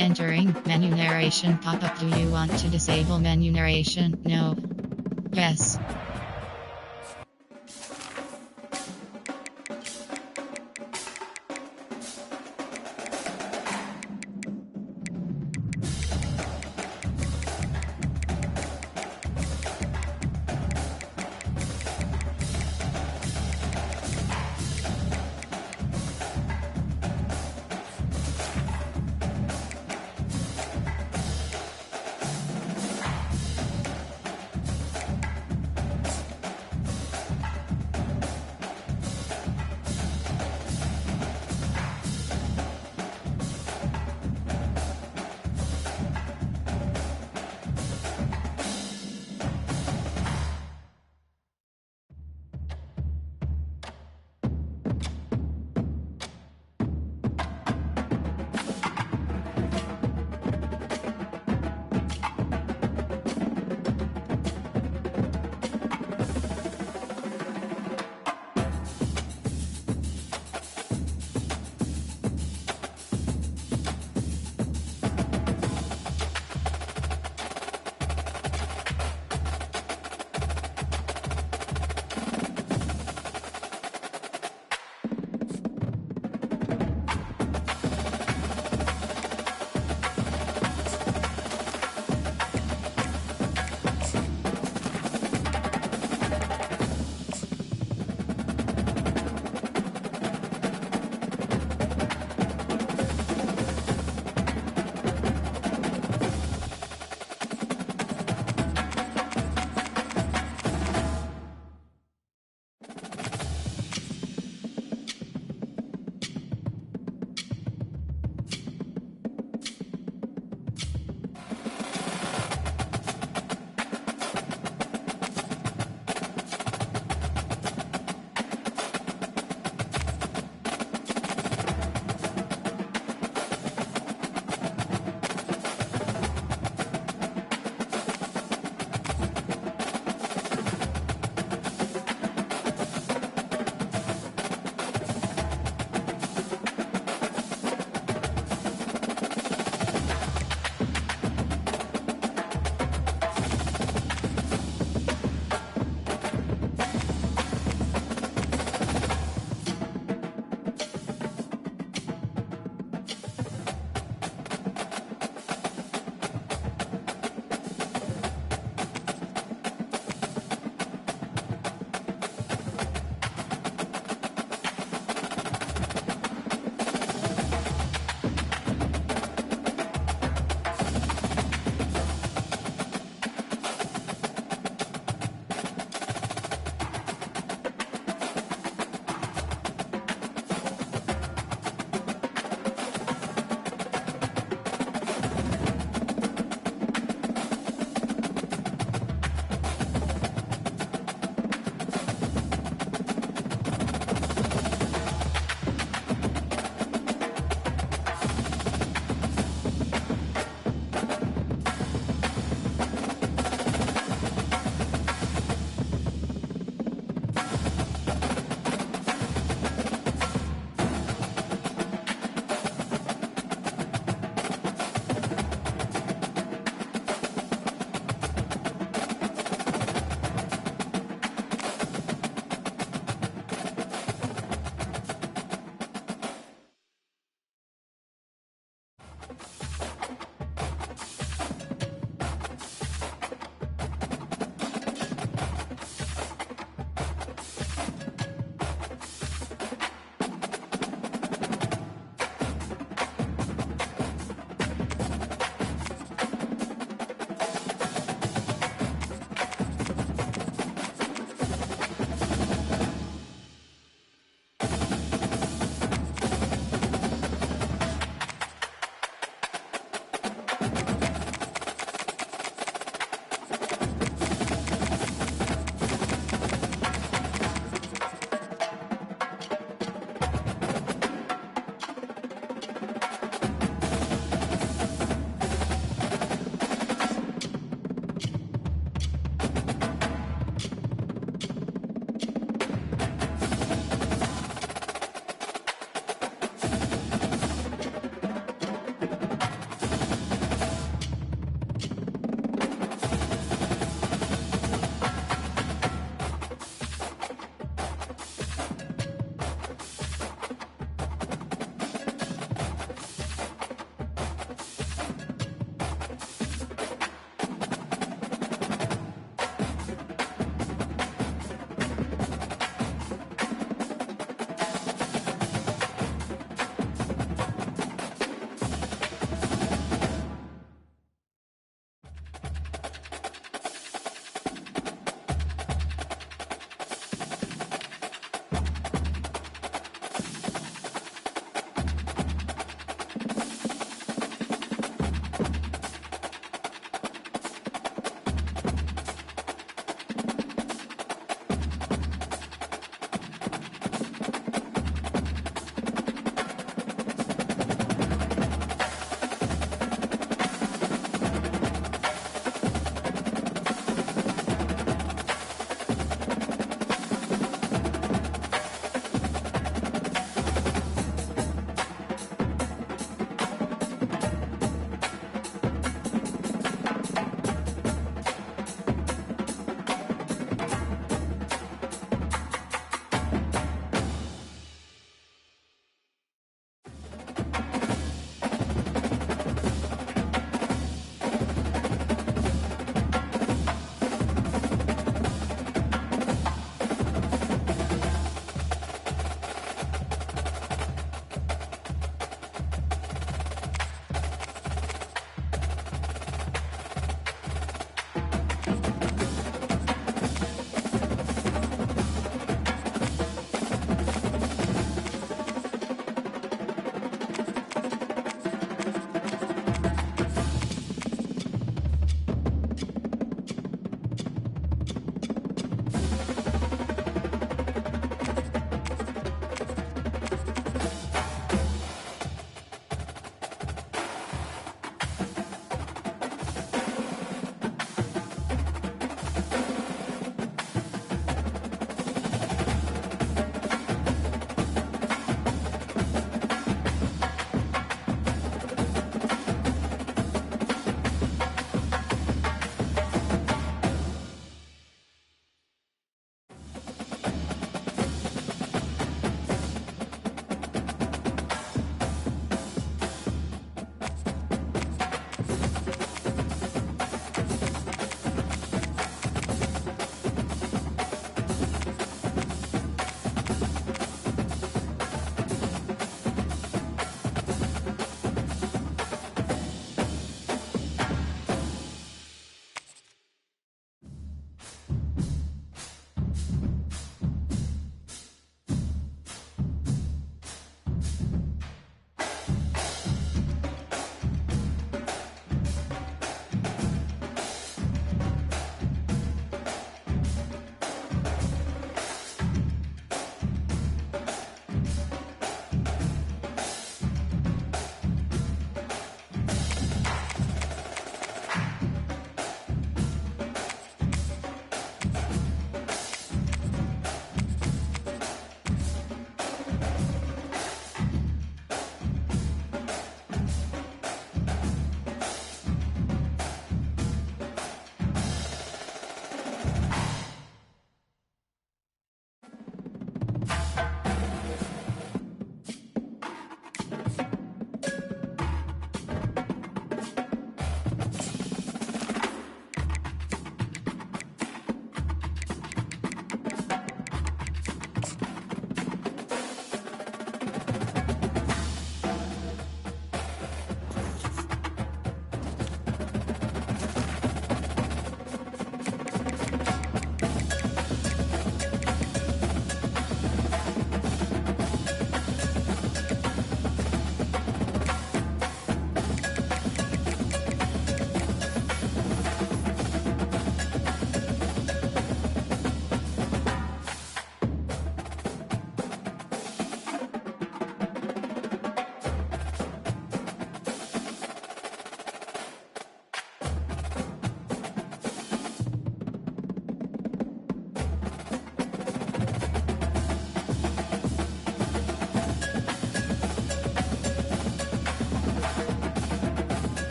Entering menu narration pop-up. Do you want to disable menu narration? No. Yes.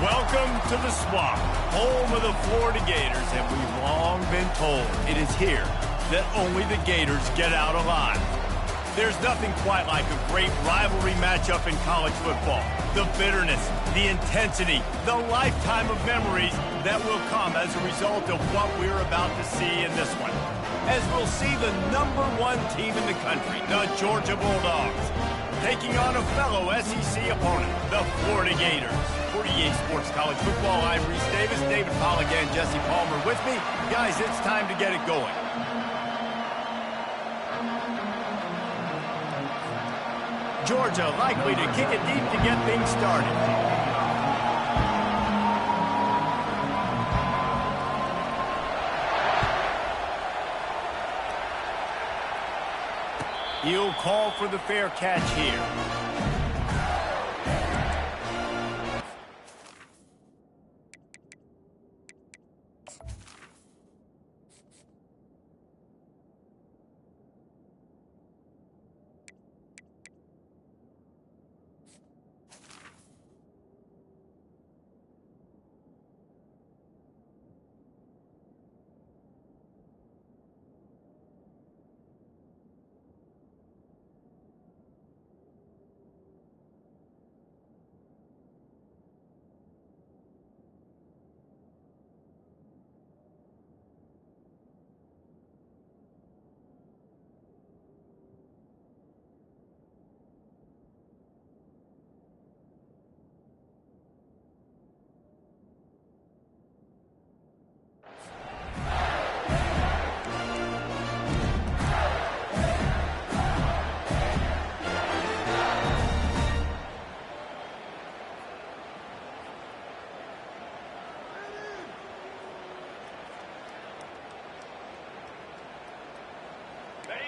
Welcome to the Swamp, home of the Florida Gators, and we've long been told it is here that only the Gators get out alive. There's nothing quite like a great rivalry matchup in college football. The bitterness, the intensity, the lifetime of memories that will come as a result of what we're about to see in this one. As we'll see the #1 team in the country, the Georgia Bulldogs, taking on a fellow SEC opponent, the Florida Gators. For EA Sports College Football, I'm Reese Davis, David Pollack, and Jesse Palmer with me. Guys, it's time to get it going. Georgia likely to kick it deep to get things started. He'll call for the fair catch here.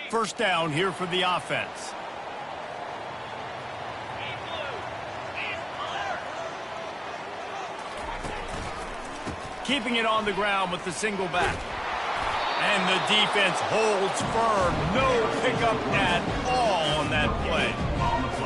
First down here for the offense. Keeping it on the ground with the single back. And the defense holds firm. No pickup at all on that play.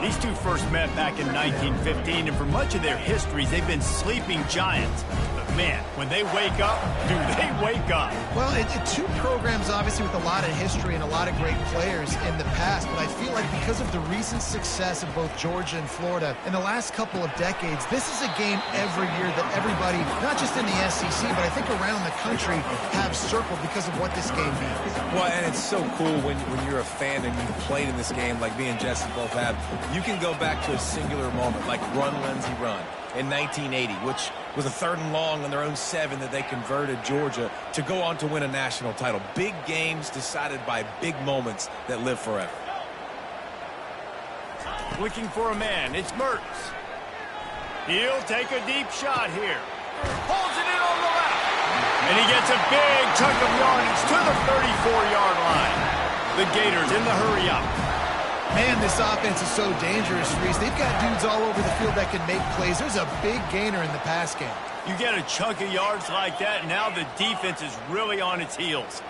These two first met back in 1915, and for much of their histories, they've been sleeping giants. But man, when they wake up, do they wake up? Well, two programs, obviously, with a lot of history and a lot of great players in the past, but I feel like because of the recent success of both Georgia and Florida in the last couple of decades, this is a game every year that everybody, not just in the SEC, but I think around the country, have circled because of what this game means. Well, and it's so cool when you're a fan and you've played in this game like me and Jesse both have. You can go back to a singular moment like Run, Lindsey, Run in 1980, which was a 3rd and long on their own 7 that they converted Georgia to go on to win a national title. Big games decided by big moments that live forever. Looking for a man, it's Mertz. He'll take a deep shot here. Holds it in on the left. And he gets a big chunk of yardage to the 34-yard line. The Gators in the hurry up. Man, this offense is so dangerous, Reese. They've got dudes all over the field that can make plays. There's a big gainer in the pass game. You get a chunk of yards like that, and now the defense is really on its heels.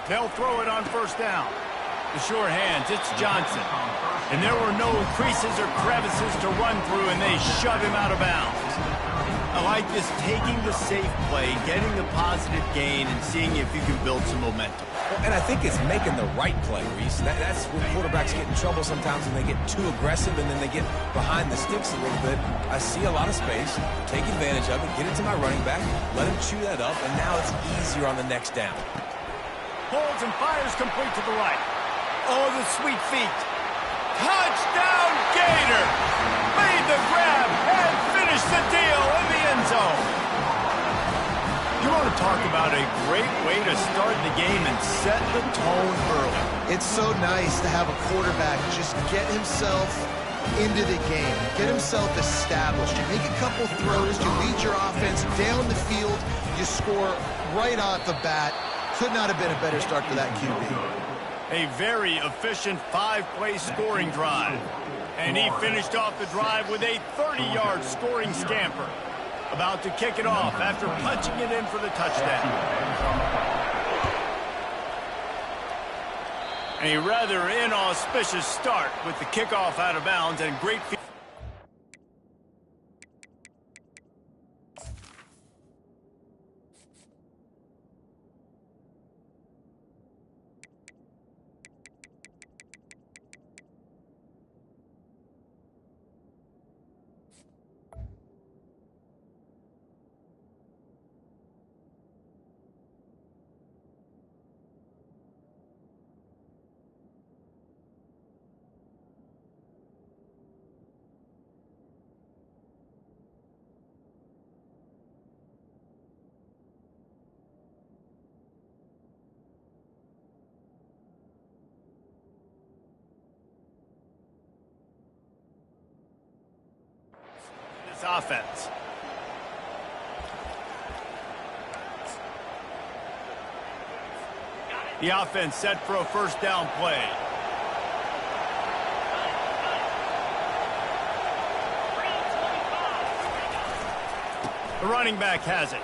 They'll throw it on first down. The sure hands, it's Johnson. And there were no creases or crevices to run through, and they shove him out of bounds. I like this, taking the safe play, getting the positive gain, and seeing if you can build some momentum. Well, and I think it's making the right play, Reese. That's when quarterbacks get in trouble sometimes when they get too aggressive and then they get behind the sticks a little bit. I see a lot of space, take advantage of it, get it to my running back, let him chew that up, and now it's easier on the next down. Holds and fires complete to the right. Oh, the sweet feet. Touchdown, Gator! Made the grab and finished the deal in the end zone. You want to talk about a great way to start the game and set the tone early. It's so nice to have a quarterback just get himself into the game, get himself established. You make a couple throws, you lead your offense down the field, you score right off the bat. Could not have been a better start for that QB. A very efficient 5-play scoring drive. And he finished off the drive with a 30-yard scoring scamper. About to kick it off after punching it in for the touchdown. A rather inauspicious start with the kickoff out of bounds and great offense. The offense set for a first down play. The running back has it.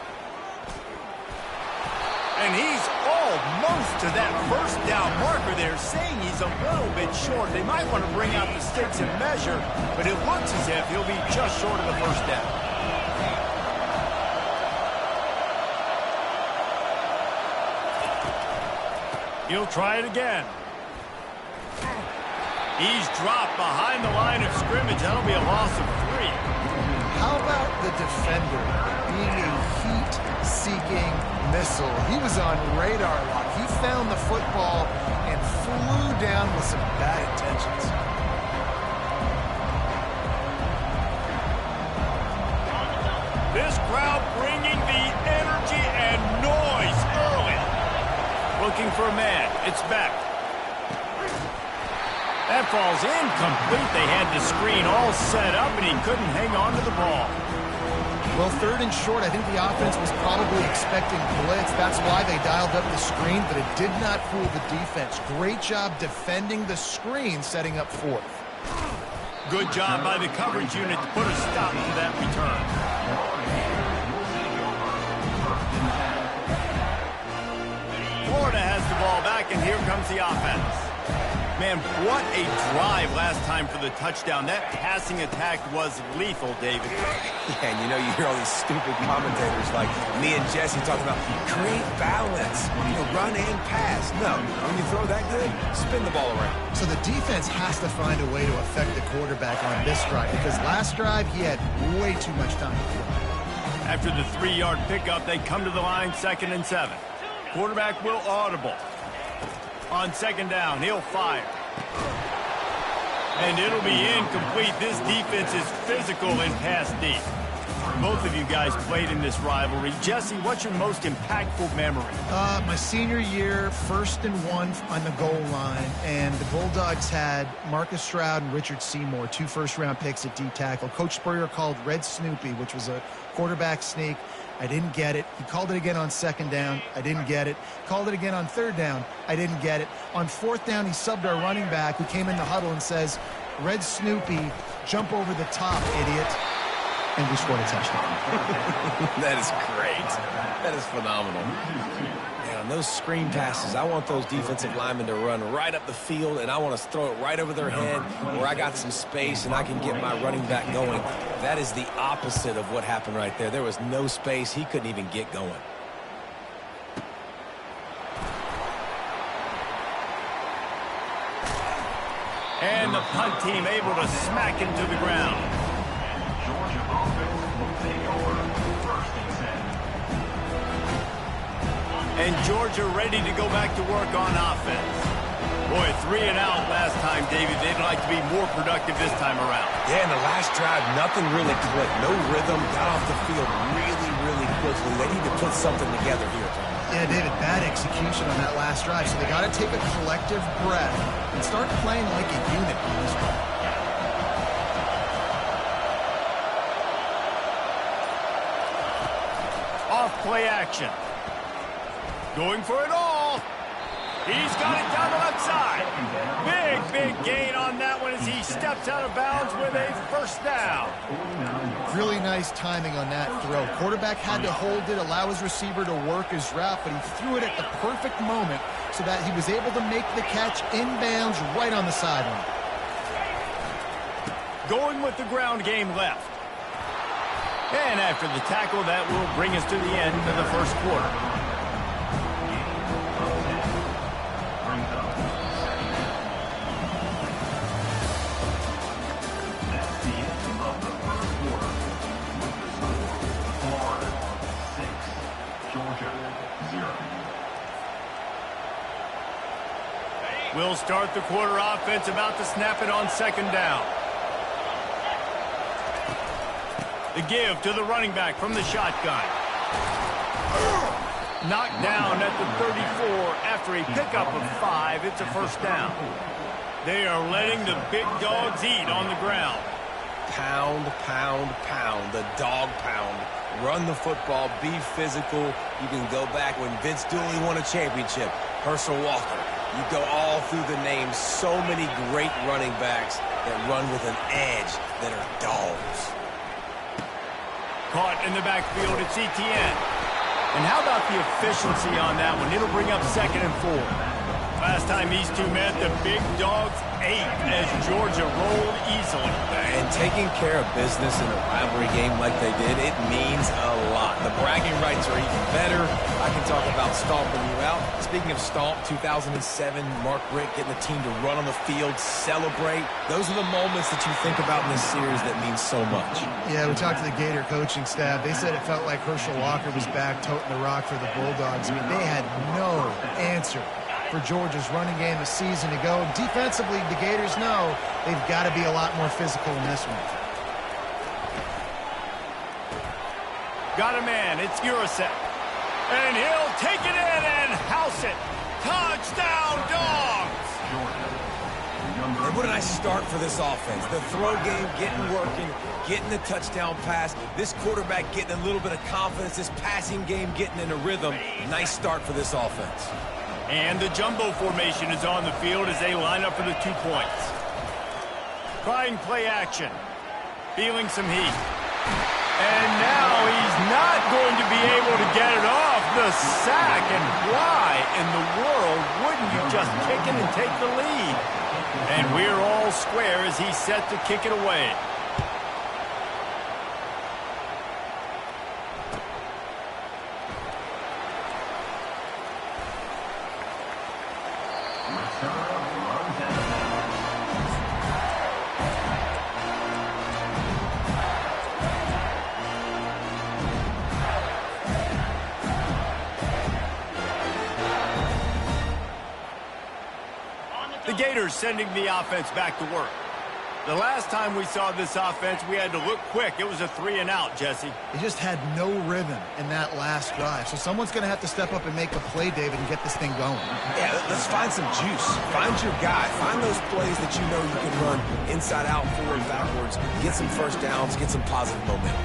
And he's almost to that first down marker there, saying he's a little bit short. They might want to bring out the sticks and measure, but it looks as if he'll be just short of the first down. He'll try it again. He's dropped behind the line of scrimmage. That'll be a loss of 3. How about the defender being a heat-seeking missile? He was on radar lock. He found the football and flew down with some bad intentions. This crowd bringing the energy and noise early. Looking for a man. It's Beck. That falls incomplete. They had the screen all set up, and he couldn't hang on to the ball. Well, 3rd and short, I think the offense was probably expecting blitz. That's why they dialed up the screen, but it did not fool the defense. Great job defending the screen, setting up 4th. Good job by the coverage unit to put a stop to that return. Florida has the ball back, and here comes the offense. Man, what a drive last time for the touchdown. That passing attack was lethal, David. Yeah, and you know, you hear all these stupid commentators like me and Jesse talking about create balance, run and pass. No, when you throw that good, spin the ball around. So the defense has to find a way to affect the quarterback on this drive, because last drive he had way too much time to throw. After the 3-yard pickup, they come to the line, 2nd and 7. Quarterback will audible. On 2nd down, he'll fire. And it'll be incomplete. This defense is physical and pass deep. Both of you guys played in this rivalry. Jesse, what's your most impactful memory? My senior year, 1st and 1 on the goal line, and the Bulldogs had Marcus Stroud and Richard Seymour, 2 first-round picks at D-tackle. Coach Spurrier called Red Snoopy, which was a quarterback sneak. I didn't get it. He called it again on 2nd down. I didn't get it. Called it again on 3rd down. I didn't get it. On 4th down, he subbed our running back, who came in the huddle and says, Red Snoopy, jump over the top, idiot. And we scored a touchdown. That is great. That is phenomenal. And on those screen passes, I want those defensive linemen to run right up the field, and I want to throw it right over their head where I got some space and I can get my running back going. That is the opposite of what happened right there. There was no space. He couldn't even get going. And the punt team able to smack him to the ground. And Georgia ready to go back to work on offense. Boy, 3 and out last time, David. They'd like to be more productive this time around. Yeah, in the last drive, nothing really clicked. No rhythm. Got off the field really quickly. They need to put something together here, Tom. Yeah, David, bad execution on that last drive. So they got to take a collective breath and start playing like a unit on this one. Off play action. Going for it all. He's got it down the left side. Big gain on that one as he steps out of bounds with a first down. Really nice timing on that throw. Quarterback had to hold it, allow his receiver to work his route, but he threw it at the perfect moment so that he was able to make the catch inbounds right on the sideline. Going with the ground game left. And after the tackle, that will bring us to the end of the first quarter. We'll start the quarter offense, about to snap it on 2nd down. The give to the running back from the shotgun. Knocked down at the 34 after a pickup of 5. It's a first down. They are letting the big dogs eat on the ground. Pound, pound, pound, the dog pound. Run the football, be physical. You can go back when Vince Dooley won a championship. Herschel Walker. You go all through the names. So many great running backs that run with an edge that are dogs. Caught in the backfield, it's Etienne. And how about the efficiency on that one? It'll bring up 2nd and 4. Last time these two met, the big dogs ate as Georgia rolled easily. And taking care of business in a rivalry game like they did, it means a lot. The bragging rights are even better. I can talk about stomping you out. Speaking of stomp, 2007, Mark Richt getting the team to run on the field, celebrate. Those are the moments that you think about in this series that mean so much. Yeah, we talked to the Gator coaching staff. They said it felt like Herschel Walker was back toting the rock for the Bulldogs. I mean, they had no answer for Georgia's running game a season ago. Defensively, the Gators know they've got to be a lot more physical in this one. Got a man, it's Ncaa. And he'll take it in and house it. Touchdown, Dogs! And what a nice start for this offense. The throw game getting working, getting the touchdown pass. This quarterback getting a little bit of confidence. This passing game getting in a rhythm. Nice start for this offense. And the jumbo formation is on the field as they line up for the 2 points. Trying play action. Feeling some heat. And now he's not going to be able to get it off the sack. And why in the world wouldn't you just kick it and take the lead? And we're all square as he's set to kick it away. The Gators sending the offense back to work. The last time we saw this offense, we had to look quick. It was a 3-and-out, Jesse. They just had no rhythm in that last drive. So someone's going to have to step up and make a play, David, and get this thing going. Yeah, let's find some juice. Find your guy. Find those plays that you know you can run inside out, forward, backwards. Get some first downs. Get some positive momentum.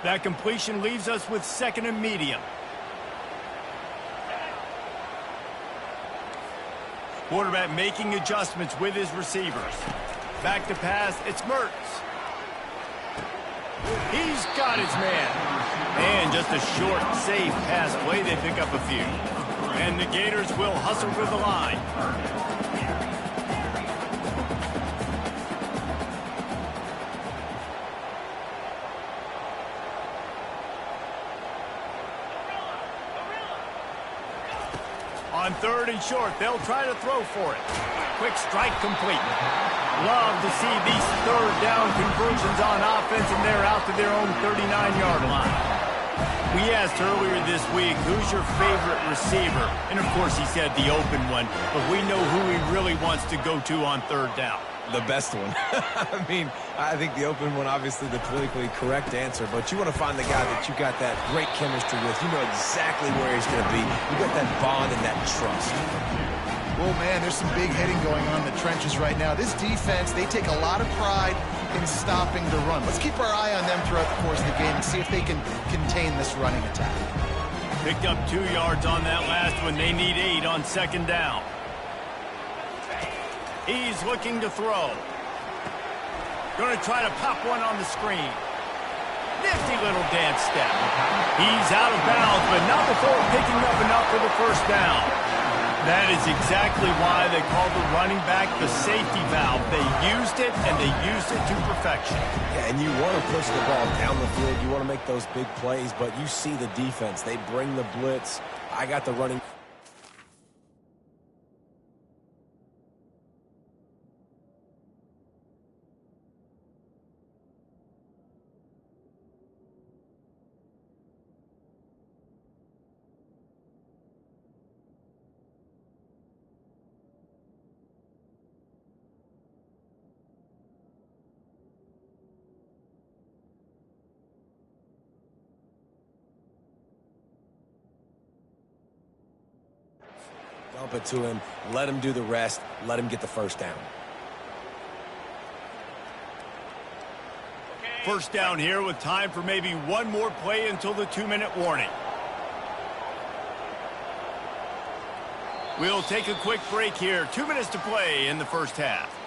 That completion leaves us with 2nd and medium. Quarterback making adjustments with his receivers. Back to pass, it's Mertz. He's got his man. And just a short, safe pass play, they pick up a few. And the Gators will hustle for the line. On 3rd and short, they'll try to throw for it. Quick strike complete. Love to see these 3rd down conversions on offense, and they're out to their own 39-yard line. We asked earlier this week, who's your favorite receiver? And, of course, he said the open one, but we know who he really wants to go to on 3rd down. The best one. I mean, I think the open one, obviously the politically correct answer, but you want to find the guy that you got that great chemistry with. You know exactly where he's going to be. You got that bond and that trust. Well, man, there's some big hitting going on in the trenches right now. This defense, they take a lot of pride in stopping the run. Let's keep our eye on them throughout the course of the game and see if they can contain this running attack. Picked up 2 yards on that last one. They need 8 on 2nd down. He's looking to throw. Going to try to pop one on the screen. Nifty little dance step. He's out of bounds, but not before picking up enough for the 1st down. That is exactly why they call the running back the safety valve. They used it, and they used it to perfection. Yeah, and you want to push the ball down the field. You want to make those big plays, but you see the defense. They bring the blitz. I got the running drop it to him, let him do the rest, let him get the first down. First down here with time for maybe one more play until the 2-minute warning. We'll take a quick break here. 2 minutes to play in the first half.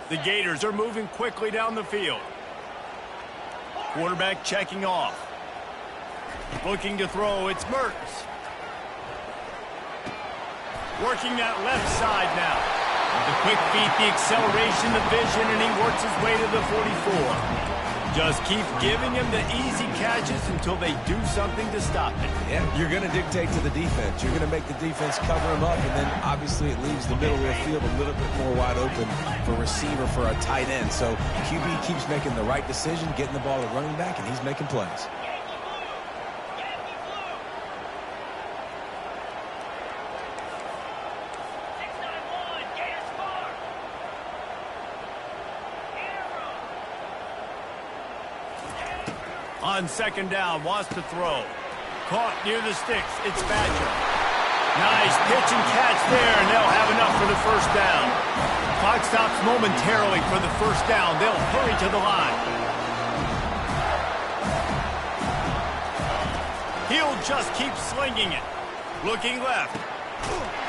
The Gators are moving quickly down the field. Quarterback checking off. Looking to throw, it's Mertz. Working that left side now. The quick feet, the acceleration, the vision, and he works his way to the 44. Just keep giving him the easy catches until they do something to stop it. Yeah, you're going to dictate to the defense. You're going to make the defense cover him up, and then obviously it leaves the middle of the field a little bit more wide open for receiver, for a tight end. So QB keeps making the right decision, getting the ball to running back, and he's making plays. On second down, wants to throw. Caught near the sticks. It's Badger. Nice pitch and catch there, and they'll have enough for the first down. Clock stops momentarily for the first down. They'll hurry to the line. He'll just keep slinging it. Looking left.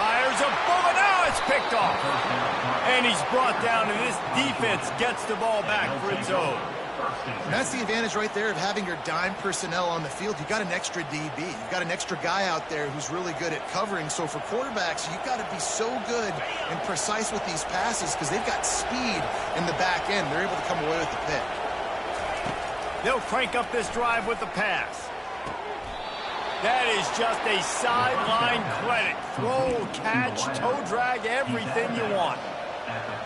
Fires a bullet. Now it's picked off. And he's brought down, and this defense gets the ball back for its own. And that's the advantage right there of having your dime personnel on the field. You've got an extra DB. You've got an extra guy out there who's really good at covering. So for quarterbacks, you've got to be so good and precise with these passes because they've got speed in the back end. They're able to come away with the pick. They'll crank up this drive with the pass. That is just a sideline credit. Throw, catch, toe drag, everything you want.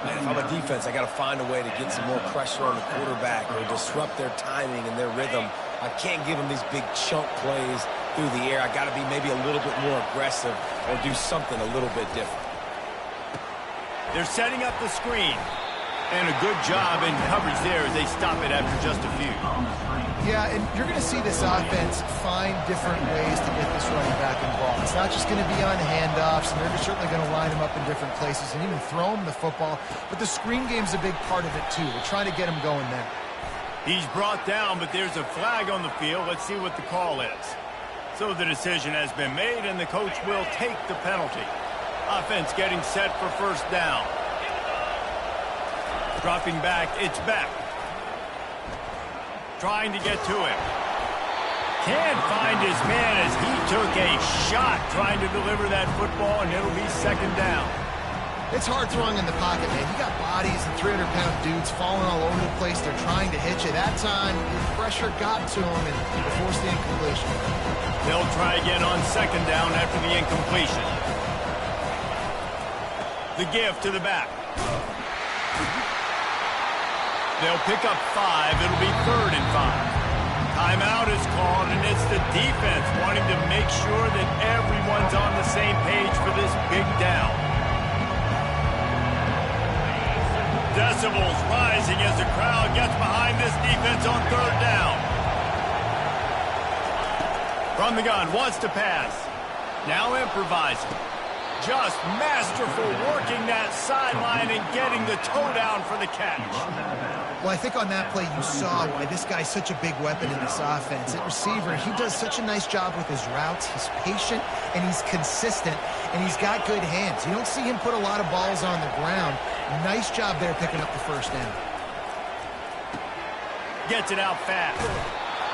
Man, if I'm a defense, I got to find a way to get some more pressure on the quarterback or disrupt their timing and their rhythm. I can't give them these big chunk plays through the air. I got to be maybe a little bit more aggressive or do something a little bit different. They're setting up the screen. And a good job in coverage there as they stop it after just a few. Yeah, and you're going to see this offense find different ways to get this running back involved. It's not just going to be on handoffs, and they're certainly going to line him up in different places and even throw him the football. But the screen game's a big part of it, too. They're trying to get him going there. He's brought down, but there's a flag on the field. Let's see what the call is. So the decision has been made, and the coach will take the penalty. Offense getting set for first down. Dropping back, it's back. Trying to get to him. Can't find his man as he took a shot trying to deliver that football, and it'll be second down. It's hard throwing in the pocket, man. You got bodies and 300-pound dudes falling all over the place. They're trying to hit you. That time, the pressure got to him and forced the incompletion. They'll try again on second down after the incompletion. The give to the back. They'll pick up 5. It'll be 3rd and 5. Timeout is called, and it's the defense wanting to make sure that everyone's on the same page for this big down. Decibels rising as the crowd gets behind this defense on 3rd down. From the gun, wants to pass. Now improvising. Just masterful working that sideline and getting the toe down for the catch. Well, I think on that play you saw why this guy's such a big weapon in this offense. At receiver, he does such a nice job with his routes. He's patient, and he's consistent, and he's got good hands. You don't see him put a lot of balls on the ground. Nice job there picking up the first down. Gets it out fast.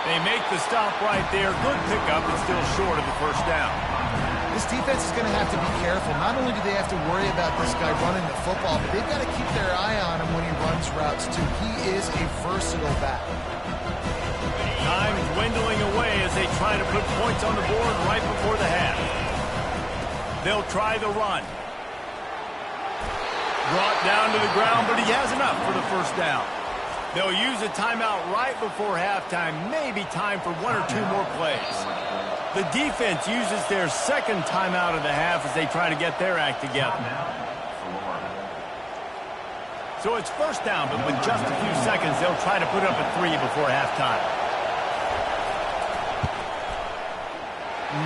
They make the stop right there. Good pickup, but still short of the first down. This defense is going to have to be careful. Not only do they have to worry about this guy running the football, but they've got to keep their eye on him when he runs routes, too. He is a versatile back. Time dwindling away as they try to put points on the board right before the half. They'll try the run. Brought down to the ground, but he has enough for the first down. They'll use a timeout right before halftime. Maybe time for 1 or 2 more plays. The defense uses their second timeout of the half as they try to get their act together. So it's first down, but with just a few seconds, they'll try to put up a 3 before halftime.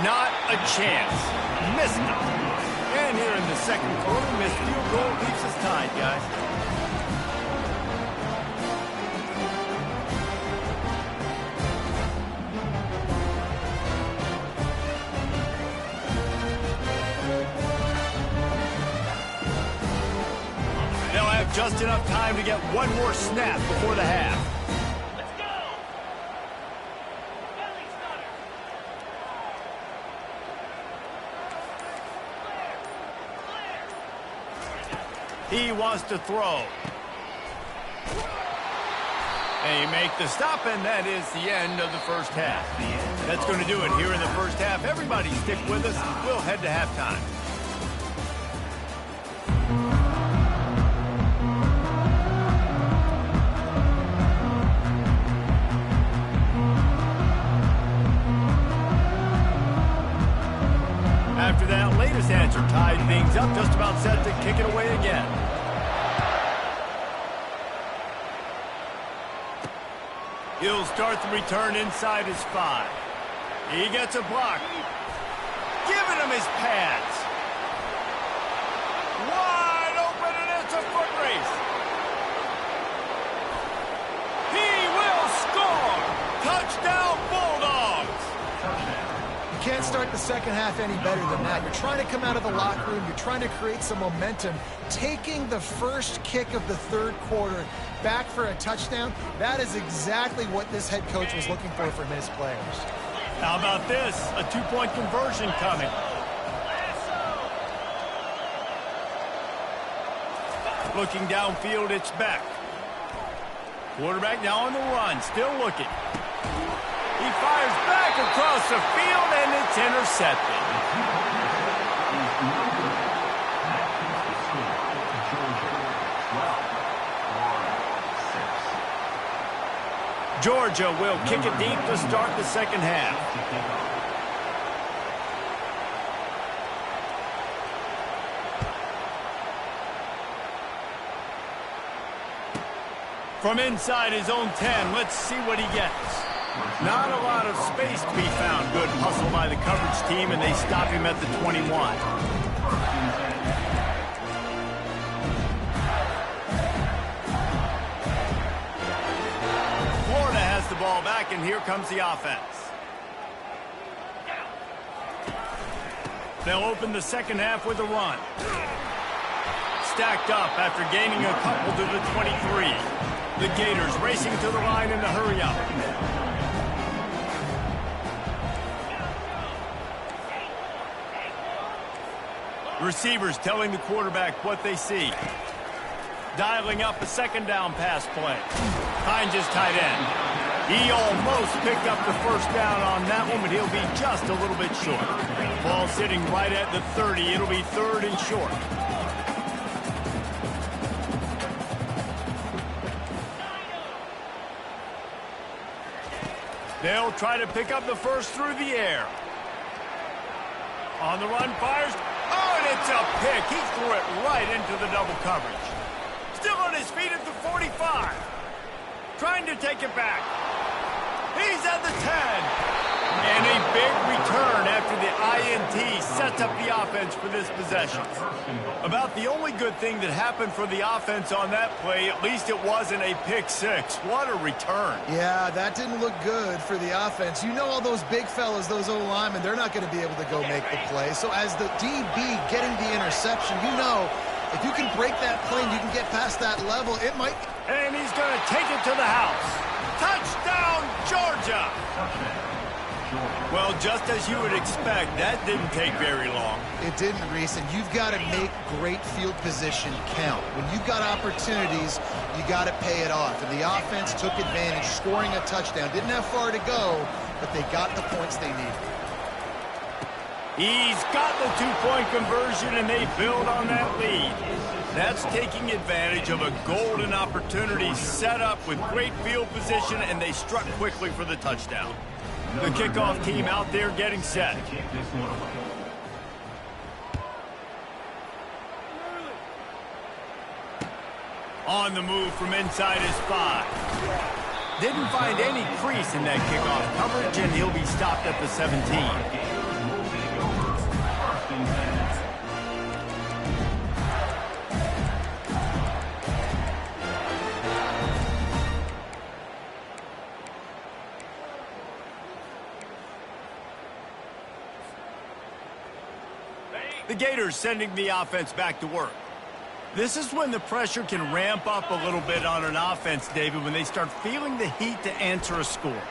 Not a chance. Missed it. And here in the second quarter, missed field goal leaves us tied, guys. They'll have just enough time to get one more snap before the half. He wants to throw. And you make the stop, and that is the end of the first half. That's going to do it here in the first half. Everybody stick with us. We'll head to halftime. After that latest answer tied things up, just about set to kick it away again. He'll start the return inside his 5. He gets a block. Giving him his pads. Wide open, and it's a foot race. He will score. Touchdown, Bulldogs. You can't start the second half any better than that. You're trying to come out of the locker room. You're trying to create some momentum. Taking the first kick of the third quarter back for a touchdown, that is exactly what this head coach was looking for from his players. How about this? A 2-point conversion coming. Looking downfield, it's back. Quarterback now on the run, still looking. He fires back across the field, and it's intercepted. Georgia will kick it deep to start the second half. From inside his own 10, let's see what he gets. Not a lot of space to be found. Good hustle by the coverage team, and they stop him at the 21. Florida has the ball back, and here comes the offense. They'll open the second half with a run. Stacked up after gaining a couple to the 23. The Gators racing to the line in the hurry up. Receivers telling the quarterback what they see. Dialing up a second down pass play. Finds his tight end. He almost picked up the first down on that one, but he'll be just a little bit short. Ball sitting right at the 30. It'll be third and short. They'll try to pick up the first through the air. On the run, fires. Oh, and it's a pick. He threw it right into the double coverage. Still on his feet at the 45. Trying to take it back. He's at the 10. And a big return after the INT sets up the offense for this possession. About the only good thing that happened for the offense on that play, at least it wasn't a pick six. What a return. Yeah, that didn't look good for the offense. You know all those big fellas, those O-linemen, they're not going to be able to go make the play. So as the DB getting the interception, you know, if you can break that plane, you can get past that level, it might... And he's going to take it to the house. Touchdown, Georgia! Well, just as you would expect, that didn't take very long. It didn't, Reese, and you've got to make great field position count. When you've got opportunities, you got to pay it off. And the offense took advantage, scoring a touchdown. Didn't have far to go, but they got the points they needed. He's got the two-point conversion, and they build on that lead. That's taking advantage of a golden opportunity set up with great field position, and they struck quickly for the touchdown. The kickoff team out there getting set. On the move from inside his 5. Didn't find any crease in that kickoff coverage, and he'll be stopped at the 17. The Gators sending the offense back to work. This is when the pressure can ramp up a little bit on an offense, David, when they start feeling the heat to answer a score.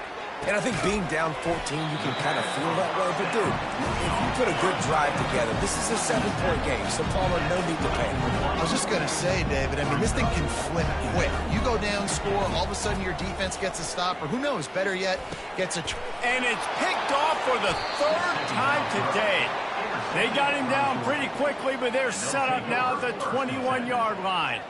And I think being down 14, you can kind of feel that way. But, dude, if you put a good drive together, this is a 7-point game, so Palmer, no need to panic. I was just going to say, David, I mean, this thing can flip quick. You go down, score, all of a sudden your defense gets a stop, or who knows, better yet, gets a... And it's picked off for the 3rd time today. They got him down pretty quickly, but they're set up now at the 21-yard line.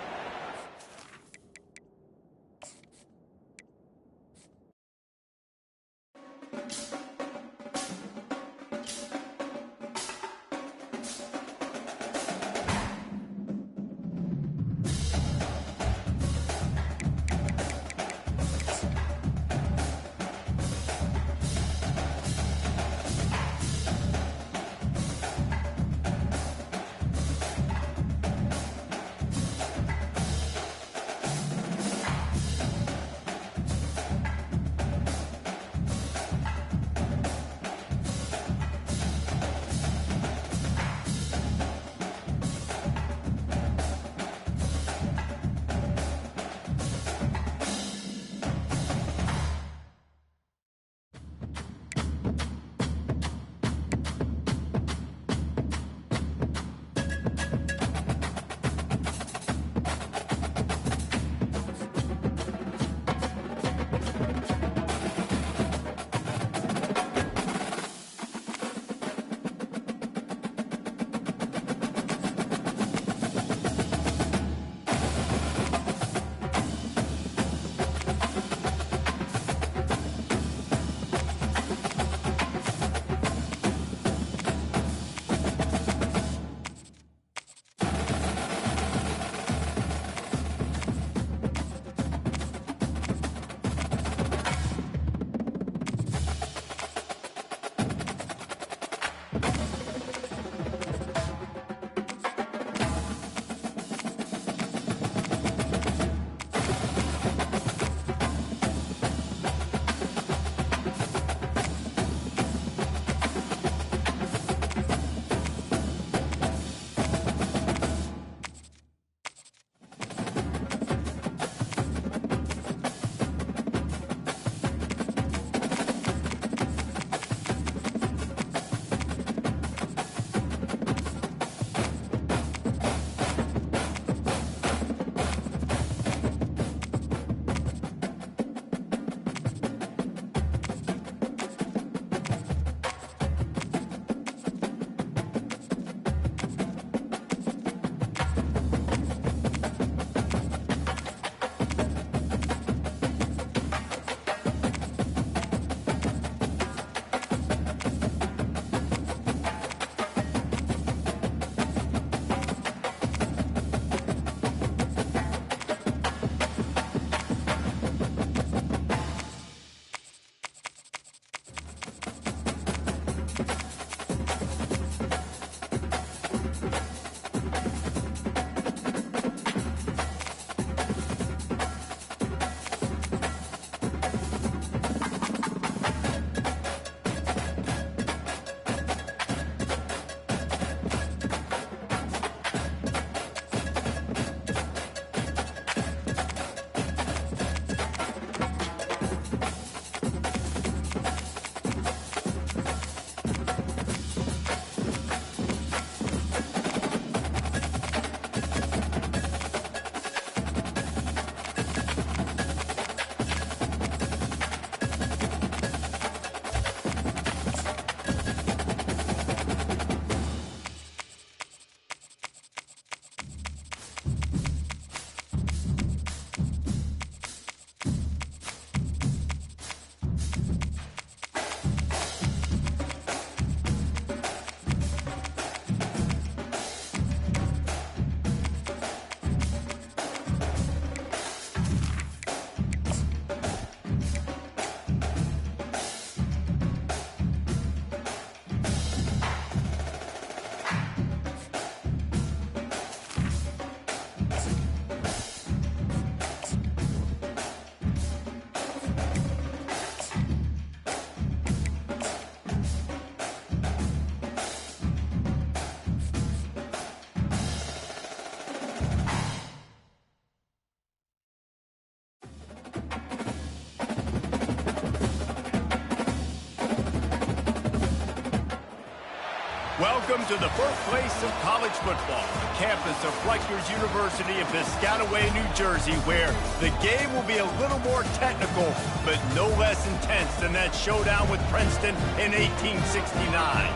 Welcome to the birthplace of college football, the campus of Rutgers University in Piscataway, New Jersey, where the game will be a little more technical, but no less intense than that showdown with Princeton in 1869.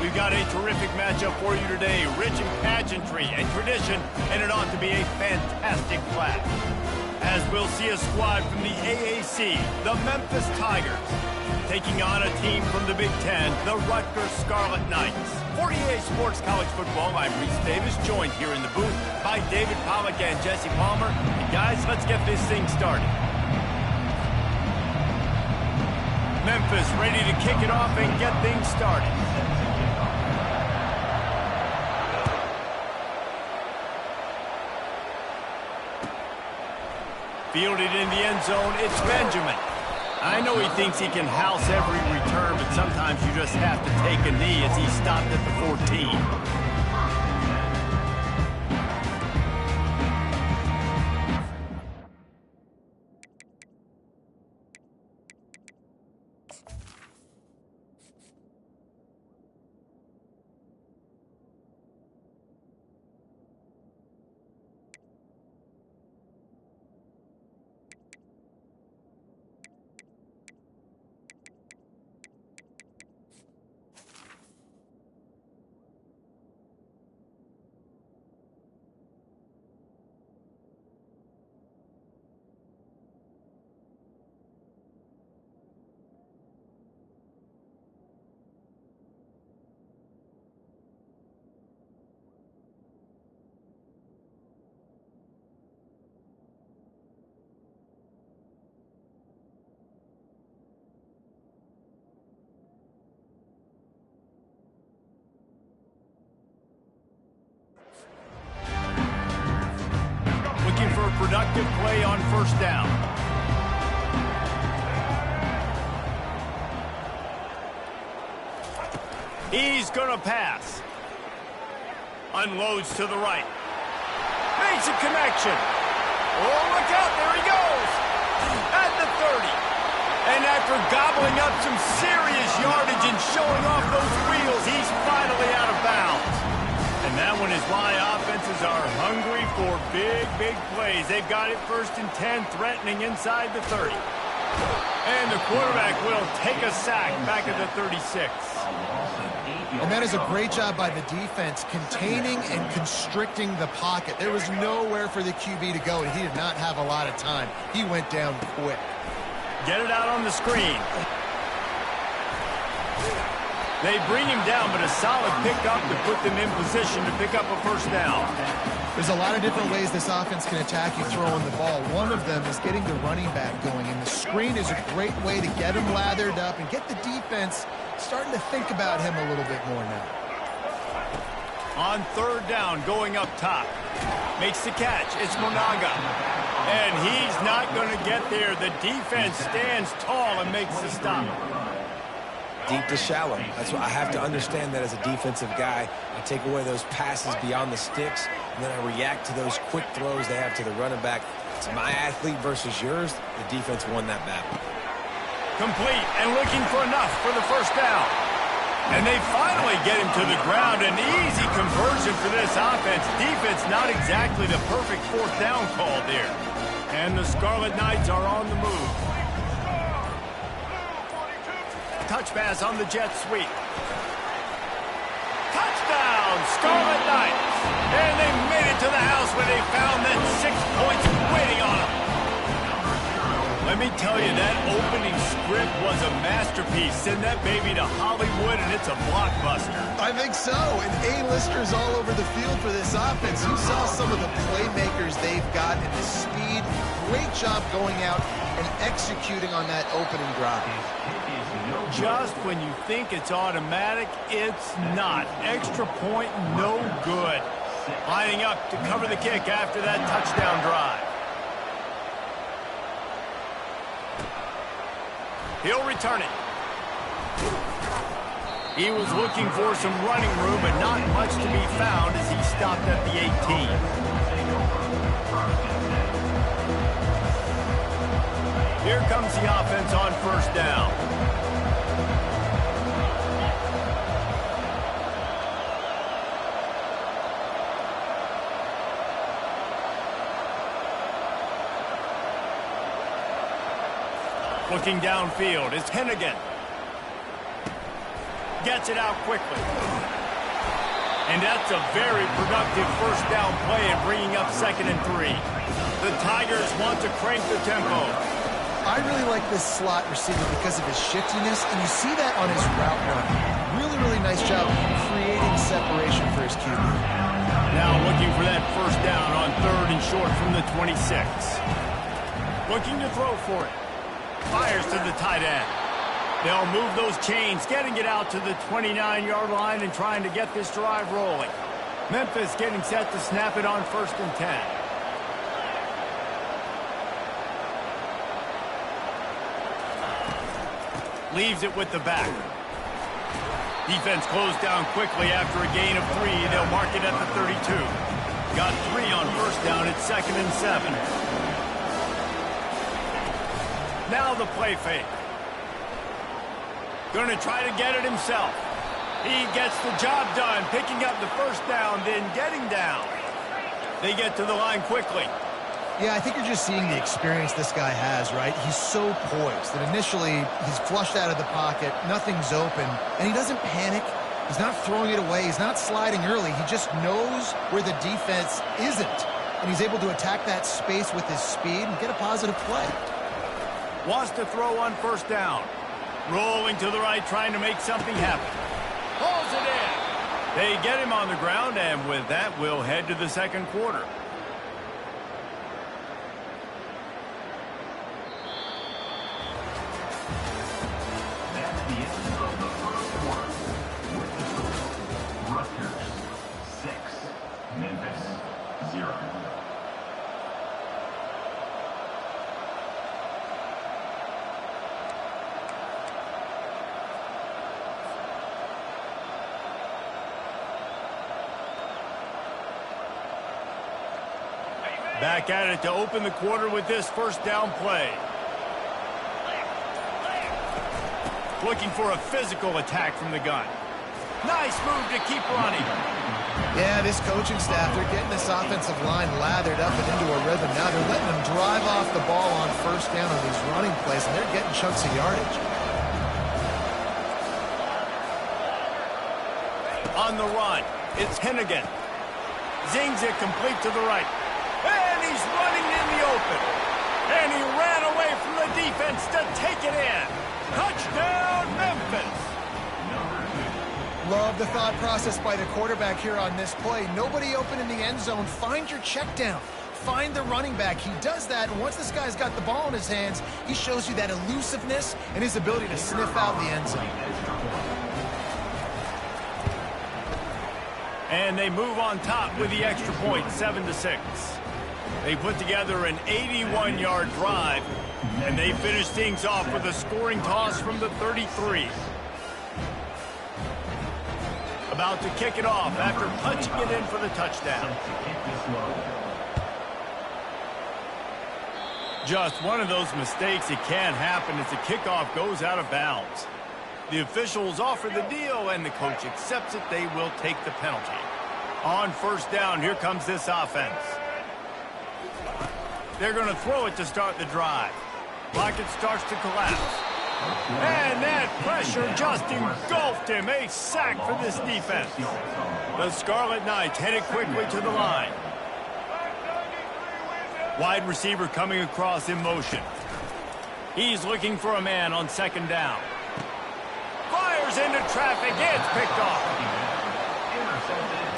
We've got a terrific matchup for you today, rich in pageantry and tradition, and it ought to be a fantastic clash. As we'll see a squad from the AAC, the Memphis Tigers, taking on a team from the Big Ten, the Rutgers Scarlet Knights. For EA Sports College Football, I'm Reese Davis, joined here in the booth by David Pollack and Jesse Palmer. And guys, let's get this thing started. Memphis ready to kick it off and get things started. Fielded in the end zone, it's Benjamin. I know he thinks he can house every return, but sometimes you just have to take a knee as he stopped at the 14. For a productive play on first down. He's gonna pass. Unloads to the right. Makes a connection. Oh, look out, there he goes. At the 30. And after gobbling up some serious yardage and showing off those wheels, he's finally out of bounds. And that one is why offenses are hungry for big, big plays. They've got it 1st and 10, threatening inside the 30. And the quarterback will take a sack back at the 36. And that is a great job by the defense, containing and constricting the pocket. There was nowhere for the QB to go, and he did not have a lot of time. He went down quick. Get it out on the screen. They bring him down, but a solid pickup to put them in position to pick up a first down. There's a lot of different ways this offense can attack you throwing the ball. One of them is getting the running back going, and the screen is a great way to get him lathered up and get the defense starting to think about him a little bit more now. On 3rd down, going up top. Makes the catch. It's Monaga. And he's not going to get there. The defense stands tall and makes the stop. Deep to shallow. That's what I have to understand that as a defensive guy. I take away those passes beyond the sticks, and then I react to those quick throws they have to the running back. It's my athlete versus yours. The defense won that battle. Complete and looking for enough for the first down. And they finally get him to the ground. An easy conversion for this offense. Defense not exactly the perfect 4th down call there. And the Scarlet Knights are on the move. Touch pass on the jet sweep. Touchdown, Scarlet Knights. And they made it to the house when they found that 6 points waiting on them. Let me tell you, that opening script was a masterpiece. Send that baby to Hollywood, and it's a blockbuster. I think so, and A-listers all over the field for this offense. You saw some of the playmakers they've got and the speed. Great job going out and executing on that opening drive. Just when you think it's automatic, it's not. Extra point, no good. Lining up to cover the kick after that touchdown drive. He'll return it. He was looking for some running room, but not much to be found as he stopped at the 18. Here comes the offense on first down. Looking downfield, it's Hennigan. Gets it out quickly. And that's a very productive first down play in bringing up 2nd and 3. The Tigers want to crank the tempo. I really like this slot receiver because of his shiftiness, and you see that on his route run. Really nice job creating separation for his QB. Now looking for that first down on 3rd and short from the 26. Looking to throw for it. Fires to the tight end. They'll move those chains, getting it out to the 29-yard line and trying to get this drive rolling. Memphis getting set to snap it on 1st and 10. Leaves it with the back. Defense closed down quickly after a gain of 3. They'll mark it at the 32. Got 3 on first down at 2nd and 7. Now the play fake. Going to try to get it himself. He gets the job done, picking up the first down, then getting down. They get to the line quickly. Yeah, I think you're just seeing the experience this guy has, right? He's so poised that initially he's flushed out of the pocket, nothing's open, and he doesn't panic. He's not throwing it away. He's not sliding early. He just knows where the defense isn't, and he's able to attack that space with his speed and get a positive play. Wants to throw on first down. Rolling to the right, trying to make something happen. Pulls it in. They get him on the ground, and with that, we'll head to the 2nd quarter. That's the end of the first quarter. With the score, Rutgers 6, Memphis 0. Back at it to open the quarter with this first down play. Looking for a physical attack from the gun. Nice move to keep running. Yeah, this coaching staff, they're getting this offensive line lathered up and into a rhythm. Now they're letting them drive off the ball on first down on these running plays, and they're getting chunks of yardage. On the run, it's Hennigan. Zings it complete to the right. And he's running in the open. And he ran away from the defense to take it in. Touchdown, Memphis. Love the thought process by the quarterback here on this play. Nobody open in the end zone. Find your check down. Find the running back. He does that, and once this guy's got the ball in his hands, he shows you that elusiveness and his ability to sniff out the end zone. And they move on top with the extra point, 7-6. They put together an 81-yard drive, and they finish things off with a scoring toss from the 33. About to kick it off after punching it in for the touchdown. Just one of those mistakes that can happen as the kickoff goes out of bounds. The officials offer the deal, and the coach accepts it. They will take the penalty. On first down, here comes this offense. They're going to throw it to start the drive. Pocket starts to collapse. And that pressure just engulfed him. A sack for this defense. The Scarlet Knights headed quickly to the line. Wide receiver coming across in motion. He's looking for a man on 2nd down. Fires into traffic. It's picked off.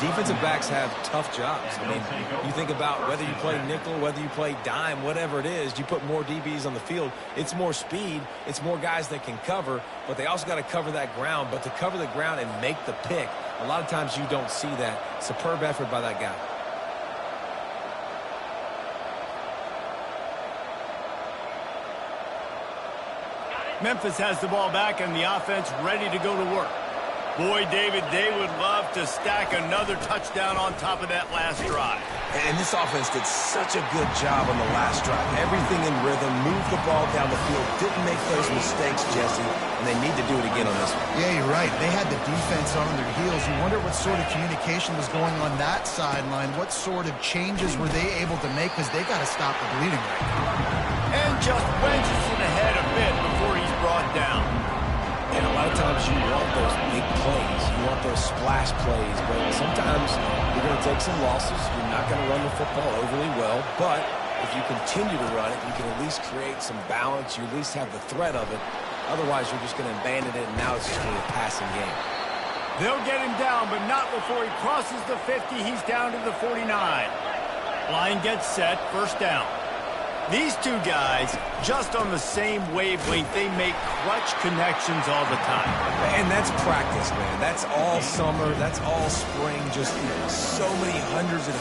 Defensive backs have tough jobs. I mean, you think about whether you play nickel, whether you play dime, whatever it is, you put more DBs on the field. It's more speed. It's more guys that can cover, but they also got to cover that ground. But to cover the ground and make the pick, a lot of times you don't see that. Superb effort by that guy. Memphis has the ball back and the offense ready to go to work. Boy, David, they would love to stack another touchdown on top of that last drive. And this offense did such a good job on the last drive. Everything in rhythm, moved the ball down the field, didn't make those mistakes, Jesse, and they need to do it again on this one. Yeah, you're right. They had the defense on their heels. You wonder what sort of communication was going on that sideline. What sort of changes were they able to make, because they got to stop the bleeding right now. And just wedges it ahead a bit before he's brought down. And a lot of times you want those big plays. You want those splash plays. But sometimes you're going to take some losses. You're not going to run the football overly well. But if you continue to run it, you can at least create some balance. You at least have the threat of it. Otherwise, you're just going to abandon it, and now it's just going to be a passing game. They'll get him down, but not before he crosses the 50. He's down to the 49. Line gets set, first down. These two guys, just on the same wavelength, they make clutch connections all the time. And that's practice, man. That's all summer. That's all spring. Just so many hundreds and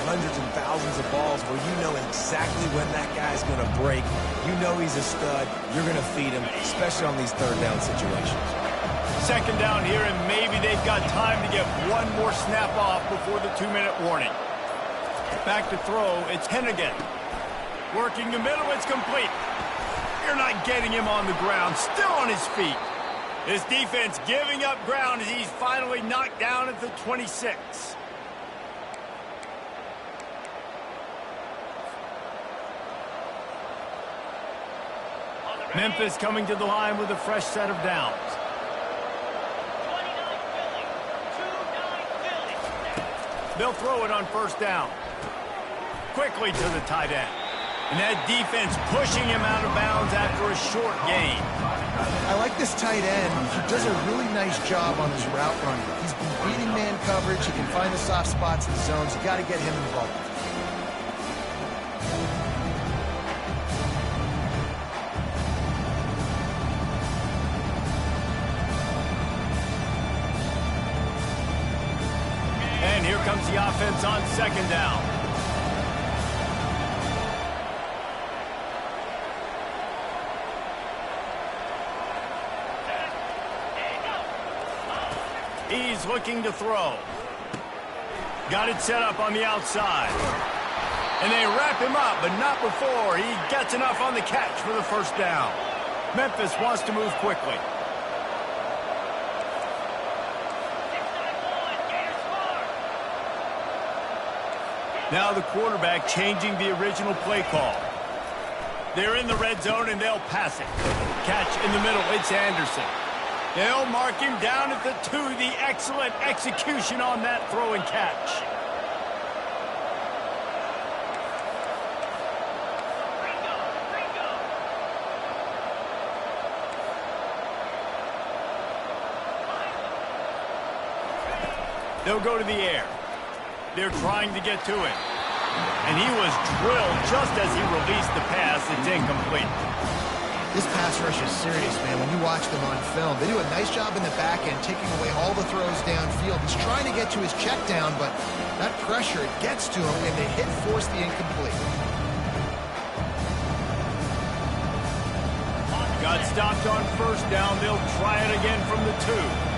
thousands of balls where you know exactly when that guy's going to break. You know he's a stud. You're going to feed him, especially on these third down situations. Second down here, and maybe they've got time to get one more snap off before the 2-minute warning. Back to throw, it's Hennigan. Working the middle, it's complete. You're not getting him on the ground, still on his feet. His defense giving up ground as he's finally knocked down at the 26. Memphis coming to the line with a fresh set of downs. They'll throw it on first down. Quickly to the tight end. And that defense pushing him out of bounds after a short gain. I like this tight end. He does a really nice job on his route running. He's been beating man coverage. He can find the soft spots in the zones. You got to get him involved. And here comes the offense on second down. He's looking to throw. Got it set up on the outside. And they wrap him up, but not before he gets enough on the catch for the first down. Memphis wants to move quickly. Now the quarterback changing the original play call. They're in the red zone, and they'll pass it. Catch in the middle, it's Anderson. They'll mark him down at the 2. The excellent execution on that throw and catch. They'll go to the air. They're trying to get to it. And he was drilled just as he released the pass. It's incomplete. This pass rush is serious, man. When you watch them on film, they do a nice job in the back end, taking away all the throws downfield. He's trying to get to his check down, but that pressure, it gets to him, and they hit force the incomplete. Got stopped on first down. They'll try it again from the 2.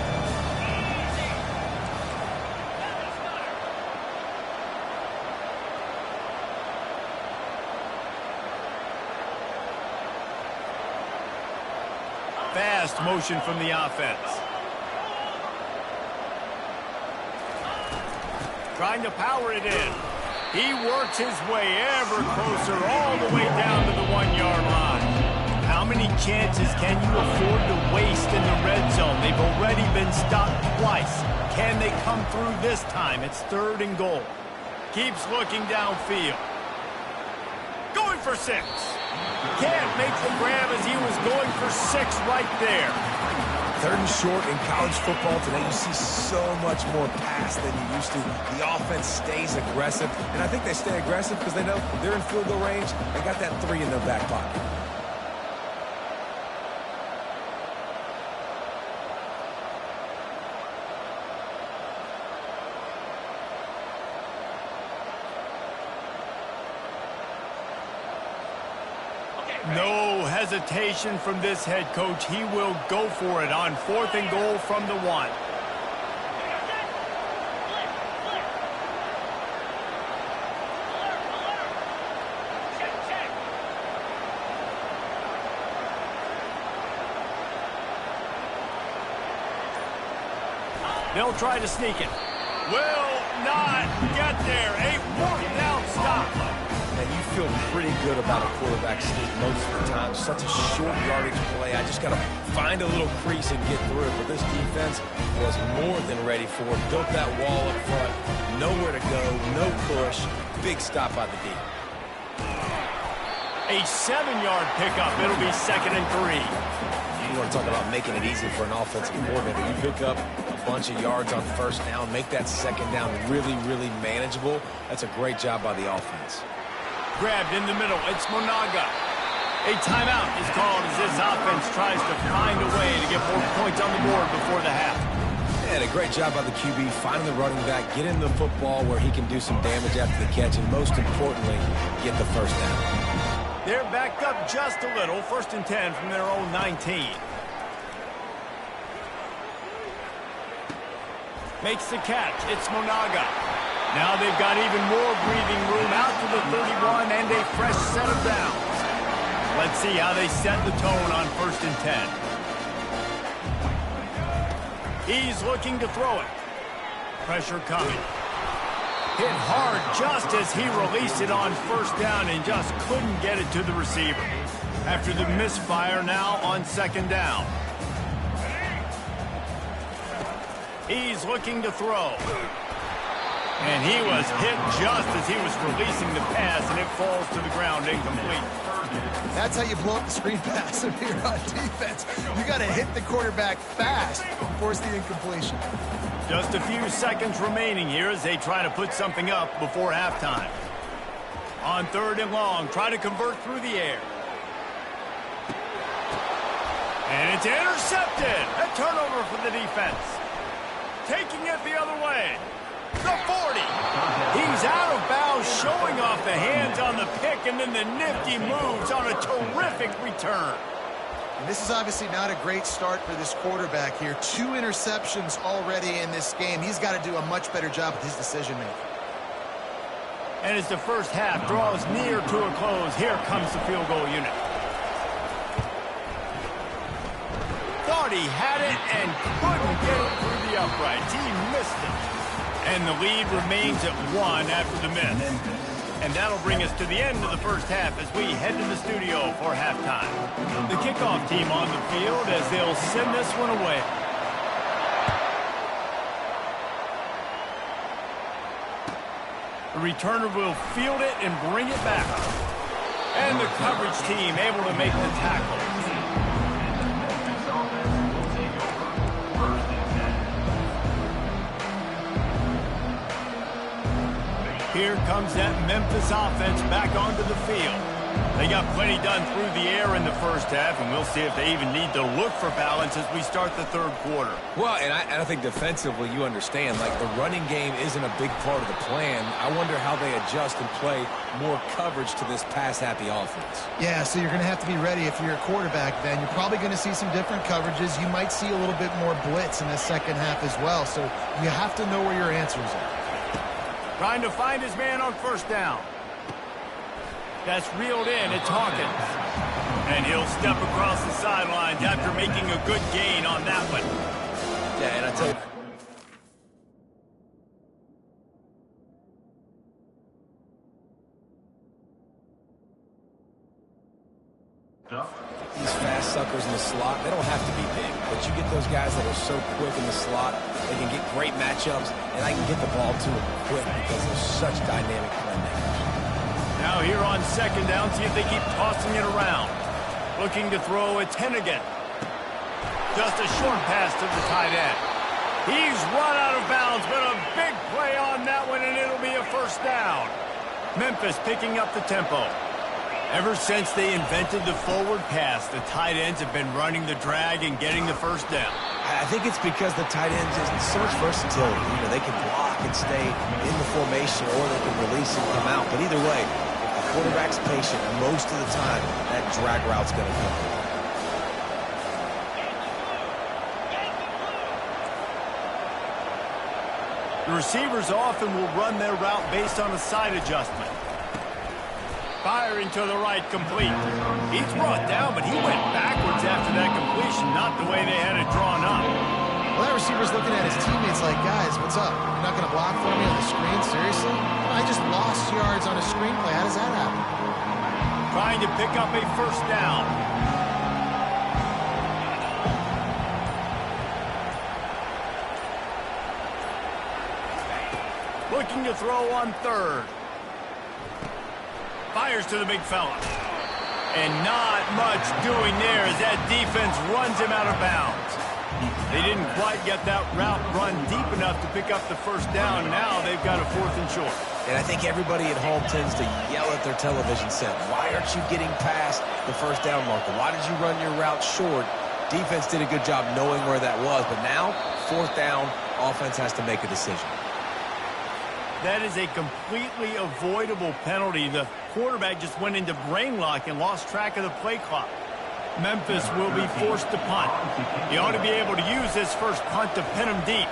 Fast motion from the offense. Trying to power it in. He works his way ever closer all the way down to the 1-yard line. How many chances can you afford to waste in the red zone? They've already been stopped twice. Can they come through this time? It's 3rd and goal. Keeps looking downfield. Going for 6. Can't make the grab as he was going for 6 right there. 3rd and short in college football today. You see so much more pass than you used to. The offense stays aggressive, and I think they stay aggressive because they know they're in field goal range. They got that 3 in their back pocket. No hesitation from this head coach. He will go for it on 4th and goal from the 1. They'll try to sneak it. Will not get there. A 4th down stop. And you feel pretty good about a quarterback sneak most of the time. Such a short yardage play. I just got to find a little crease and get through it. But this defense was more than ready for it. Built that wall up front. Nowhere to go. No push. Big stop by the D. A 7-yard pickup. It'll be 2nd and 3. You want to talk about making it easy for an offensive coordinator. You pick up a bunch of yards on 1st down, make that 2nd down really, really manageable. That's a great job by the offense. Grabbed in the middle. It's Monaga. A timeout is called as this offense tries to find a way to get more points on the board before the half. And a great job by the QB, finding the running back, getting the football where he can do some damage after the catch, and most importantly, get the 1st down. They're backed up just a little. 1st and 10 from their own 19. Makes the catch. It's Monaga. Now they've got even more breathing room out to the 31 and a fresh set of downs. Let's see how they set the tone on 1st and 10. He's looking to throw it. Pressure coming. Hit hard just as he released it on 1st down and just couldn't get it to the receiver. After the misfire, now on 2nd down. He's looking to throw. And he was hit just as he was releasing the pass, and it falls to the ground incomplete. That's how you blow up the screen pass if you're on defense. You got to hit the quarterback fast and force the incompletion. Just a few seconds remaining here as they try to put something up before halftime. On 3rd and long, try to convert through the air. And it's intercepted. A turnover for the defense. Taking it the other way. The 40. He's out of bounds, showing off the hands on the pick, and then the nifty moves on a terrific return. And this is obviously not a great start for this quarterback here. 2 interceptions already in this game. He's got to do a much better job with his decision-making. And as the first half draws near to a close, here comes the field goal unit. Thought he had it and couldn't get it through the uprights. He missed it. And the lead remains at 1 after the miss. And that'll bring us to the end of the first half as we head to the studio for halftime. The kickoff team on the field as they'll send this one away. The returner will field it and bring it back. And the coverage team able to make the tackle. Here comes that Memphis offense back onto the field. They got plenty done through the air in the first half, and we'll see if they even need to look for balance as we start the 3rd quarter. Well, and I think defensively you understand, like the running game isn't a big part of the plan. I wonder how they adjust and play more coverage to this pass-happy offense. Yeah, so you're going to have to be ready if you're a quarterback then. You're probably going to see some different coverages. You might see a little bit more blitz in the 2nd half as well, so you have to know where your answers are. Trying to find his man on 1st down. That's reeled in. It's Hawkins. And he'll step across the sidelines after making a good gain on that one. Yeah, and I tell you, these fast suckers in the slot, they don't have to be big, but you get those guys that are so quick in the slot, they can get great matchups, and I can get the ball to them quick because they're such dynamic playmakers. Now here on 2nd down, see if they keep tossing it around. Looking to throw, it's Hennigan. Just a short pass to the tight end. He's run out of bounds, but a big play on that one, and it'll be a 1st down. Memphis picking up the tempo. Ever since they invented the forward pass, the tight ends have been running the drag and getting the 1st down. I think it's because the tight ends is so much versatility. You know, they can block and stay in the formation, or they can release and come out. But either way, if the quarterback's patient, most of the time, that drag route's going to come. The receivers often will run their route based on a side adjustment. Firing to the right, complete. He's brought down, but he went backwards after that completion, not the way they had it drawn up. Well, that receiver's looking at his teammates like, guys, what's up? You're not going to block for me on the screen? Seriously? I just lost yards on a screen play. How does that happen? trying to pick up a first down. Looking to throw on third. Fires to the big fella. And not much doing there as that defense runs him out of bounds. They didn't quite get that route run deep enough to pick up the first down. Now they've got a 4th and short. And I think everybody at home tends to yell at their television set. Why aren't you getting past the first down marker? Why did you run your route short? Defense did a good job knowing where that was. But now, 4th down, offense has to make a decision. That is a completely avoidable penalty. The quarterback just went into brain lock and lost track of the play clock. Memphis will be forced to punt. He ought to be able to use this first punt to pin him deep.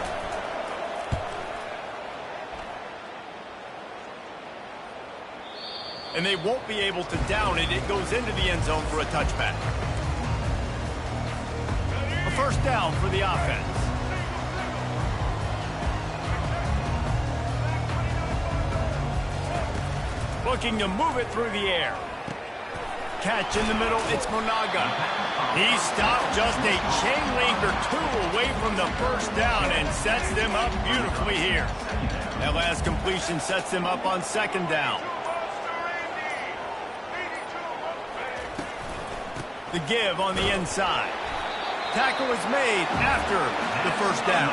And they won't be able to down it. It goes into the end zone for a touchback. A first down for the offense. Looking to move it through the air. Catch in the middle, it's Monaga. He stopped just a chain link or two away from the first down and sets them up beautifully here. That last completion sets them up on 2nd down. The give on the inside. Tackle is made after the first down.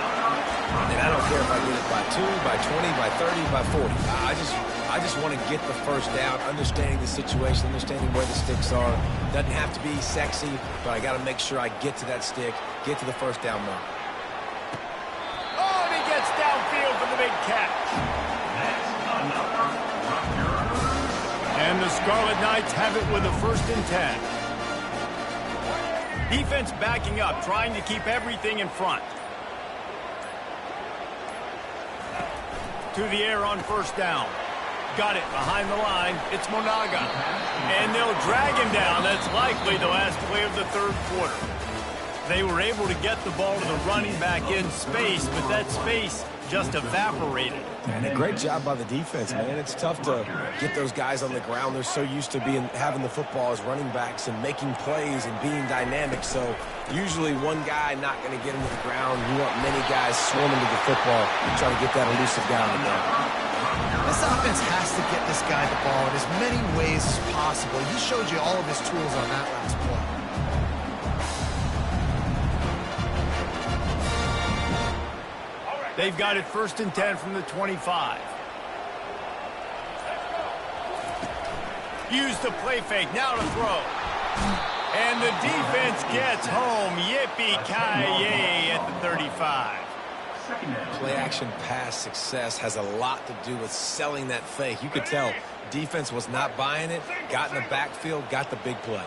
And I don't care if I get it by 2, by 20, by 30, by 40. I just want to get the first down, understanding the situation, understanding where the sticks are. Doesn't have to be sexy, but I got to make sure I get to that stick, get to the first down mark. Oh, and he gets downfield for the big catch. And the Scarlet Knights have it with a 1st and 10. Defense backing up, trying to keep everything in front. To the air on first down. Got it behind the line. It's Monaga. And they'll drag him down. That's likely the last play of the 3rd quarter. They were able to get the ball to the running back in space, but that space just evaporated. And a great job by the defense, man. It's tough to get those guys on the ground. They're so used to having the football as running backs and making plays and being dynamic. So usually one guy not going to get him to the ground. You want many guys swarming to the football and trying to get that elusive guy on the ground. This offense has to get this guy the ball in as many ways as possible. He showed you all of his tools on that last play. They've got it 1st and 10 from the 25. Use the play fake, now to throw. And the defense gets home. Yippee-ki-yay at the 35. Play action pass success has a lot to do with selling that fake. You could tell defense was not buying it, got in the backfield, got the big play.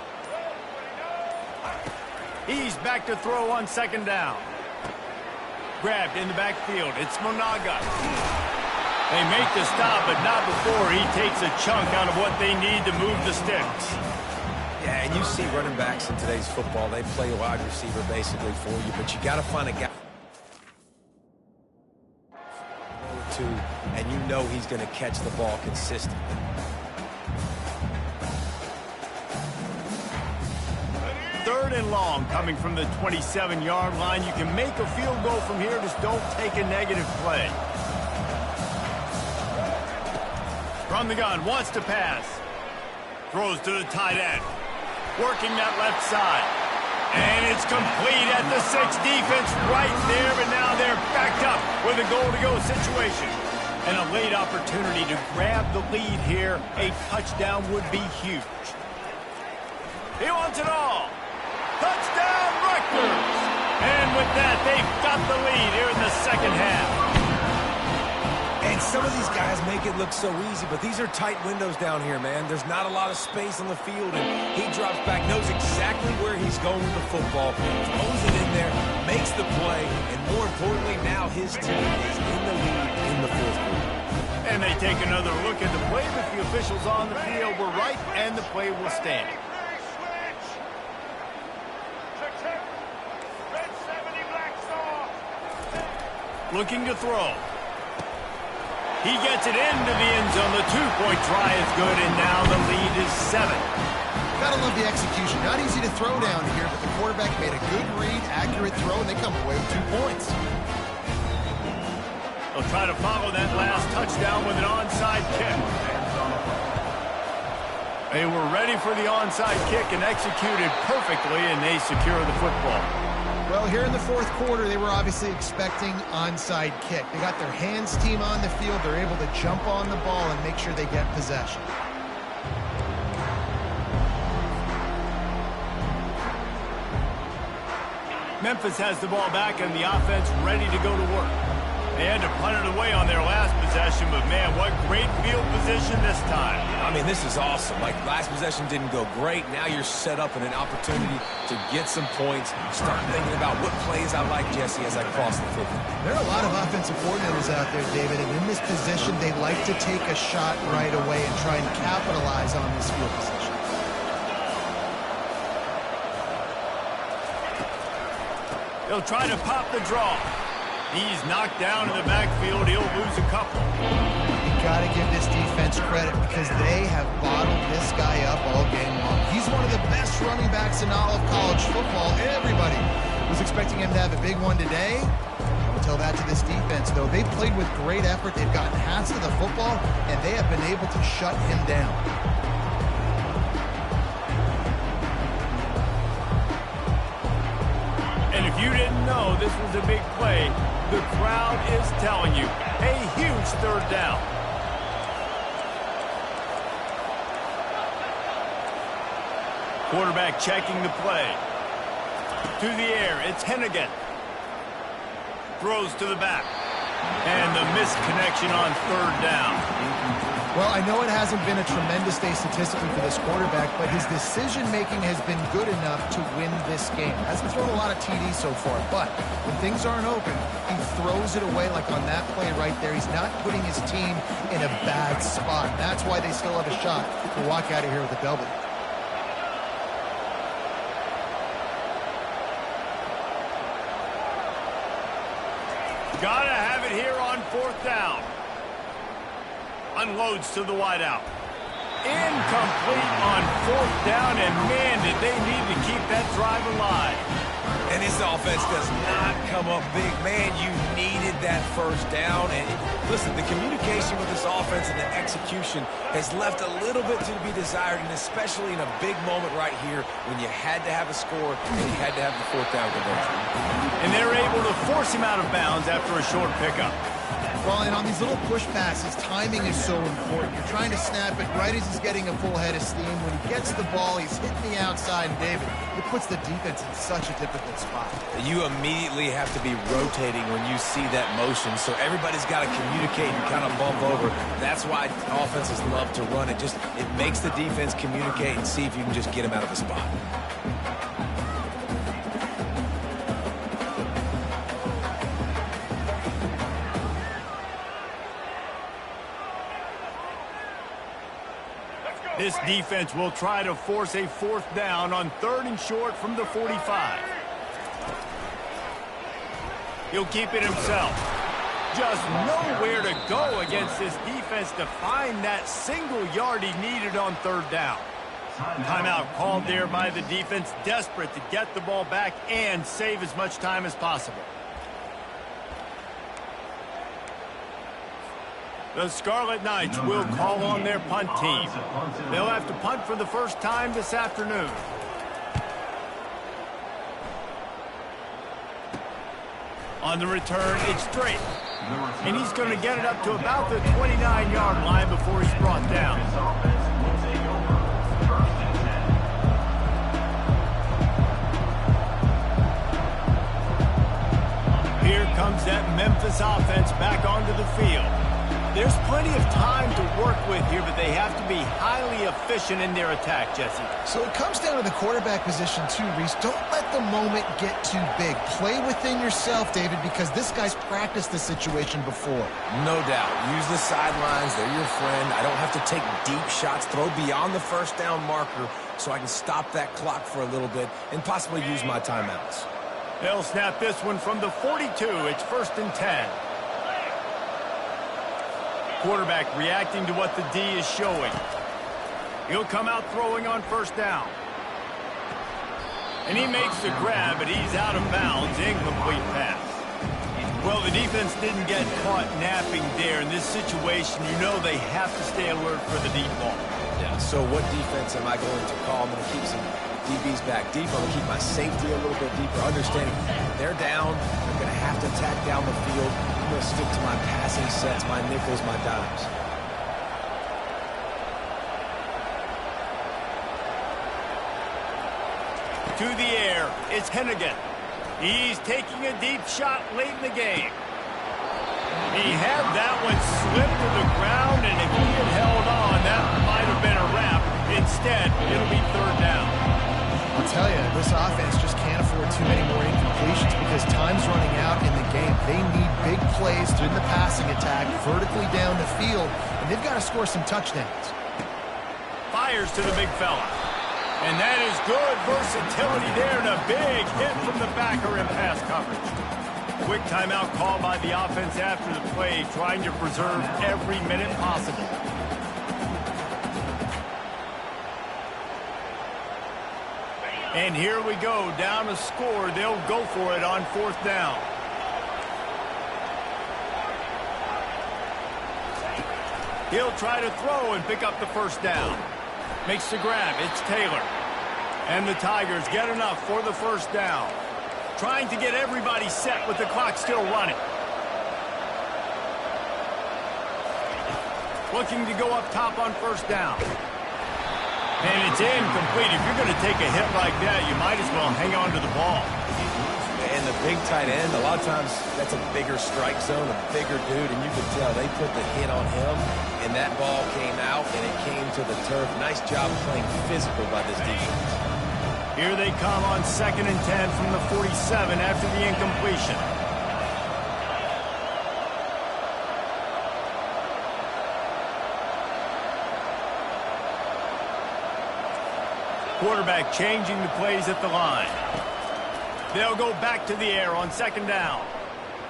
He's back to throw on 2nd down. Grabbed in the backfield. It's Monaga. They make the stop, but not before he takes a chunk out of what they need to move the sticks. Yeah, and you see running backs in today's football. They play a wide receiver basically for you, but you got to find a guy and you know he's going to catch the ball consistently. Third and long coming from the 27-yard line. You can make a field goal from here, just don't take a negative play. From the gun, wants to pass. Throws to the tight end. Working that left side. And it's complete at the 6. Defense right there, but now they're backed up with a goal-to-go situation. And a late opportunity to grab the lead here. A touchdown would be huge. He wants it all. Touchdown, Rutgers! And with that, they've got the lead here in the 2nd half. And some of these guys make it look so easy, but these are tight windows down here, man. There's not a lot of space on the field, and he drops back, knows exactly where he's going with the football, throws it in there, makes the play, and more importantly, now his team is in the lead in the 4th quarter. And they take another look at the play, but the officials on the field were right, and the play will stand. Looking to throw. He gets it into the end zone. The two-point try is good, and now the lead is 7. Gotta love the execution. Not easy to throw down here, but the quarterback made a good read, accurate throw, and they come away with 2 points. They'll try to follow that last touchdown with an onside kick. They were ready for the onside kick and executed perfectly, and they secure the football. Well, here in the fourth quarter, they were obviously expecting onside kick. They got their hands team on the field. They're able to jump on the ball and make sure they get possession. Memphis has the ball back and the offense ready to go to work. They had to punt it away on their last possession, but man, what great field position this time. I mean, this is awesome. Like, last possession didn't go great. Now you're set up in an opportunity to get some points. Start thinking about what plays I like, Jesse, as I cross the football. There are a lot of offensive coordinators out there, David, and in this position, they like to take a shot right away and try and capitalize on this field position. They'll try to pop the draw. He's knocked down in the backfield. He'll lose a couple. You got to give this defense credit because they have bottled this guy up all game long. He's one of the best running backs in all of college football. Everybody was expecting him to have a big one today. Don't tell that to this defense, though. They played with great effort. They've gotten halves of the football, and they have been able to shut him down. And if you didn't know this was a big play, the crowd is telling you, a huge third down. Quarterback checking the play. To the air, it's Hennigan. Throws to the back. And the missed connection on third down. Well, I know it hasn't been a tremendous day statistically for this quarterback, but his decision-making has been good enough to win this game. Hasn't thrown a lot of TDs so far, but when things aren't open, he throws it away like on that play right there. He's not putting his team in a bad spot. That's why they still have a shot to walk out of here with a W. Gotta have it here on fourth down. Unloads to the wideout. Incomplete on fourth down, and man, did they need to keep that drive alive. And this offense does not come up big. Man, you needed that first down. And listen, the communication with this offense and the execution has left a little bit to be desired, and especially in a big moment right here when you had to have a score and you had to have the fourth down conversion. And they're able to force him out of bounds after a short pickup. Well, and on these little push passes, timing is so important. You're trying to snap it right as he's getting a full head of steam. When he gets the ball, he's hitting the outside, and David, it puts the defense in such a difficult spot. You immediately have to be rotating when you see that motion, so everybody's got to communicate and kind of bump over. That's why offenses love to run it. It makes the defense communicate and see if you can just get him out of the spot. This defense will try to force a fourth down on third and short from the 45. He'll keep it himself. Just nowhere to go against this defense to find that single yard he needed on third down. Timeout called there by the defense, desperate to get the ball back and save as much time as possible. The Scarlet Knights will call on their punt team. They'll have to punt for the first time this afternoon. On the return, it's straight. And he's going to get it up to about the 29-yard line before he's brought down. Here comes that Memphis offense back onto the field. There's plenty of time to work with here, but they have to be highly efficient in their attack, Jesse. So it comes down to the quarterback position too, Reese. Don't let the moment get too big. Play within yourself, David, because this guy's practiced this situation before. No doubt. Use the sidelines. They're your friend. I don't have to take deep shots, throw beyond the first down marker so I can stop that clock for a little bit and possibly use my timeouts. They'll snap this one from the 42. It's 1st and 10. Quarterback reacting to what the D is showing. He'll come out throwing on first down. And he makes the grab, but he's out of bounds. Incomplete pass. Well, the defense didn't get caught napping there. In this situation, you know they have to stay alert for the deep ball. Yeah, so what defense am I going to call? I'm going to keep some DBs back deep. I'm going to keep my safety a little bit deeper, understanding they're down. They're going to have to attack down the field. I'm going to stick to my passing sets, my nickels, my dimes. To the air, it's Hennigan. He's taking a deep shot late in the game. He had that one slip to the ground, and if he had held on, that might have been a wrap. Instead, it'll be third down. I'll tell you, this offense just can't afford too many more incompletions because time's running out in the game. They need big plays in the passing attack, vertically down the field, and they've got to score some touchdowns. Fires to the big fella. And that is good versatility there, and a big hit from the backer in pass coverage. Quick timeout call by the offense after the play, trying to preserve every minute possible. And here we go, down a score. They'll go for it on fourth down. He'll try to throw and pick up the first down. Makes the grab. It's Taylor. And the Tigers get enough for the first down. Trying to get everybody set with the clock still running. Looking to go up top on first down. And it's incomplete. If you're going to take a hit like that, you might as well hang on to the ball. And the big tight end, a lot of times that's a bigger strike zone, a bigger dude, and you can tell they put the hit on him, and that ball came out, and it came to the turf. Nice job playing physical by this defense. Here they come on 2nd and 10 from the 47 after the incompletion. Quarterback changing the plays at the line. They'll go back to the air on 2nd down.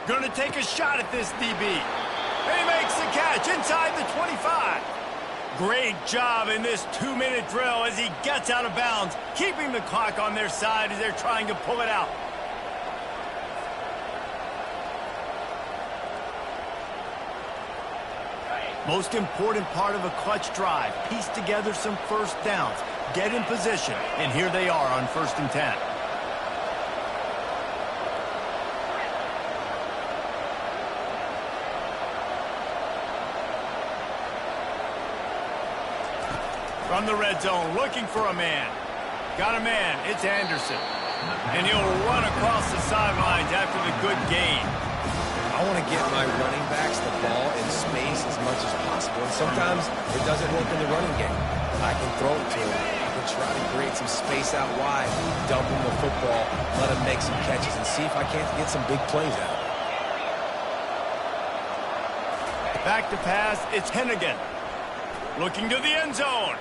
Gonna take a shot at this DB. And he makes the catch inside the 25. Great job in this 2-minute drill as he gets out of bounds, keeping the clock on their side as they're trying to pull it out. Most important part of a clutch drive, piece together some first downs, get in position, and here they are on 1st and 10. From the red zone, looking for a man. Got a man, it's Anderson. And he'll run across the sidelines after the good gain. I want to get my running backs the ball in space as much as possible. And sometimes it doesn't work in the running game. I can throw it to him. I can try to create some space out wide, dump him the football, let him make some catches, and see if I can't get some big plays out of it. Back to pass, it's Hennigan. Looking to the end zone.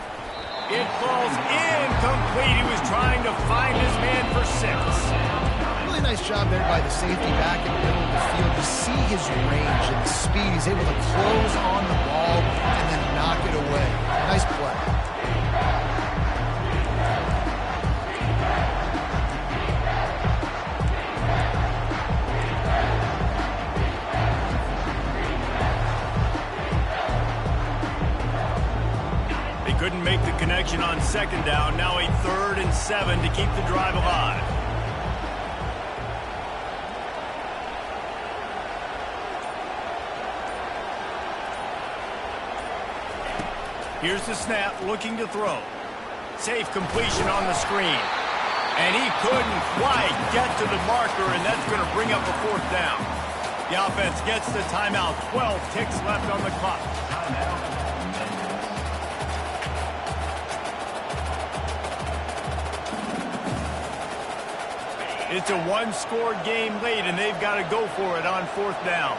It falls incomplete. He was trying to find his man for 6. Really nice job there by the safety back in the middle of the field. You see his range and the speed. He's able to close on the ball and then knock it away. Nice play. Couldn't make the connection on 2nd down. Now a 3rd and 7 to keep the drive alive. Here's the snap, looking to throw. Safe completion on the screen. And he couldn't quite get to the marker, and that's going to bring up a 4th down. The offense gets the timeout. 12 ticks left on the clock. It's a one-score game late, and they've got to go for it on 4th down.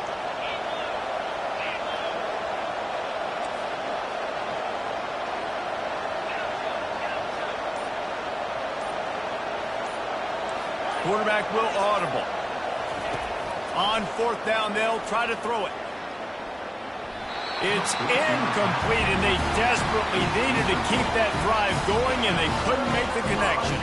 Quarterback will audible. On 4th down, they'll try to throw it. It's incomplete, and they desperately needed to keep that drive going, and they couldn't make the connection.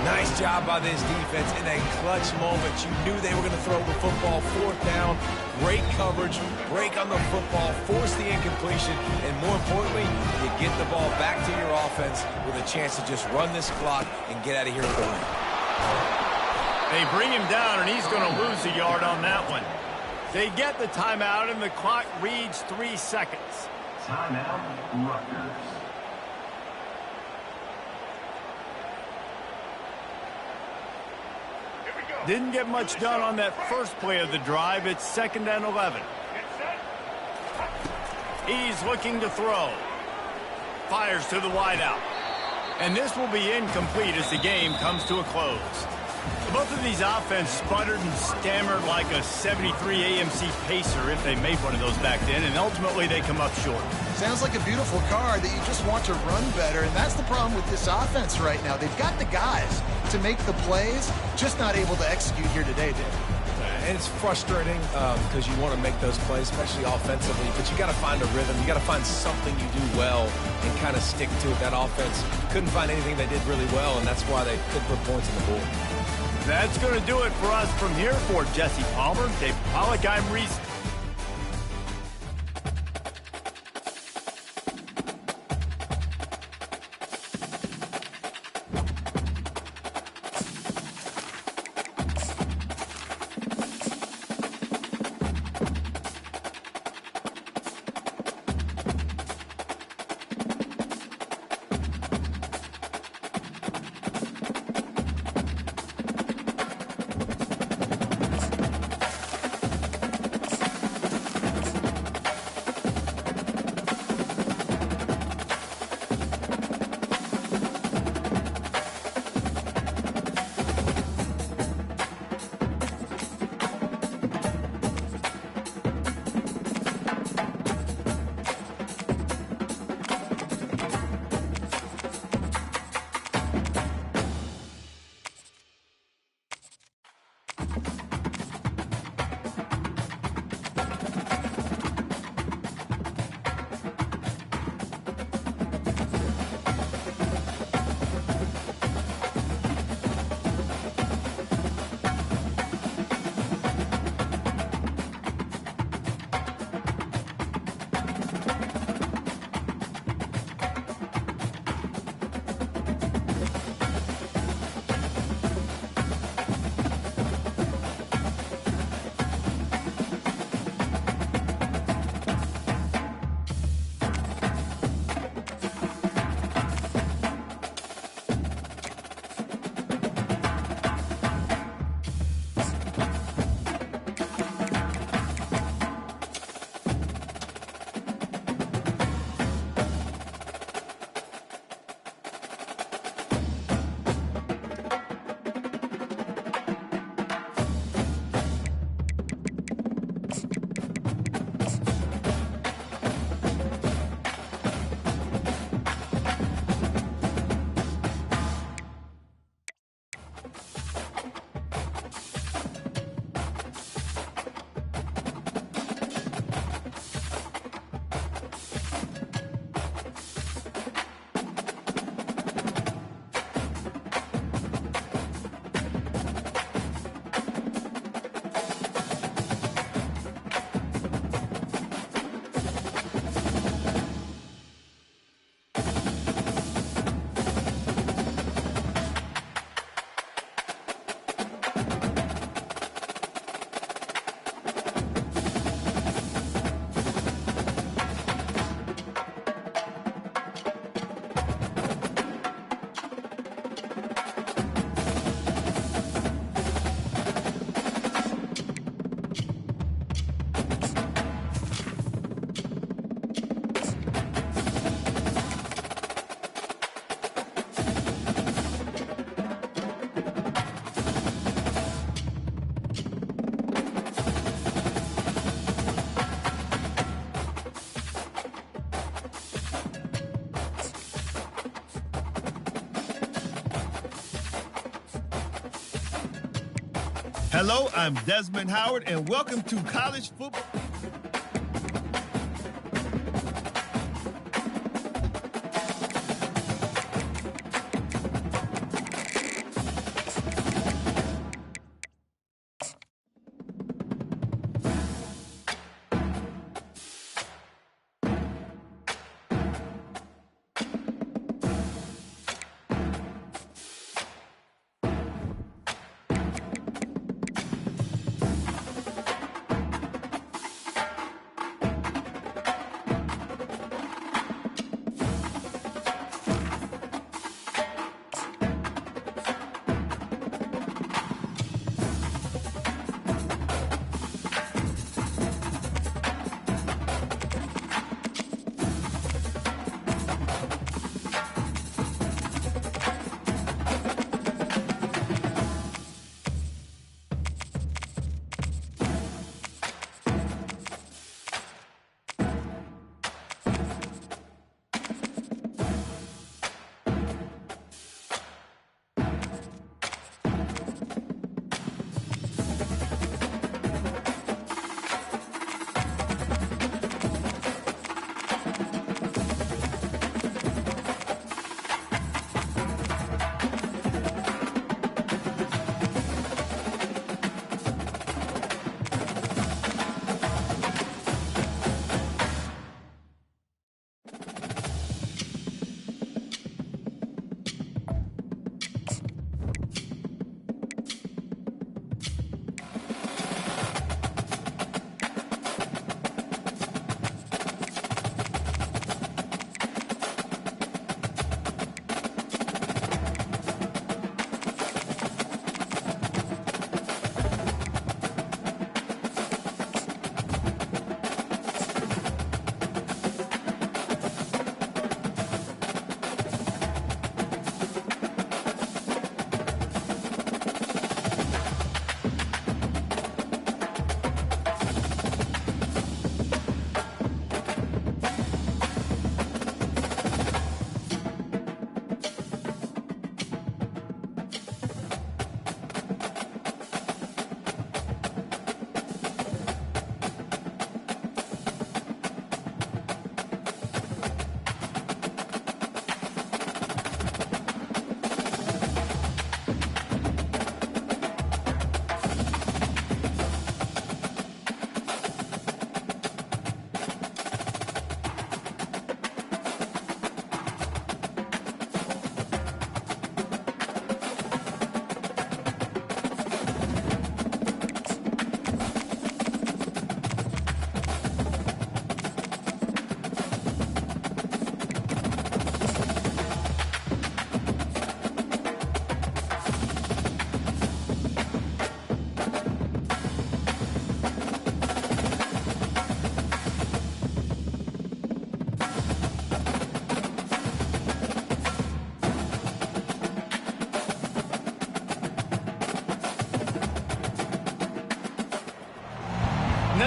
Nice job by this defense in a clutch moment. You knew they were going to throw the football. Fourth down, great coverage, break on the football, force the incompletion, and more importantly, you get the ball back to your offense with a chance to just run this clock and get out of here with a win. They bring him down, and he's going to lose a yard on that one. They get the timeout, and the clock reads 3 seconds. Timeout, Rutgers. Didn't get much done on that first play of the drive. It's 2nd and 11. He's looking to throw. Fires to the wideout. And this will be incomplete as the game comes to a close. Both of these offenses sputtered and stammered like a 73 AMC Pacer if they made one of those back then, and ultimately they come up short. Sounds like a beautiful car that you just want to run better, and that's the problem with this offense right now. They've got the guys to make the plays, just not able to execute here today, Dave. And it's frustrating because you want to make those plays, especially offensively, but you got to find a rhythm. You got to find something you do well and kind of stick to it. That offense couldn't find anything they did really well, and that's why they couldn't put points on the board. That's going to do it for us from here. For Jesse Palmer, Dave Pollack, I'm Reese. Hello, I'm Desmond Howard, and welcome to College Football.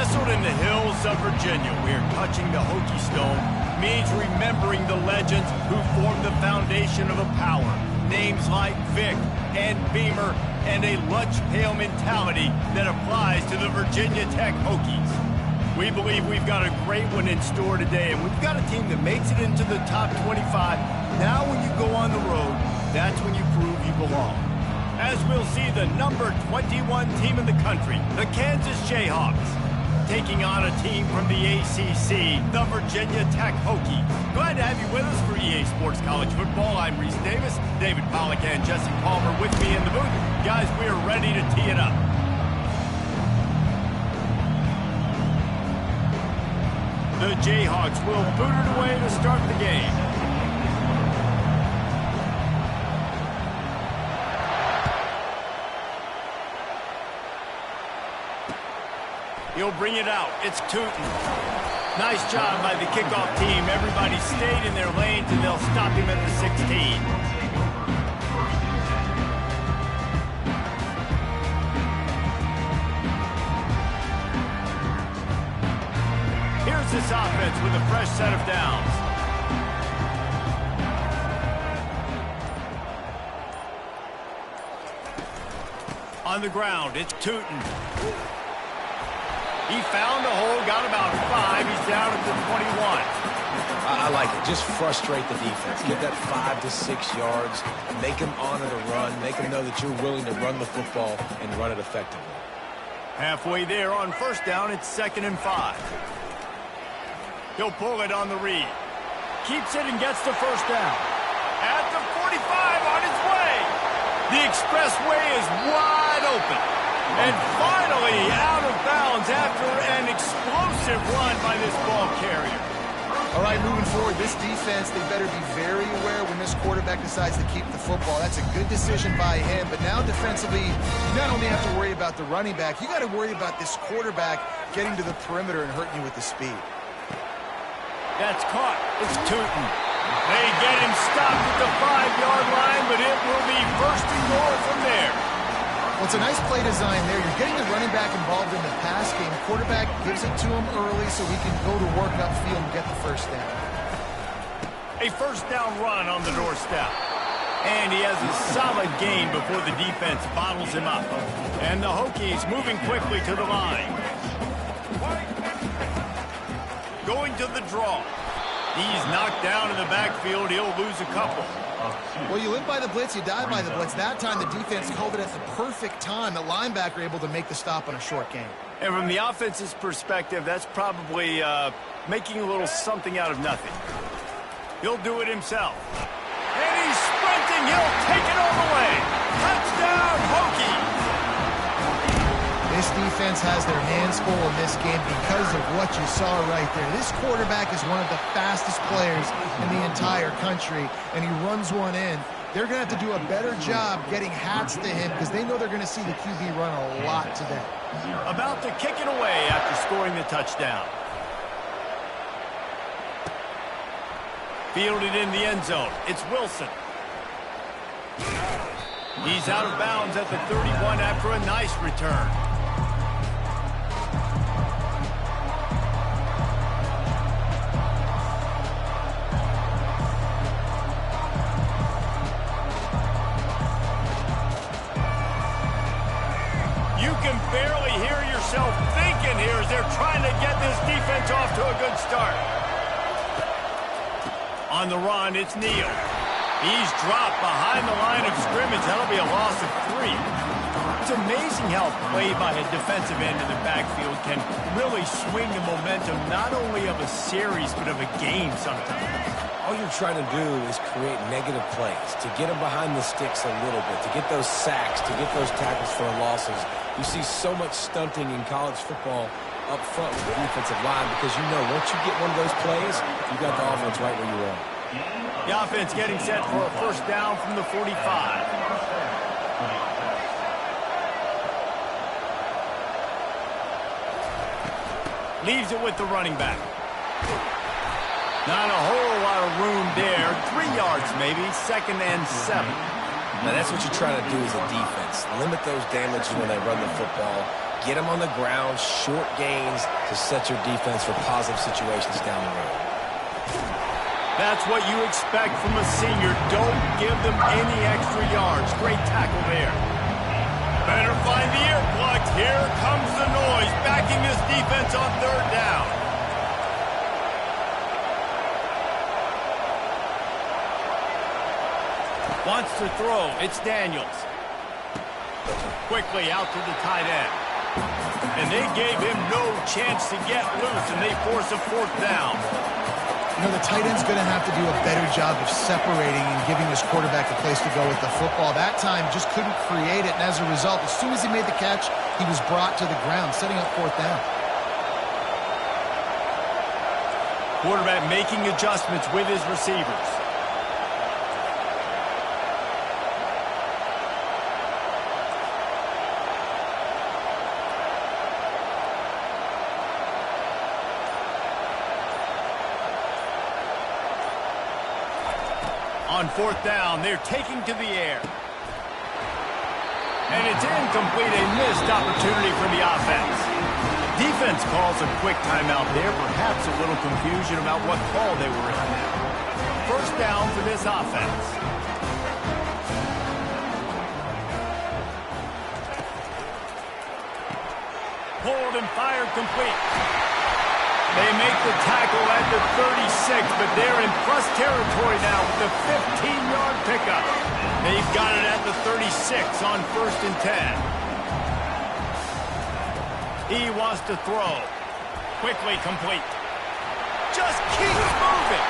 Nestled in the hills of Virginia, we're touching the Hokie Stone, means remembering the legends who formed the foundation of a power. Names like Vic and Beamer and a lunch pail mentality that applies to the Virginia Tech Hokies. We believe we've got a great one in store today, and we've got a team that makes it into the top 25. Now when you go on the road, that's when you prove you belong. As we'll see the number 21 team in the country, the Kansas Jayhawks, taking on a team from the ACC, the Virginia Tech Hokies. Glad to have you with us for EA Sports College Football. I'm Reese Davis, David Pollack and Jesse Palmer with me in the booth. Guys, we are ready to tee it up. The Jayhawks will boot it away to start the game. He'll bring it out. It's Tootin. Nice job by the kickoff team. Everybody stayed in their lanes, and they'll stop him at the 16. Here's this offense with a fresh set of downs. On the ground, it's Tootin. He found a hole, got about 5. He's down at the 21. I like it. Just frustrate the defense. Get that 5 to 6 yards. Make them honor the run. Make them know that you're willing to run the football and run it effectively. Halfway there on first down, it's 2nd and 5. He'll pull it on the read. Keeps it and gets the first down. At the 45 on his way. The expressway is wide open. And finally out of bounds after an explosive run by this ball carrier. All right, moving forward, this defense, they better be very aware when this quarterback decides to keep the football. That's a good decision by him, but now defensively, you not only have to worry about the running back, you got to worry about this quarterback getting to the perimeter and hurting you with the speed. That's caught. It's Tootin. They get him stopped at the 5-yard line, but it will be first and goal from there. Well, it's a nice play design there. You're getting the running back involved in the pass game. Quarterback gives it to him early so he can go to work upfield and get the first down. A first down run on the doorstep. And he has a solid gain before the defense bottles him up. And the Hokies moving quickly to the line. Going to the draw. He's knocked down in the backfield. He'll lose a couple. Well, you live by the blitz, you die by the blitz. That time the defense called it at the perfect time. The linebacker able to make the stop on a short gain. And from the offense's perspective, that's probably making a little something out of nothing. He'll do it himself. And he's sprinting. He'll take it all the way. Touchdown, Hokies! This defense has their hands full in this game because of what you saw right there. This quarterback is one of the fastest players in the entire country, and he runs one in. They're going to have to do a better job getting hats to him because they know they're going to see the QB run a lot today. About to kick it away after scoring the touchdown. Fielded in the end zone. It's Wilson. He's out of bounds at the 31 after a nice return. Barely hear yourself thinking here as they're trying to get this defense off to a good start. On the run, it's Neal. He's dropped behind the line of scrimmage. That'll be a loss of 3. It's amazing how play by a defensive end in the backfield can really swing the momentum not only of a series but of a game sometimes. All you're trying to do is create negative plays, to get them behind the sticks a little bit, to get those sacks, to get those tackles for losses. You see so much stunting in college football up front with the defensive line because you know once you get one of those plays, you got the offense right where you want. The offense getting set for a first down from the 45. Leaves it with the running back. Not a whole lot of room there. 3 yards maybe. 2nd and 7. Now, that's what you're trying to do as a defense. Limit those damages when they run the football. Get them on the ground, short gains to set your defense for positive situations down the road. That's what you expect from a senior. Don't give them any extra yards. Great tackle there. Better find the earplugs. Here comes the noise, backing this defense on third down. Wants to throw. It's Daniels. Quickly out to the tight end. And they gave him no chance to get loose, and they force a fourth down. You know, the tight end's going to have to do a better job of separating and giving this quarterback a place to go with the football. That time just couldn't create it, and as a result, as soon as he made the catch, he was brought to the ground, setting up fourth down. Quarterback making adjustments with his receivers. On fourth down, they're taking to the air. And it's incomplete, a missed opportunity for the offense. Defense calls a quick timeout there, perhaps a little confusion about what call they were in. First down for this offense. Pulled and fired complete. They make the tackle at the 36, but they're in plus territory now with the 15-yard pickup. They've got it at the 36 on 1st and 10. He wants to throw. Quickly complete. Just keeps moving.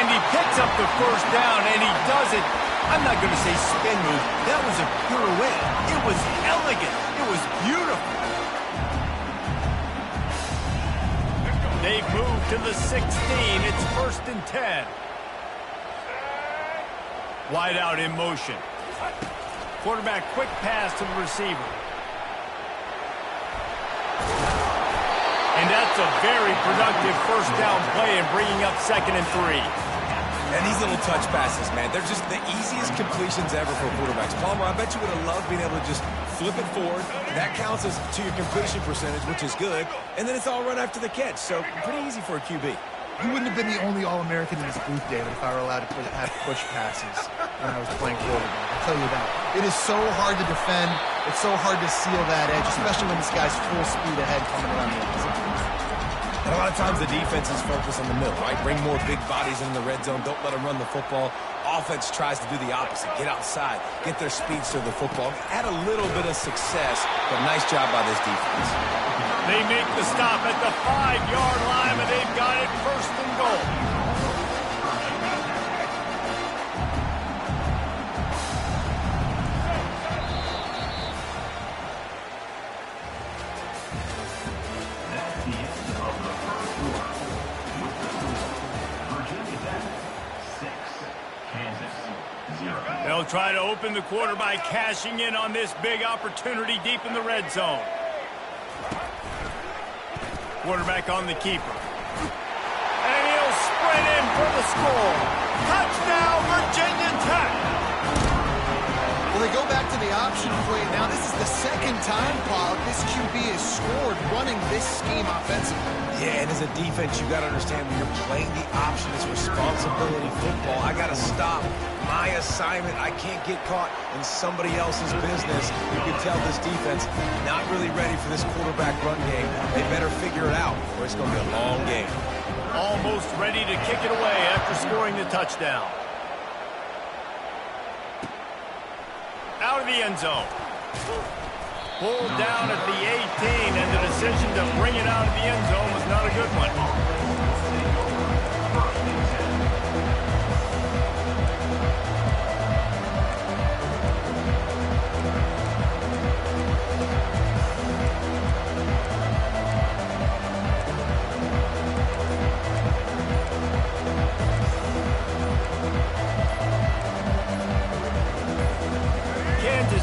And he picks up the first down, and he does it. I'm not going to say spin move. That was a pirouette. It was elegant. It was beautiful. They've moved to the 16. It's 1st and 10. Wide out in motion. Quarterback quick pass to the receiver. And that's a very productive first down play and bringing up 2nd and 3. And these little touch passes, man, they're just the easiest completions ever for quarterbacks. Palmer, I bet you would have loved being able to just flip it forward. That counts as to your completion percentage, which is good. And then it's all right after the catch. So pretty easy for a QB. You wouldn't have been the only All-American in this booth, David, if I were allowed to have push passes when I was playing quarterback. I'll tell you that. It is so hard to defend. It's so hard to seal that edge, especially when this guy's full speed ahead coming around the outside. And a lot of times the defense is focused on the middle, right? Bring more big bodies in the red zone. Don't let them run the football. Offense tries to do the opposite. Get outside. Get their speeds to the football. Had a little bit of success, but nice job by this defense. They make the stop at the 5-yard line, and they've got it 1st and goal. They'll try to open the quarter by cashing in on this big opportunity deep in the red zone. Quarterback on the keeper. And he'll sprint in for the score. Touchdown, Virginia Tech. Well, they go back to the option play. Now, this is the second time, Paul, this QB has scored running this scheme offensively. Yeah, and as a defense, you got to understand when you're playing the option, it's responsibility football. I got to stop my assignment. I can't get caught in somebody else's business. You can tell this defense not really ready for this quarterback run game. They better figure it out, or it's going to be a long game. Almost ready to kick it away after scoring the touchdown. Out of the end zone. Pulled down at the 18, and the decision to bring it out of the end zone was not a good one.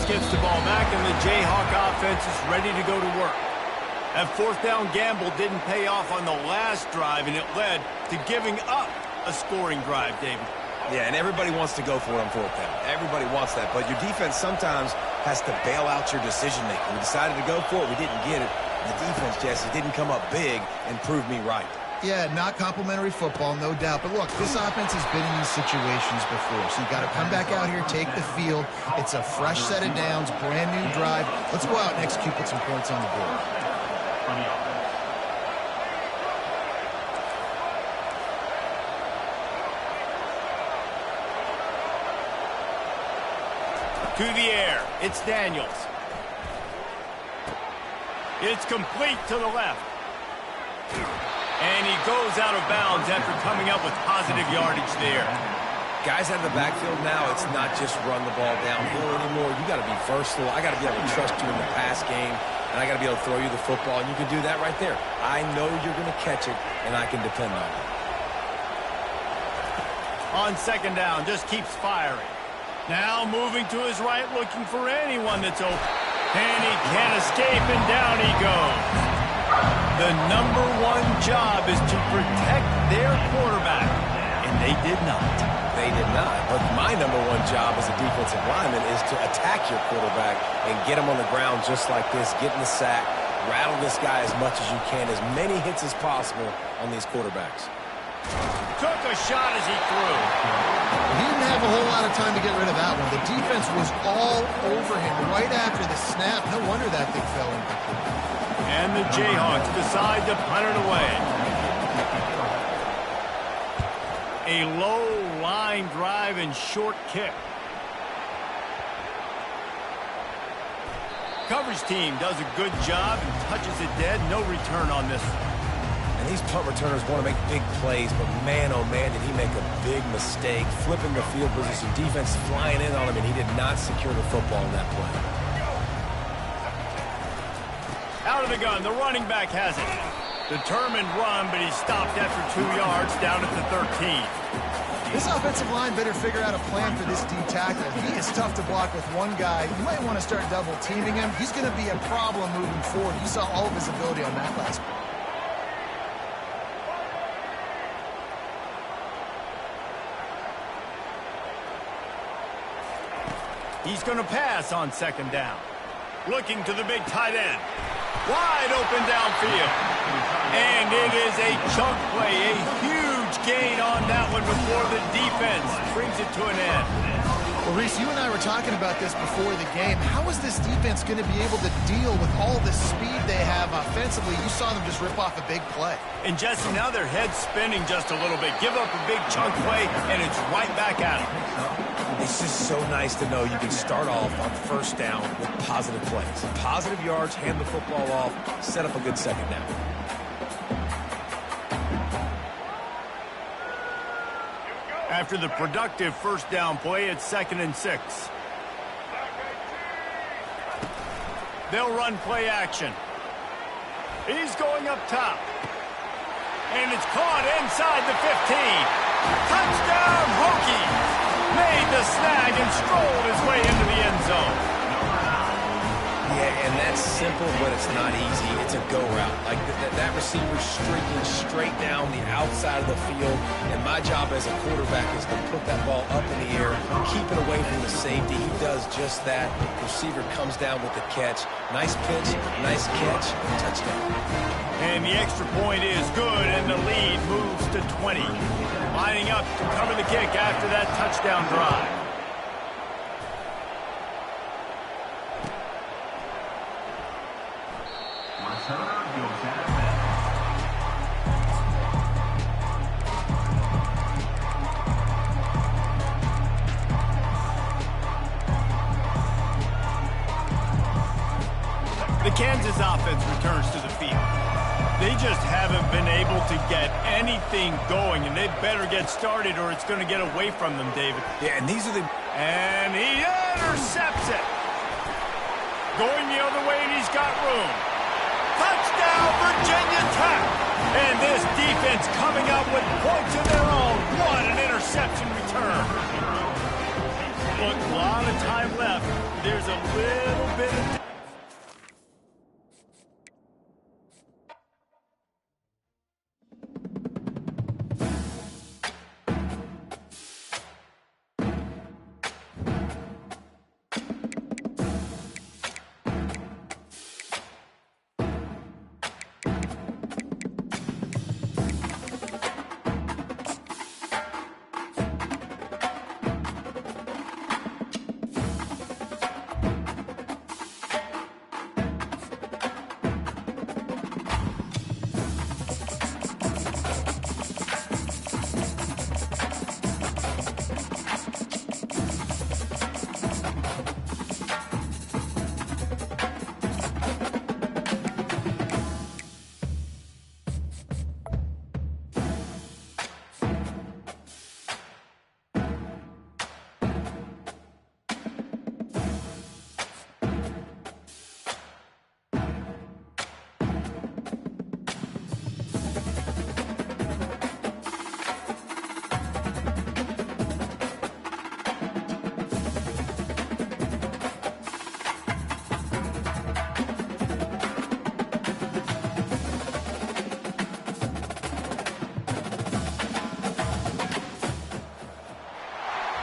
Gets the ball back, and the Jayhawk offense is ready to go to work. That 4th down gamble didn't pay off on the last drive, and it led to giving up a scoring drive, David. Yeah, and everybody wants to go for it on 4th down. Everybody wants that, but your defense sometimes has to bail out your decision-making. We decided to go for it. We didn't get it. The defense, Jesse, didn't come up big and prove me right. Yeah, not complimentary football, no doubt. But look, this offense has been in these situations before. So you got to come back out here, take the field. It's a fresh set of downs, brand new drive. Let's go out and execute, put some points on the board. To the air, it's Daniels. It's complete to the left. And he goes out of bounds after coming up with positive yardage there. Guys out of the backfield now, it's not just run the ball downhill anymore. You got to be versatile. I got to be able to trust you in the pass game, and I got to be able to throw you the football, and you can do that right there. I know you're going to catch it, and I can depend on it. On second down, just keeps firing. Now moving to his right, looking for anyone that's open. And he can't escape, and down he goes. The number one job is to protect their quarterback, and they did not. They did not. But my number one job as a defensive lineman is to attack your quarterback and get him on the ground just like this, get in the sack, rattle this guy as much as you can, as many hits as possible on these quarterbacks. Took a shot as he threw. He didn't have a whole lot of time to get rid of that one. The defense was all over him right after the snap. No wonder that thing fell incomplete. And the Jayhawks decide to punt it away. A low line drive and short kick. Coverage team does a good job and touches it dead. No return on this one. And these punt returners want to make big plays, but man, oh man, did he make a big mistake. Flipping the field position, defense flying in on him, and he did not secure the football in that play. Out of the gun, the running back has it. Determined run, but he stopped after 2 yards down at the 13. This offensive line better figure out a plan for this D tackle. He is tough to block with one guy. You might want to start double teaming him. He's going to be a problem moving forward. You saw all of his ability on that last play. He's going to pass on second down. Looking to the big tight end. Wide open downfield. And it is a chunk play, a huge gain on that one before the defense brings it to an end. Well, Reese, you and I were talking about this before the game. How is this defense going to be able to deal with all the speed they have offensively? You saw them just rip off a big play. And Jesse, now their head's spinning just a little bit. Give up a big chunk play, and it's right back at them. It's just so nice to know you can start off on first down with positive plays. Positive yards, hand the football off, set up a good second down. After the productive first down play, it's 2nd and 6. They'll run play action. He's going up top. And it's caught inside the 15. Touchdown, Hokies! Made the snag and strolled his way into the end zone. Yeah, and that's simple, but it's not easy. It's a go route. Like that receiver's streaking straight down the outside of the field, and my job as a quarterback is to put that ball up in the air, keep it away from the safety. He does just that. The receiver comes down with the catch. Nice pitch, nice catch, touchdown. And the extra point is good, and the lead moves to 20. Lining up to cover the kick after that touchdown drive. The Kansas offense returns to the field. They just haven't been able to get anything going, and they better get started or it's going to get away from them, David. Yeah, and these are the... And he intercepts it. Going the other way, and he's got room. Touchdown, Virginia Tech. And this defense coming up with points of their own. What an interception return. Look, a lot of time left. There's a little bit of...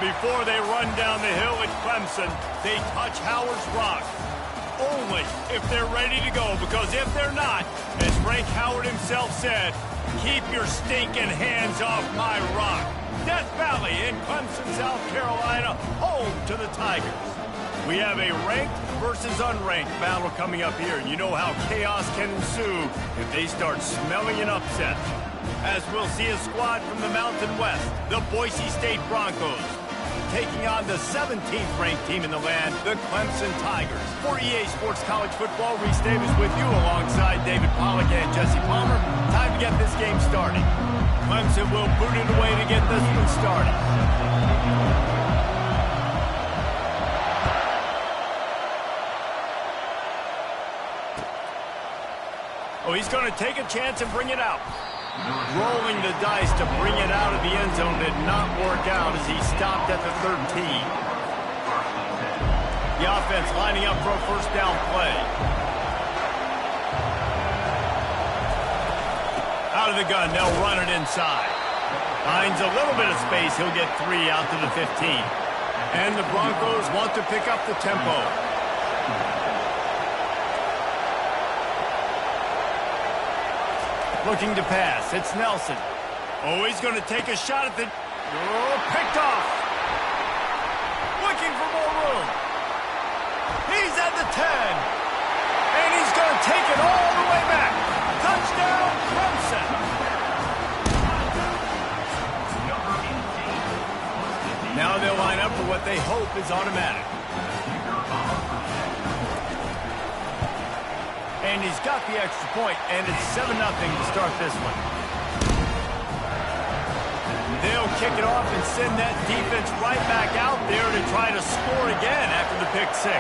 Before they run down the hill at Clemson, they touch Howard's Rock. Only if they're ready to go, because if they're not, as Frank Howard himself said, keep your stinking hands off my rock. Death Valley in Clemson, South Carolina, home to the Tigers. We have a ranked versus unranked battle coming up here. You know how chaos can ensue if they start smelling an upset. As we'll see a squad from the Mountain West, the Boise State Broncos, taking on the 17th ranked team in the land, the Clemson Tigers. For EA Sports College Football, Reese Davis with you alongside David Pollack and Jesse Palmer. Time to get this game started. Clemson will boot it away to get this one started. Oh, he's going to take a chance and bring it out. Rolling the dice to bring it out of the end zone did not work out as he stopped at the 13. The offense lining up for a first down play. Out of the gun, they'll run it inside. Finds a little bit of space, he'll get 3 out to the 15. And the Broncos want to pick up the tempo. Looking to pass. It's Nelson. Oh, he's going to take a shot at the... Oh, picked off. Looking for more room. He's at the 10. And he's going to take it all the way back. Touchdown, Clemson. Now they'll line up for what they hope is automatic. And he's got the extra point, and it's 7-0 to start this one. They'll kick it off and send that defense right back out there to try to score again after the pick 6.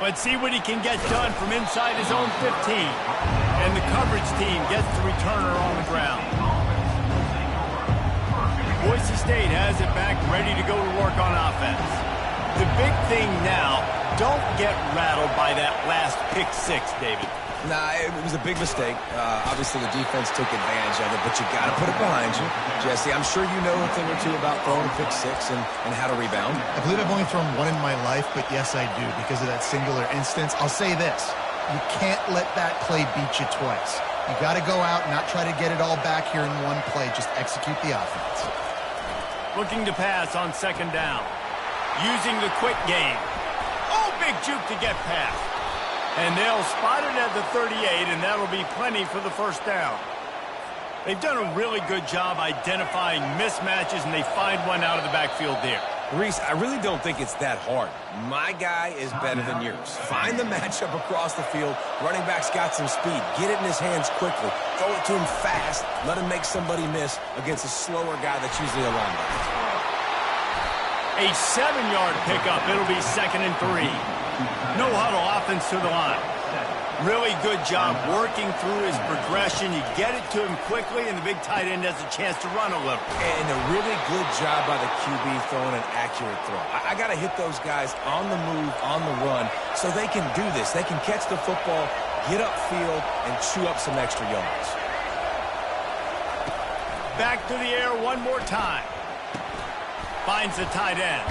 Let's see what he can get done from inside his own 15. And the coverage team gets the returner on the ground. Boise State has it back, ready to go to work on offense. The big thing now, don't get rattled by that last pick 6, David. Nah, it was a big mistake. Obviously, the defense took advantage of it, but you got to put it behind you. Jesse, I'm sure you know a thing or two about throwing a pick 6 and how to rebound. I believe I've only thrown one in my life, but yes, I do, because of that singular instance. I'll say this. You can't let that play beat you twice. You got to go out and not try to get it all back here in one play. Just execute the offense. Looking to pass on second down. Using the quick game. Oh, big juke to get past. And they'll spot it at the 38, and that'll be plenty for the first down. They've done a really good job identifying mismatches, and they find one out of the backfield there. Reese, I really don't think it's that hard. My guy is better than yours. Find the matchup across the field. Running back's got some speed. Get it in his hands quickly. Throw it to him fast. Let him make somebody miss against a slower guy that's usually a linebacker. A 7-yard pickup. It'll be 2nd and 3. No huddle offense to the line. Really good job working through his progression. You get it to him quickly, and the big tight end has a chance to run a little. And a really good job by the QB throwing an accurate throw. I got to hit those guys on the move, on the run, so they can do this. They can catch the football, get upfield, and chew up some extra yards. Back to the air one more time. Finds the tight end.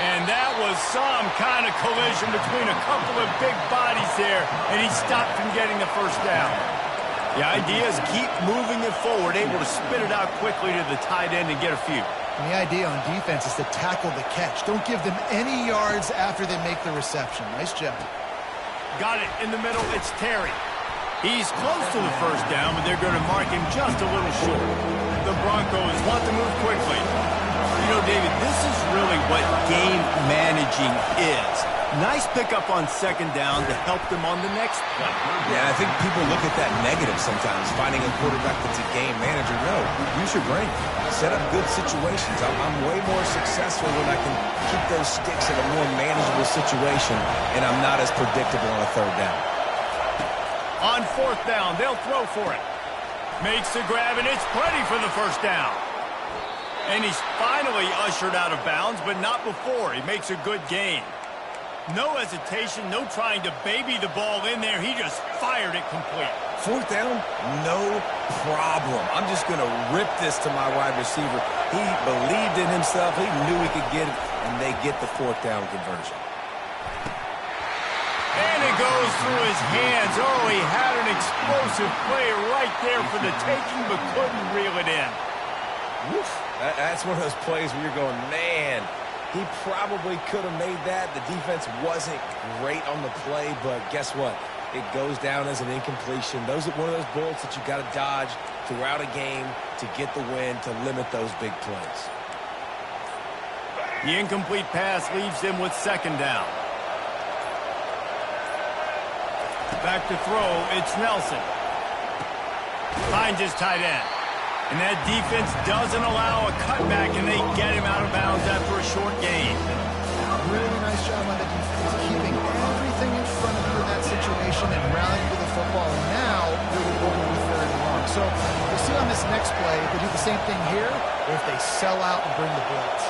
And that was some kind of collision between a couple of big bodies there, and he stopped from getting the first down. The idea is keep moving it forward, able to spit it out quickly to the tight end and get a few. And the idea on defense is to tackle the catch. Don't give them any yards after they make the reception. Nice job. Got it in the middle. It's Terry. He's close to the first down, but they're going to mark him just a little short. The Broncos want to move quickly. You know, David, this is really what game managing is. Nice pickup on second down to help them on the next play. Yeah, I think people look at that negative sometimes, finding a quarterback that's a game manager. No, use your brain. Set up good situations. I'm way more successful when I can keep those sticks in a more manageable situation, and I'm not as predictable on a third down. On fourth down, they'll throw for it. Makes the grab, and it's plenty for the first down. And he's finally ushered out of bounds, but not before. He makes a good gain. No hesitation, no trying to baby the ball in there. He just fired it complete. Fourth down, no problem. I'm just going to rip this to my wide receiver. He believed in himself. He knew he could get it, and they get the fourth down conversion. And it goes through his hands. Oh, he had an explosive play right there for the taking, but couldn't reel it in. Woof. That's one of those plays where you're going, man, he probably could have made that. The defense wasn't great on the play, but guess what? It goes down as an incompletion. Those are one of those bullets that you got to dodge throughout a game to get the win, to limit those big plays. The incomplete pass leaves him with second down. Back to throw, it's Nelson. Finds his tight end. And that defense doesn't allow a cutback, and they get him out of bounds after a short gain. Really nice job on the defense, keeping everything in front of you in that situation and rallying to the football. And now you're going to be third and long. So we'll see on this next play if they do the same thing here or if they sell out and bring the blitz.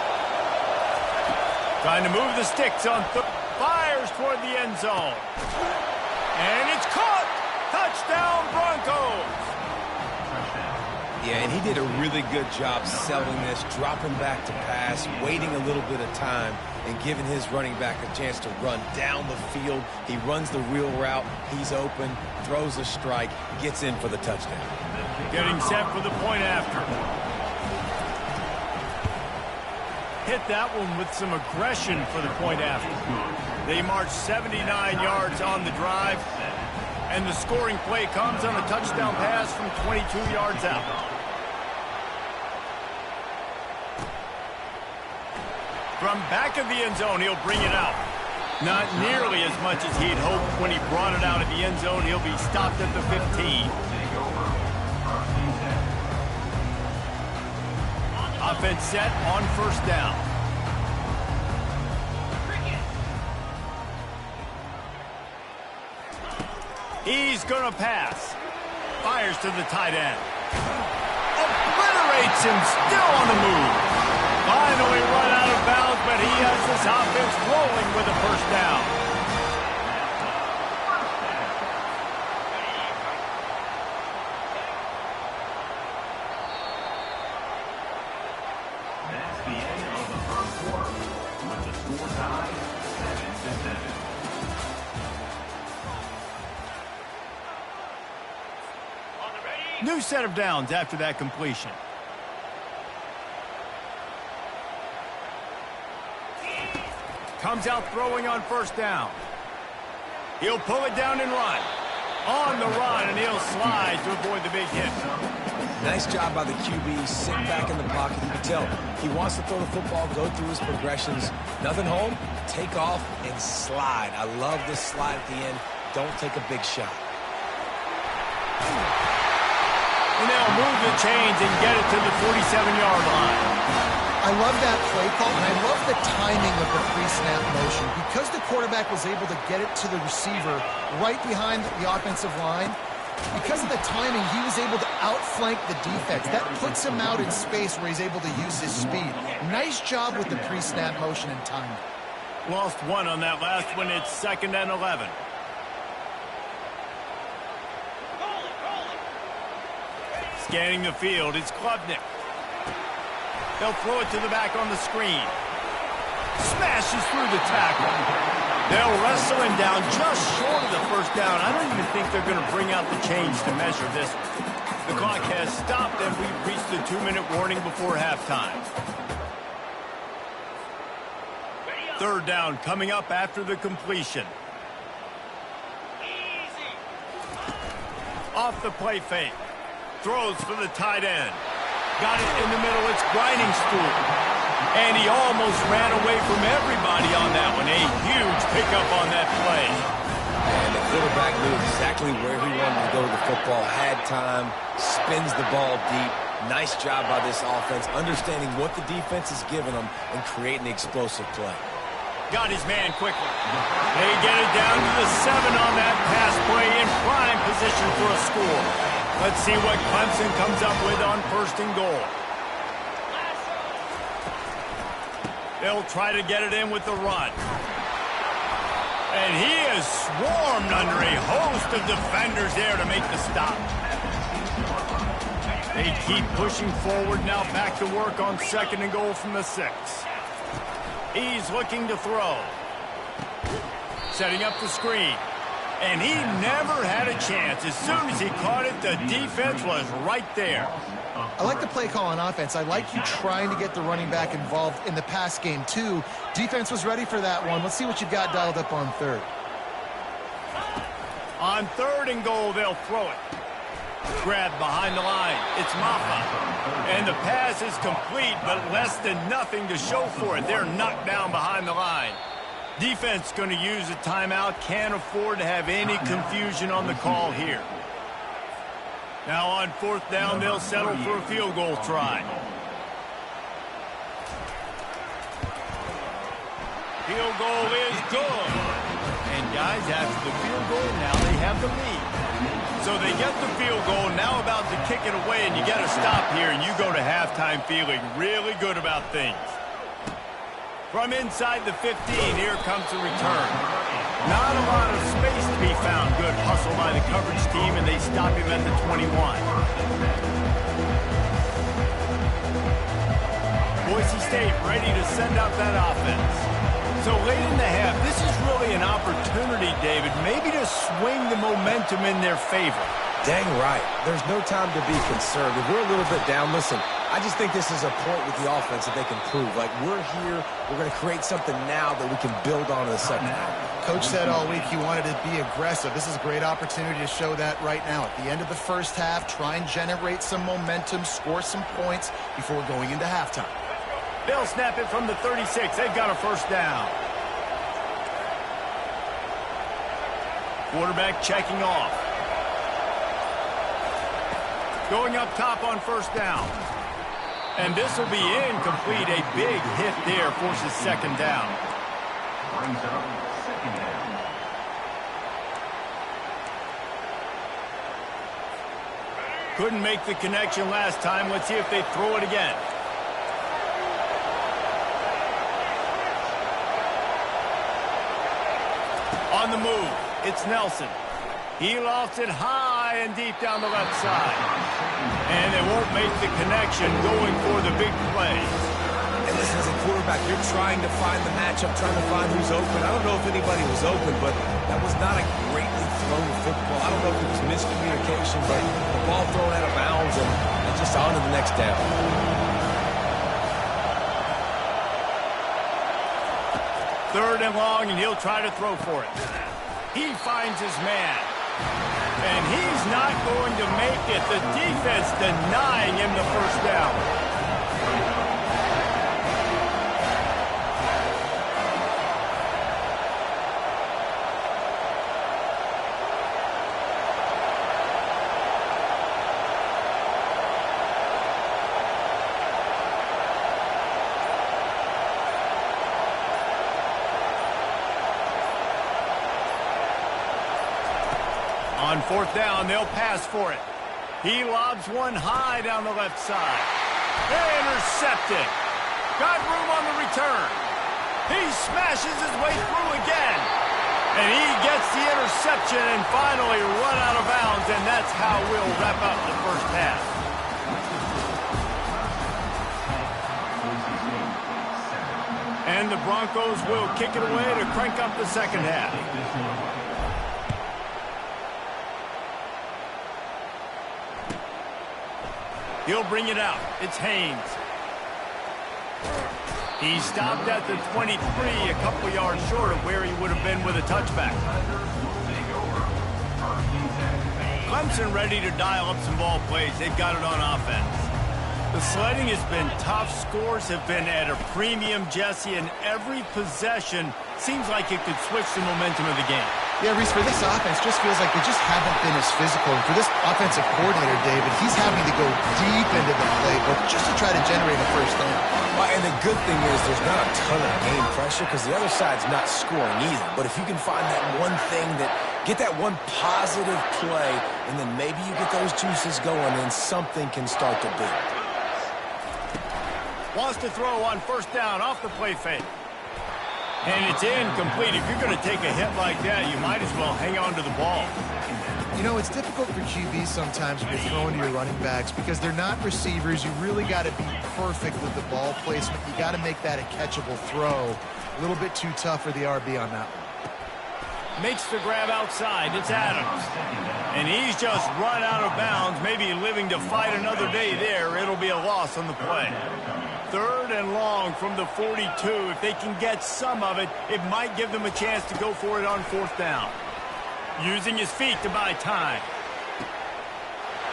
Trying to move the sticks on fires toward the end zone. And it's caught! Touchdown Broncos! Yeah, and he did a really good job selling this, dropping back to pass, waiting a little bit of time, and giving his running back a chance to run down the field. He runs the real route. He's open, throws a strike, gets in for the touchdown. Getting set for the point after. Hit that one with some aggression for the point after. They march 79 yards on the drive, and the scoring play comes on a touchdown pass from 22 yards out. From back of the end zone, he'll bring it out. Not nearly as much as he'd hoped when he brought it out of the end zone. He'll be stopped at the 15. Offense set on first down. He's going to pass. Fires to the tight end. Obliterates him, still on the move. Finally run out of bounds, but he has this offense rolling with a first down. That's the end of the first quarter, with the score tied 7-7. New set of downs after that completion. Comes out throwing on first down. He'll pull it down and run. On the run, and he'll slide to avoid the big hit. Nice job by the QB, sitting back in the pocket. You can tell he wants to throw the football, go through his progressions. Nothing home, take off and slide. I love this slide at the end. Don't take a big shot. And they'll move the chains and get it to the 47-yard line. I love that play call, and I love the timing of the pre-snap motion. Because the quarterback was able to get it to the receiver right behind the offensive line, because of the timing, he was able to outflank the defense. That puts him out in space where he's able to use his speed. Nice job with the pre-snap motion and timing. Lost one on that last one. It's 2nd and 11. Scanning the field, it's Klubnik. They'll throw it to the back on the screen. Smashes through the tackle. They'll wrestle him down just short of the first down. I don't even think they're going to bring out the chains to measure this. The clock has stopped, and we've reached the 2-minute warning before halftime. Third down coming up after the completion. Off the play fake. Throws for the tight end. Got it in the middle. It's Grinding Stool. And he almost ran away from everybody on that one. A huge pickup on that play. And the quarterback knew exactly where he wanted to go to the football. Had time. Spins the ball deep. Nice job by this offense, understanding what the defense is giving them and creating the explosive play. Got his man quickly. They get it down to the 7 on that pass play in prime position for a score. Let's see what Clemson comes up with on 1st and goal. They'll try to get it in with the run. And he is swarmed under a host of defenders there to make the stop. They keep pushing forward now, back to work on 2nd and goal from the 6. He's looking to throw. Setting up the screen. And he never had a chance. As soon as he caught it, the defense was right there. I like the play call on offense. I like you trying to get the running back involved in the pass game, too. Defense was ready for that one. Let's see what you've got dialed up on 3rd. On 3rd and goal, they'll throw it. Grabbed behind the line. It's Ncaa. And the pass is complete, but less than nothing to show for it. They're knocked down behind the line. Defense going to use a timeout. Can't afford to have any confusion on the call here. Now on 4th down, they'll settle for a field goal try. Field goal is good. And guys, after the field goal, now they have the lead. So they get the field goal, now about to kick it away, and you get a stop here, and you go to halftime feeling really good about things. From inside the 15, here comes the return. Not a lot of space to be found. Good hustle by the coverage team, and they stop him at the 21. Boise State ready to send out that offense. So late in the half, this is really an opportunity, David, maybe to swing the momentum in their favor. Dang right. There's no time to be concerned. If we're a little bit down, listen, I just think this is a point with the offense that they can prove. Like, we're here, we're going to create something now that we can build on in the second half. Coach said all week he wanted to be aggressive. This is a great opportunity to show that right now. At the end of the first half, try and generate some momentum, score some points before going into halftime. They'll snap it from the 36. They've got a 1st down. Quarterback checking off. Going up top on 1st down. And this will be incomplete. A big hit there forces 2nd down. Brings up 2nd down. Couldn't make the connection last time. Let's see if they throw it again. On the move, it's Nelson. He lofts it high and deep down the left side. And they won't make the connection going for the big play. And listen, as a quarterback, you're trying to find the matchup, trying to find who's open. I don't know if anybody was open, but that was not a greatly thrown football. I don't know if it was miscommunication, but the ball thrown out of bounds and just on to the next down. Third and long, and he'll try to throw for it. He finds his man. And he's not going to make it. The defense denying him the 1st down. On 4th down, they'll pass for it. He lobs one high down the left side. Intercepted. Got room on the return. He smashes his way through again. And he gets the interception and finally run out of bounds, and that's how we'll wrap up the 1st half. And the Broncos will kick it away to crank up the 2nd half. He'll bring it out. It's Haynes. He stopped at the 23, a couple yards short of where he would have been with a touchback. Clemson ready to dial up some ball plays. They've got it on offense. The sledding has been tough. Scores have been at a premium, Jesse, and every possession seems like it could switch the momentum of the game. Yeah, Reese, for this offense, just feels like they just haven't been as physical. And for this offensive coordinator, David, he's having to go deep into the playbook just to try to generate a 1st down. Well, and the good thing is there's not a ton of game pressure because the other side's not scoring either. But if you can find that one thing get that one positive play, and then maybe you get those juices going, and something can start to build. Wants to throw on 1st down off the play fake. And it's incomplete. If you're going to take a hit like that, you might as well hang on to the ball. You know, it's difficult for QBs sometimes when you're throwing to your running backs because they're not receivers. You really got to be perfect with the ball placement. You got to make that a catchable throw. A little bit too tough for the RB on that one. Makes the grab outside. It's Adams. And he's just run out of bounds, maybe living to fight another day there. It'll be a loss on the play. 3rd and long from the 42. If they can get some of it, it might give them a chance to go for it on 4th down. Using his feet to buy time.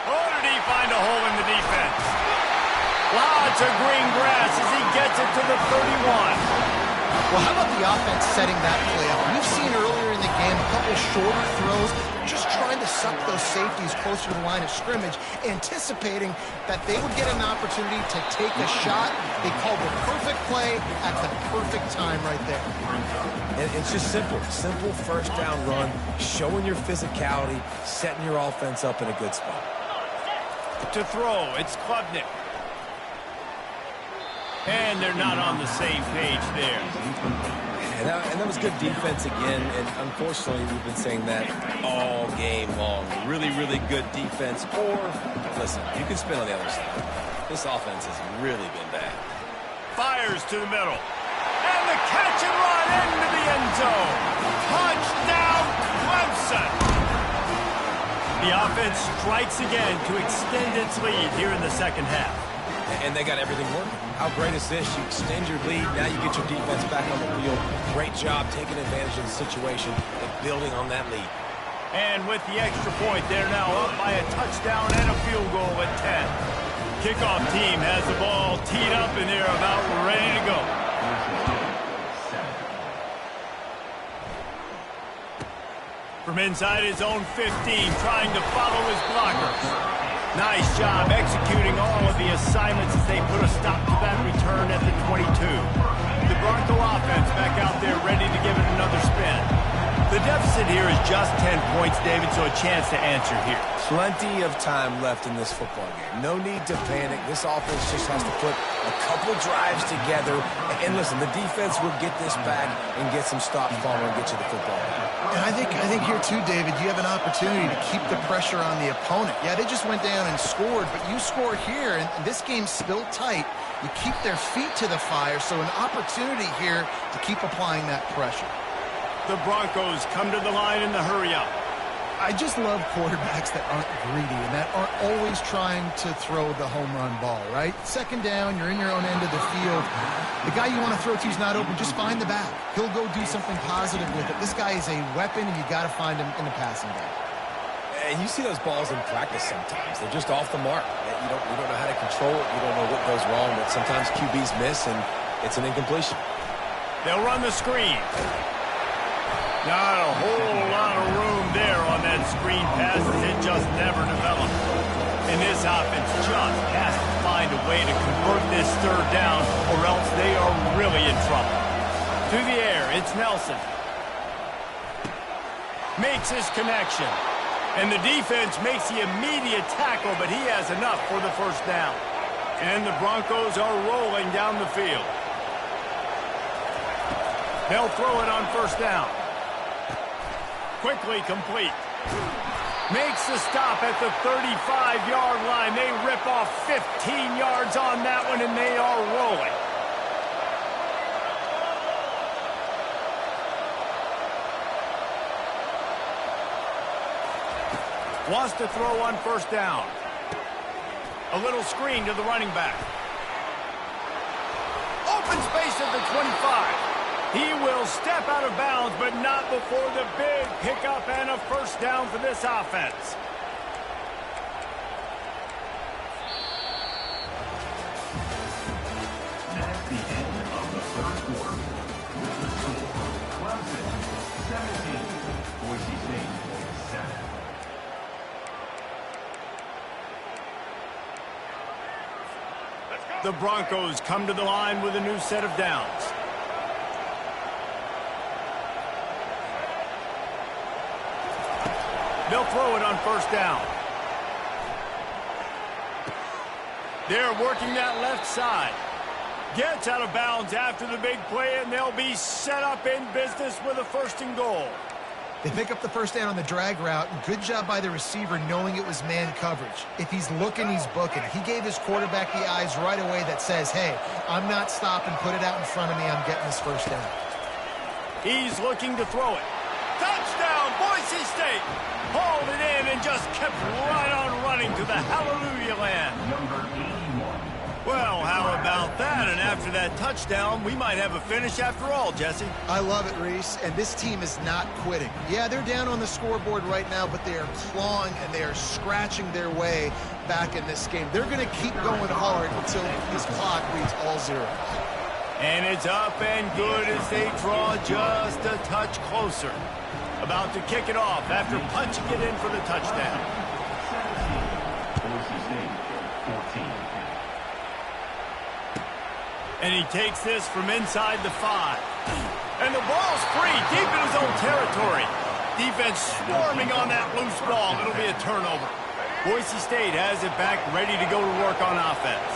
Oh, did he find a hole in the defense? Lots of green grass as he gets it to the 31. Well, how about the offense setting that play up? We've seen earlier in the game a couple shorter throws, just trying to suck those safeties closer to the line of scrimmage, anticipating that they would get an opportunity to take a shot. They called the perfect play at the perfect time right there. And it's just simple 1st down run, showing your physicality, setting your offense up in a good spot. To throw, it's Klubnik. And they're not on the same page there. And that was good defense again, and unfortunately we've been saying that all game long. Really, really good defense, or, listen, you can spin on the other side. This offense has really been bad. Fires to the middle. And the catch and run into the end zone. Touchdown, Clemson. The offense strikes again to extend its lead here in the 2nd half. And they got everything working. How great is this? You extend your lead. Now you get your defense back on the field. Great job taking advantage of the situation and building on that lead. And with the extra point, they're now up by a touchdown and a field goal at 10. Kickoff team has the ball teed up, and they're about ready to go. From inside his own 15, trying to follow his blockers. Nice job executing all of the assignments as they put a stop to that return at the 22. The Bronco offense back out there ready to give it another spin. The deficit here is just 10 points, David, so a chance to answer here. Plenty of time left in this football game. No need to panic. This offense just has to put a couple drives together. And listen, the defense will get this back and get some stops following and get you the football back. And I think here too, David, you have an opportunity to keep the pressure on the opponent. Yeah, they just went down and scored, but you score here, and this game's still tight. You keep their feet to the fire, so an opportunity here to keep applying that pressure. The Broncos come to the line in the hurry-up. I just love quarterbacks that aren't greedy and that aren't always trying to throw the home run ball, right? 2nd down, you're in your own end of the field. The guy you want to throw to is not open. Just find the back. He'll go do something positive with it. This guy is a weapon, and you got to find him in the passing game. And you see those balls in practice sometimes. They're just off the mark. You don't know how to control it. You don't know what goes wrong, but sometimes QBs miss, and it's an incompletion. They'll run the screen. Not a whole lot of room there on that screen pass as it just never developed. And this offense just has to find a way to convert this 3rd down or else they are really in trouble. To the air, it's Nelson. Makes his connection. And the defense makes the immediate tackle, but he has enough for the 1st down. And the Broncos are rolling down the field. They'll throw it on 1st down. Quickly complete. Makes the stop at the 35-yard line. They rip off 15 yards on that one, and they are rolling. Wants to throw on 1st down. A little screen to the running back. Open space at the 25. He will step out of bounds, but not before the big pickup and a 1st down for this offense. That's the end of the 3rd quarter. With the score, Clemson 17, Boise State 7. The Broncos come to the line with a new set of downs. They'll throw it on 1st down. They're working that left side. Gets out of bounds after the big play, and they'll be set up in business with a 1st and goal. They pick up the first down on the drag route. Good job by the receiver knowing it was man coverage. If he's looking, he's booking. He gave his quarterback the eyes right away that says, hey, I'm not stopping. Put it out in front of me. I'm getting this first down. He's looking to throw it. Touchdown, Boise State. Hauled it in and just kept right on running to the hallelujah land. Number 81. Well, how about that? And after that touchdown, we might have a finish after all, Jesse. I love it, Reese, and this team is not quitting. Yeah, they're down on the scoreboard right now, but they are clawing and they are scratching their way back in this game. They're going to keep going hard until this clock reads all zeros. And it's up and good as they draw just a touch closer. About to kick it off after punching it in for the touchdown. 17. Boise State, 14. And he takes this from inside the 5. And the ball's free, deep in his own territory. Defense swarming on that loose ball. It'll be a turnover. Boise State has it back, ready to go to work on offense.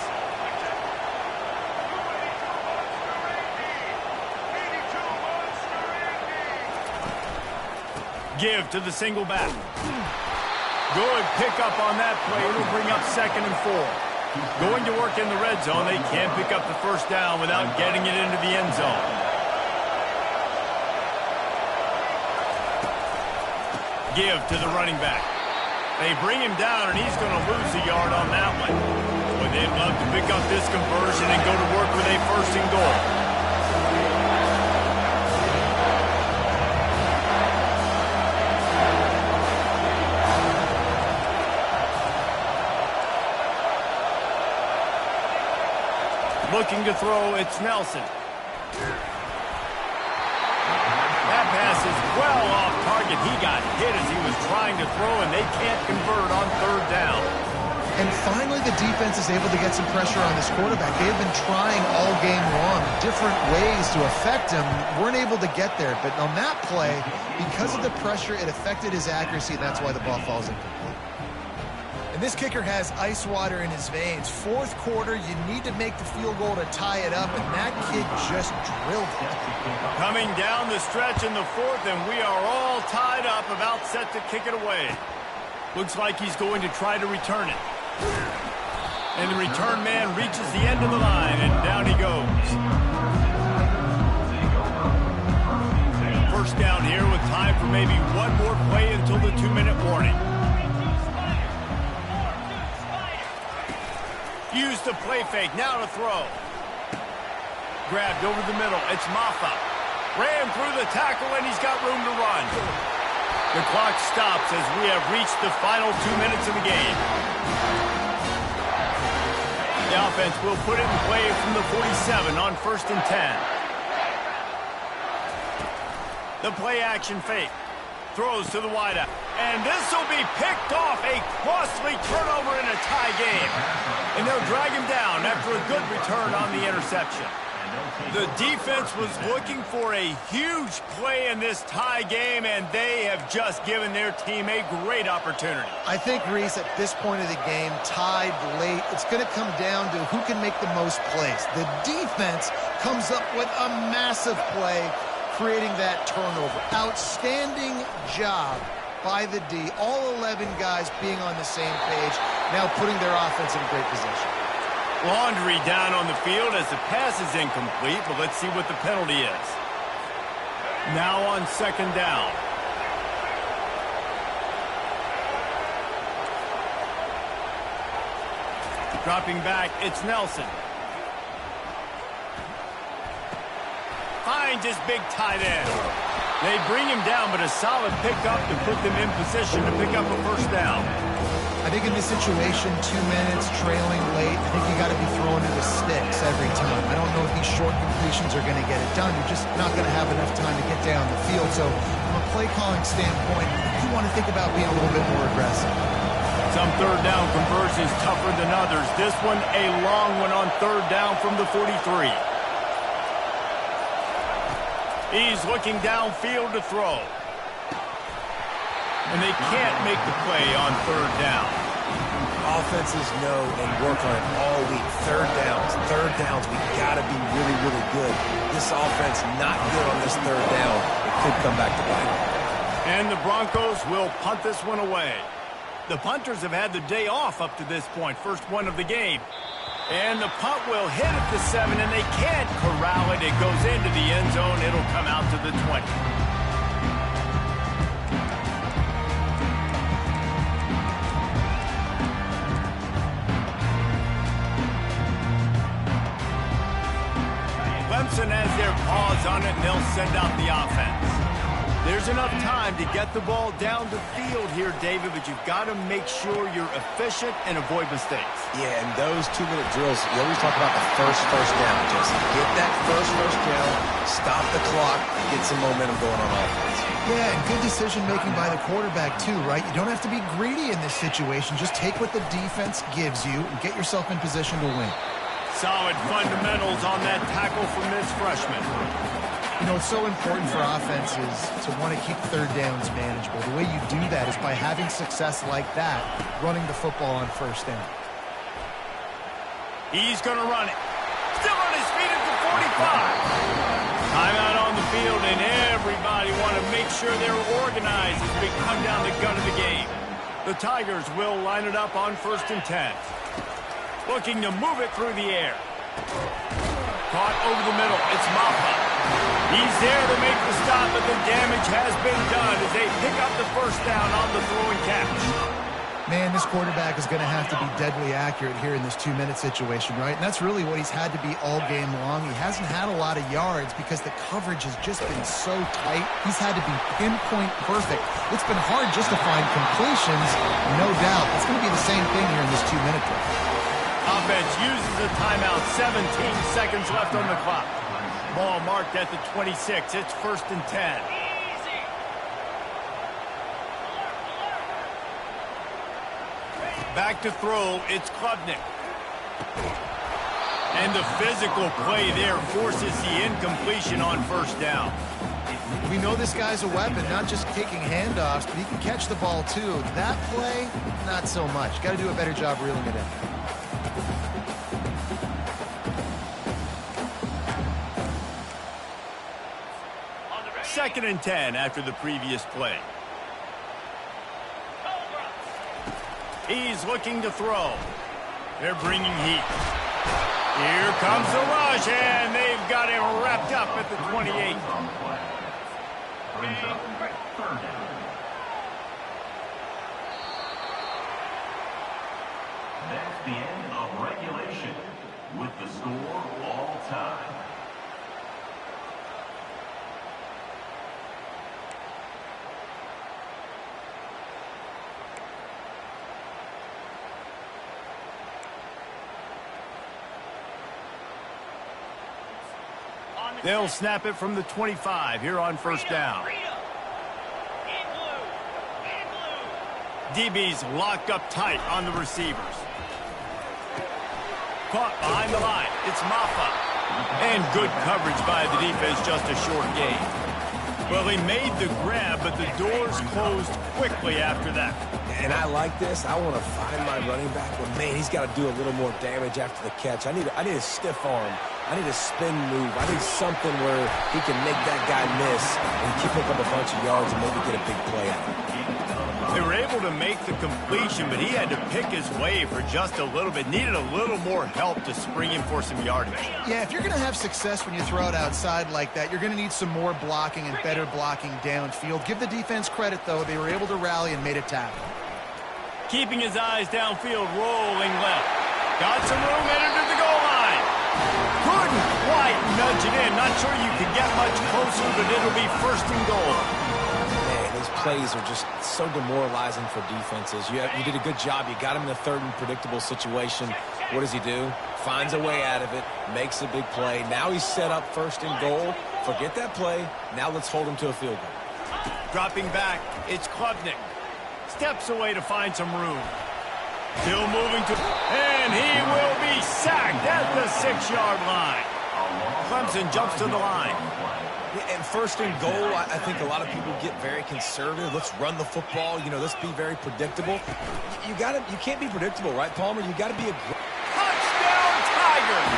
Give to the single back. Good pickup on that play. It'll bring up 2nd and 4. Going to work in the red zone. They can't pick up the first down without getting it into the end zone. Give to the running back. They bring him down, and he's going to lose a yard on that one. Boy, they'd love to pick up this conversion and go to work with a 1st and goal. Looking to throw, it's Nelson. That pass is well off target. He got hit as he was trying to throw, and they can't convert on 3rd down. And finally, the defense is able to get some pressure on this quarterback. They have been trying all game long, different ways to affect him. Weren't able to get there, but on that play, because of the pressure, it affected his accuracy, and that's why the ball falls incomplete. And this kicker has ice water in his veins. 4th quarter, you need to make the field goal to tie it up, and that kid just drilled it. Coming down the stretch in the 4th, and we are all tied up, about set to kick it away. Looks like he's going to try to return it. And the return man reaches the end of the line, and down he goes. First down here with time for maybe one more play until the 2-minute warning. Use the play fake, now to throw. Grabbed over the middle, it's Maffa. Ran through the tackle, and he's got room to run. The clock stops as we have reached the final 2 minutes of the game. The offense will put it in play from the 47 on 1st and 10. The play action fake. Throws to the wideout. And this will be picked off. A costly turnover in a tie game. And they'll drag him down after a good return on the interception. The defense was looking for a huge play in this tie game, and they have just given their team a great opportunity. I think, Reese, at this point of the game, tied late, it's going to come down to who can make the most plays. The defense comes up with a massive play, creating that turnover. Outstanding job by the D. All 11 guys being on the same page, now putting their offense in great position. Laundry down on the field as the pass is incomplete, but let's see what the penalty is. Now on 2nd down. Dropping back, it's Nelson. Finds his big tight end. They bring him down, but a solid pickup to put them in position to pick up a 1st down. I think in this situation, 2 minutes, trailing late, I think you got to be throwing to the sticks every time. I don't know if these short completions are going to get it done. You're just not going to have enough time to get down the field. So from a play calling standpoint, you want to think about being a little bit more aggressive. Some 3rd down conversions tougher than others. This one a long one on 3rd down from the 43. He's looking downfield to throw. And they can't make the play on 3rd down. offenses know and work on it all week. Third downs, we got to be really, really good. This offense not good on this third down. It could come back to bite them. And the Broncos will punt this one away. The punters have had the day off up to this point, first one of the game. And the punt will hit at the 7, and they can't corral it. It goes into the end zone. It'll come out to the 20. Clemson has their paws on it, and they'll send out the offense. There's enough time to get the ball down the field here, David, but you've got to make sure you're efficient and avoid mistakes. Yeah, and those 2-minute drills, you always talk about the first down, Jesse. Get that first down, stop the clock, get some momentum going on offense. Yeah, and good decision-making by the quarterback, too, right? You don't have to be greedy in this situation. Just take what the defense gives you and get yourself in position to win. Solid fundamentals on that tackle from this freshman. You know, it's so important for offenses to want to keep third downs manageable. The way you do that is by having success like that, running the football on first down. He's going to run it. Still on his feet at the 45. Timeout on the field, and everybody want to make sure they're organized as we come down the gun of the game. The Tigers will line it up on 1st and 10. Looking to move it through the air. Caught over the middle. It's Ncaa. He's there to make the stop, but the damage has been done as they pick up the first down on the throw and catch. Man, this quarterback is going to have to be deadly accurate here in this 2-minute situation, right? And that's really what he's had to be all game long. He hasn't had a lot of yards because the coverage has just been so tight. He's had to be pinpoint perfect. It's been hard just to find completions, no doubt. It's going to be the same thing here in this 2-minute drill. Offense uses a timeout. 17 seconds left on the clock. Ball marked at the 26. It's 1st and 10. Back to throw. It's Klubnik. And the physical play there forces the incompletion on first down. We know this guy's a weapon, not just taking handoffs, but he can catch the ball too. That play, not so much. Got to do a better job reeling it in. 2nd and 10 after the previous play. He's looking to throw. They're bringing heat. Here comes the rush, and they've got him wrapped up at the 28. That's the end of regulation with the score all time. They'll snap it from the 25 here on first down. DB's locked up tight on the receivers. Caught behind the line. It's Ncaa. And good coverage by the defense, just a short gain. Well, he made the grab, but the doors closed quickly after that. And I like this. I want to find my running back, but man, he's got to do a little more damage after the catch. I need a stiff arm. I need a spin move. I need something where he can make that guy miss and keep up a bunch of yards and maybe get a big play out of it. They were able to make the completion, but he had to pick his way for just a little bit. Needed a little more help to spring him for some yardage. Yeah, if you're going to have success when you throw it outside like that, you're going to need some more blocking and better blocking downfield. Give the defense credit, though. They were able to rally and made a tackle. Keeping his eyes downfield, rolling left. Got some room, headed to the goal line. Couldn't quite nudge it in. Not sure you could get much closer, but it'll be 1st and goal. Man, these plays are just so demoralizing for defenses. You did a good job. You got him in a 3rd and predictable situation. What does he do? Finds a way out of it, makes a big play. Now he's set up 1st and goal. Forget that play. Now let's hold him to a field goal. Dropping back, it's Klubnik. Steps away to find some room. Still moving to, and he will be sacked at the 6-yard line. Clemson jumps to the line. Yeah, and first and goal, I think a lot of people get very conservative. Let's run the football. You know, let's be very predictable. You can't be predictable, right, Palmer? You got to be aggressive. Touchdown, Tigers!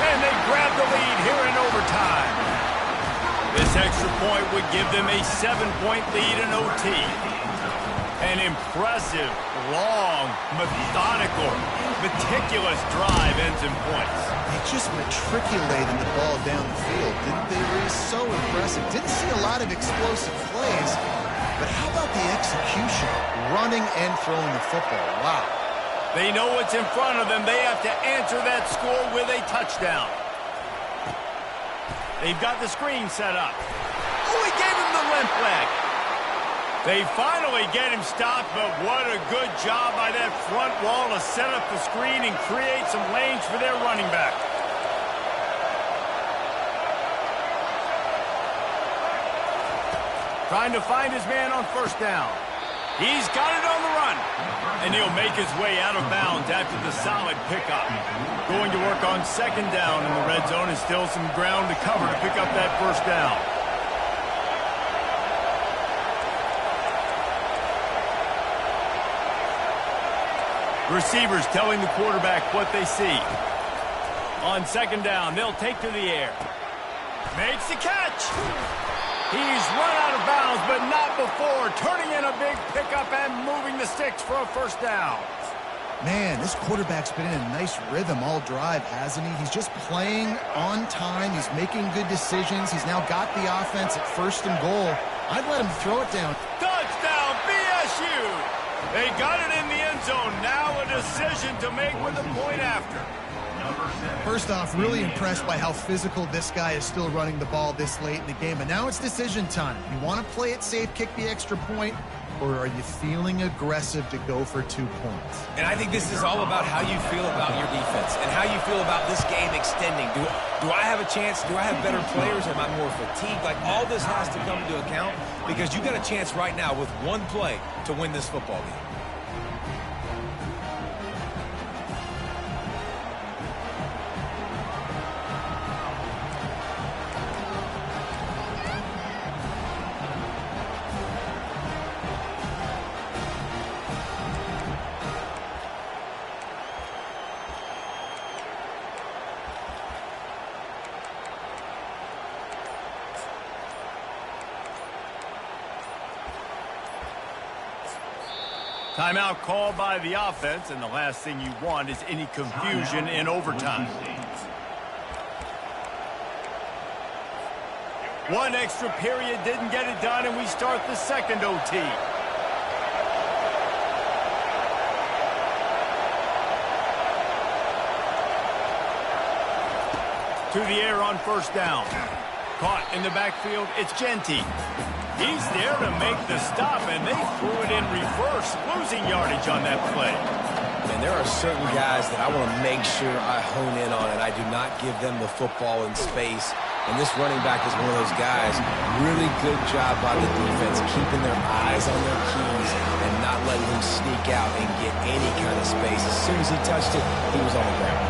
And they grab the lead here in overtime. This extra point would give them a 7-point lead in OT. An impressive, long, methodical, meticulous drive ends in points. They just matriculated the ball down the field, didn't they, Reese? So impressive. Didn't see a lot of explosive plays, but how about the execution? Running and throwing the football. Wow. They know what's in front of them. They have to answer that score with a touchdown. They've got the screen set up. Oh, he gave him the limp leg. They finally get him stopped, but what a good job by that front wall to set up the screen and create some lanes for their running back. Trying to find his man on first down. He's got it on the run. And he'll make his way out of bounds after the solid pickup. Going to work on second down in the red zone, and still some ground to cover to pick up that first down. Receivers telling the quarterback what they see. On second down, they'll take to the air. Makes the catch. He's run out of bounds, but not before. Turning in a big pickup and moving the sticks for a first down. Man, this quarterback's been in a nice rhythm all drive, hasn't he? He's just playing on time. He's making good decisions. He's now got the offense at first and goal. I'd let him throw it down. Touchdown, BSU! They got it in the end zone. Now a decision to make with a point after. First off, really impressed by how physical this guy is still running the ball this late in the game. But now it's decision time. You want to play it safe, kick the extra point, or are you feeling aggressive to go for 2 points? And I think this is all about how you feel about your defense and how you feel about this game extending. Do I have a chance? Do I have better players? Am I more fatigued? Like, all this has to come into account because you got a chance right now with one play to win this football game. Timeout called by the offense, and the last thing you want is any confusion in overtime. One extra period didn't get it done, and we start the second OT. To the air on first down. Caught in the backfield, it's Ncaa. He's there to make the stop, and they threw it in reverse, losing yardage on that play. And there are certain guys that I want to make sure I hone in on, and I do not give them the football in space. And this running back is one of those guys. Really good job by the defense, keeping their eyes on their keys and not letting him sneak out and get any kind of space. As soon as he touched it, he was on the ground.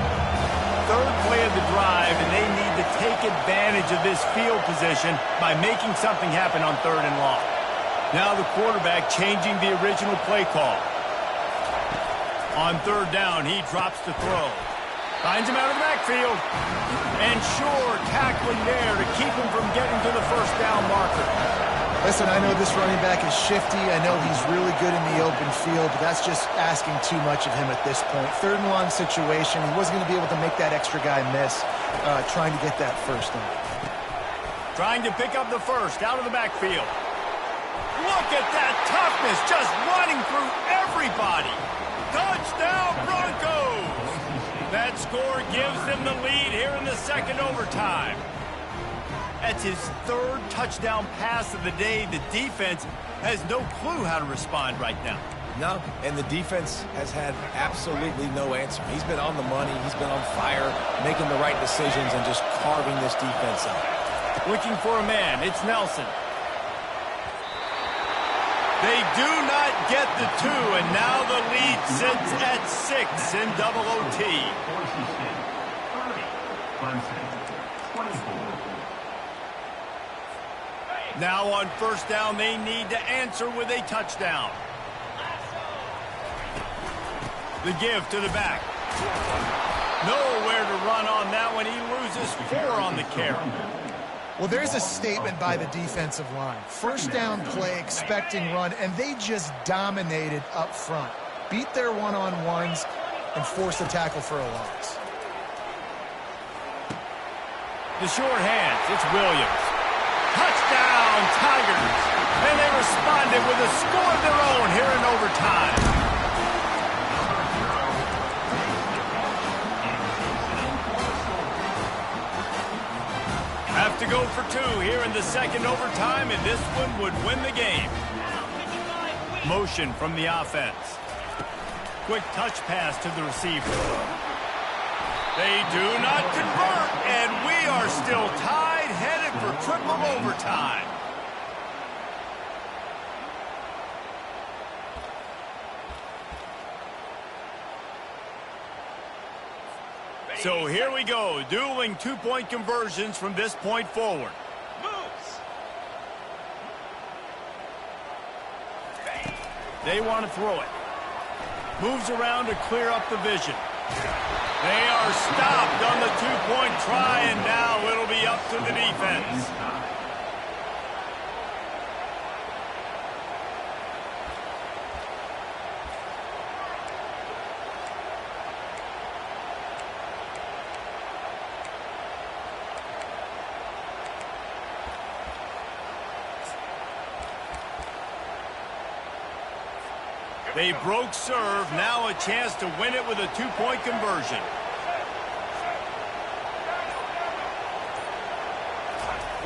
Third play of the drive, and they need to take advantage of this field position by making something happen on third and long. Now the quarterback changing the original play call. On third down, he drops to throw. Finds him out of the backfield. And sure, tackling there to keep him from getting to the first down marker. Listen, I know this running back is shifty. I know he's really good in the open field, but that's just asking too much of him at this point. Third and long situation. He wasn't going to be able to make that extra guy miss trying to get that first down. Trying to pick up the first out of the backfield. Look at that toughness, just running through everybody. Touchdown, Broncos! That score gives them the lead here in the second overtime. That's his third touchdown pass of the day. The defense has no clue how to respond right now. No, and the defense has had absolutely no answer. He's been on the money. He's been on fire, making the right decisions and just carving this defense up. Looking for a man. It's Nelson. They do not get the two, and now the lead sits at 6 in double OT. Now on first down, they need to answer with a touchdown. The give to the back. Nowhere to run on that one. He loses 4 on the carry. Well, there's a statement by the defensive line. First down play, expecting run, and they just dominated up front. Beat their one-on-ones and forced a tackle for a loss. The short hands, it's Williams. Touchdown, Tigers! And they responded with a score of their own here in overtime. Have to go for 2 here in the second overtime, and this one would win the game. Motion from the offense. Quick touch pass to the receiver. They do not convert, and we are still tied, headed for triple overtime. So here we go, dueling 2-point conversions from this point forward. They want to throw it. Moves around to clear up the vision. They are stopped on the 2-point try, and now it'll be up to the defense. They broke serve, now a chance to win it with a 2-point conversion.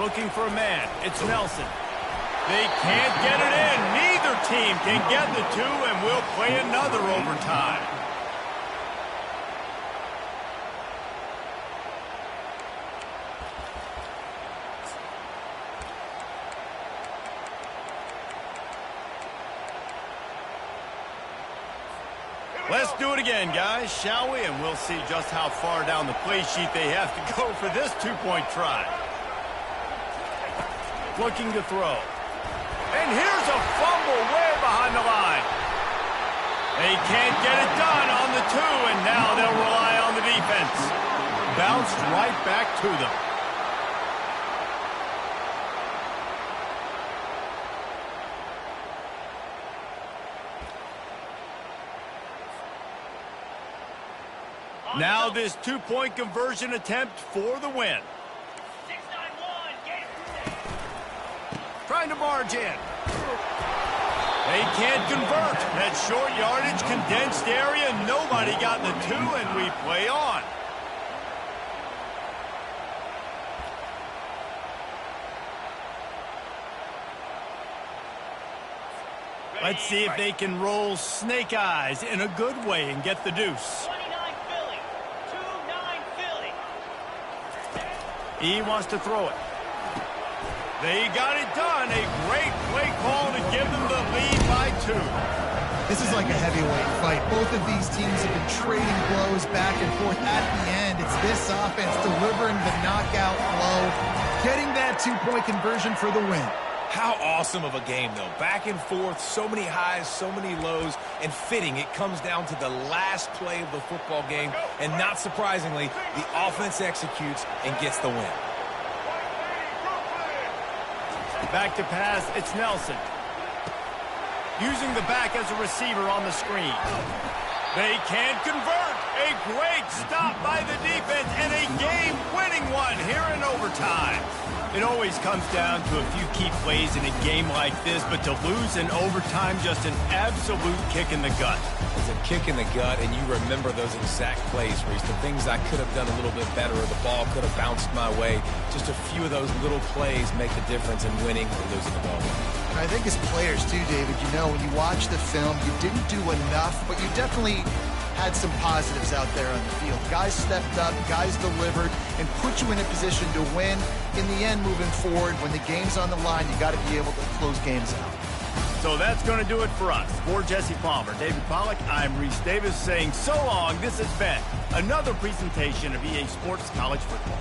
Looking for a man, it's Nelson. They can't get it in. Neither team can get the 2, and we'll play another overtime. Let's do it again, guys, shall we? And we'll see just how far down the play sheet they have to go for this 2-point try. Looking to throw. And here's a fumble way behind the line. They can't get it done on the 2, and now they'll rely on the defense. Bounced right back to them. Now this 2-point conversion attempt for the win. 6-9-1, Trying to barge in. They can't convert. That short yardage, condensed area, nobody got the 2, and we play on. Let's see if they can roll snake eyes in a good way and get the deuce. He wants to throw it. They got it done. A great play call to give them the lead by 2. This is like a heavyweight fight. Both of these teams have been trading blows back and forth. At the end, it's this offense delivering the knockout blow, getting that 2-point conversion for the win. How awesome of a game, though. Back and forth, so many highs, so many lows, and fitting. It comes down to the last play of the football game, and not surprisingly, the offense executes and gets the win. Back to pass, it's Nelson. Using the back as a receiver on the screen. They can't convert. A great stop by the defense and a game-winning one here in overtime. It always comes down to a few key plays in a game like this, but to lose in overtime, just an absolute kick in the gut. It's a kick in the gut, and you remember those exact plays, Reese. The things I could have done a little bit better, or the ball could have bounced my way. Just a few of those little plays make the difference in winning or losing the ball. And I think as players too, David, you know, when you watch the film, you didn't do enough, but you definitely had some positives out there on the field. Guys stepped up, guys delivered, and put you in a position to win. In the end, moving forward, when the game's on the line, you got to be able to close games out. So that's going to do it for us. For Jesse Palmer, David Pollack, I'm Reese Davis saying so long. This has been another presentation of EA Sports College Football.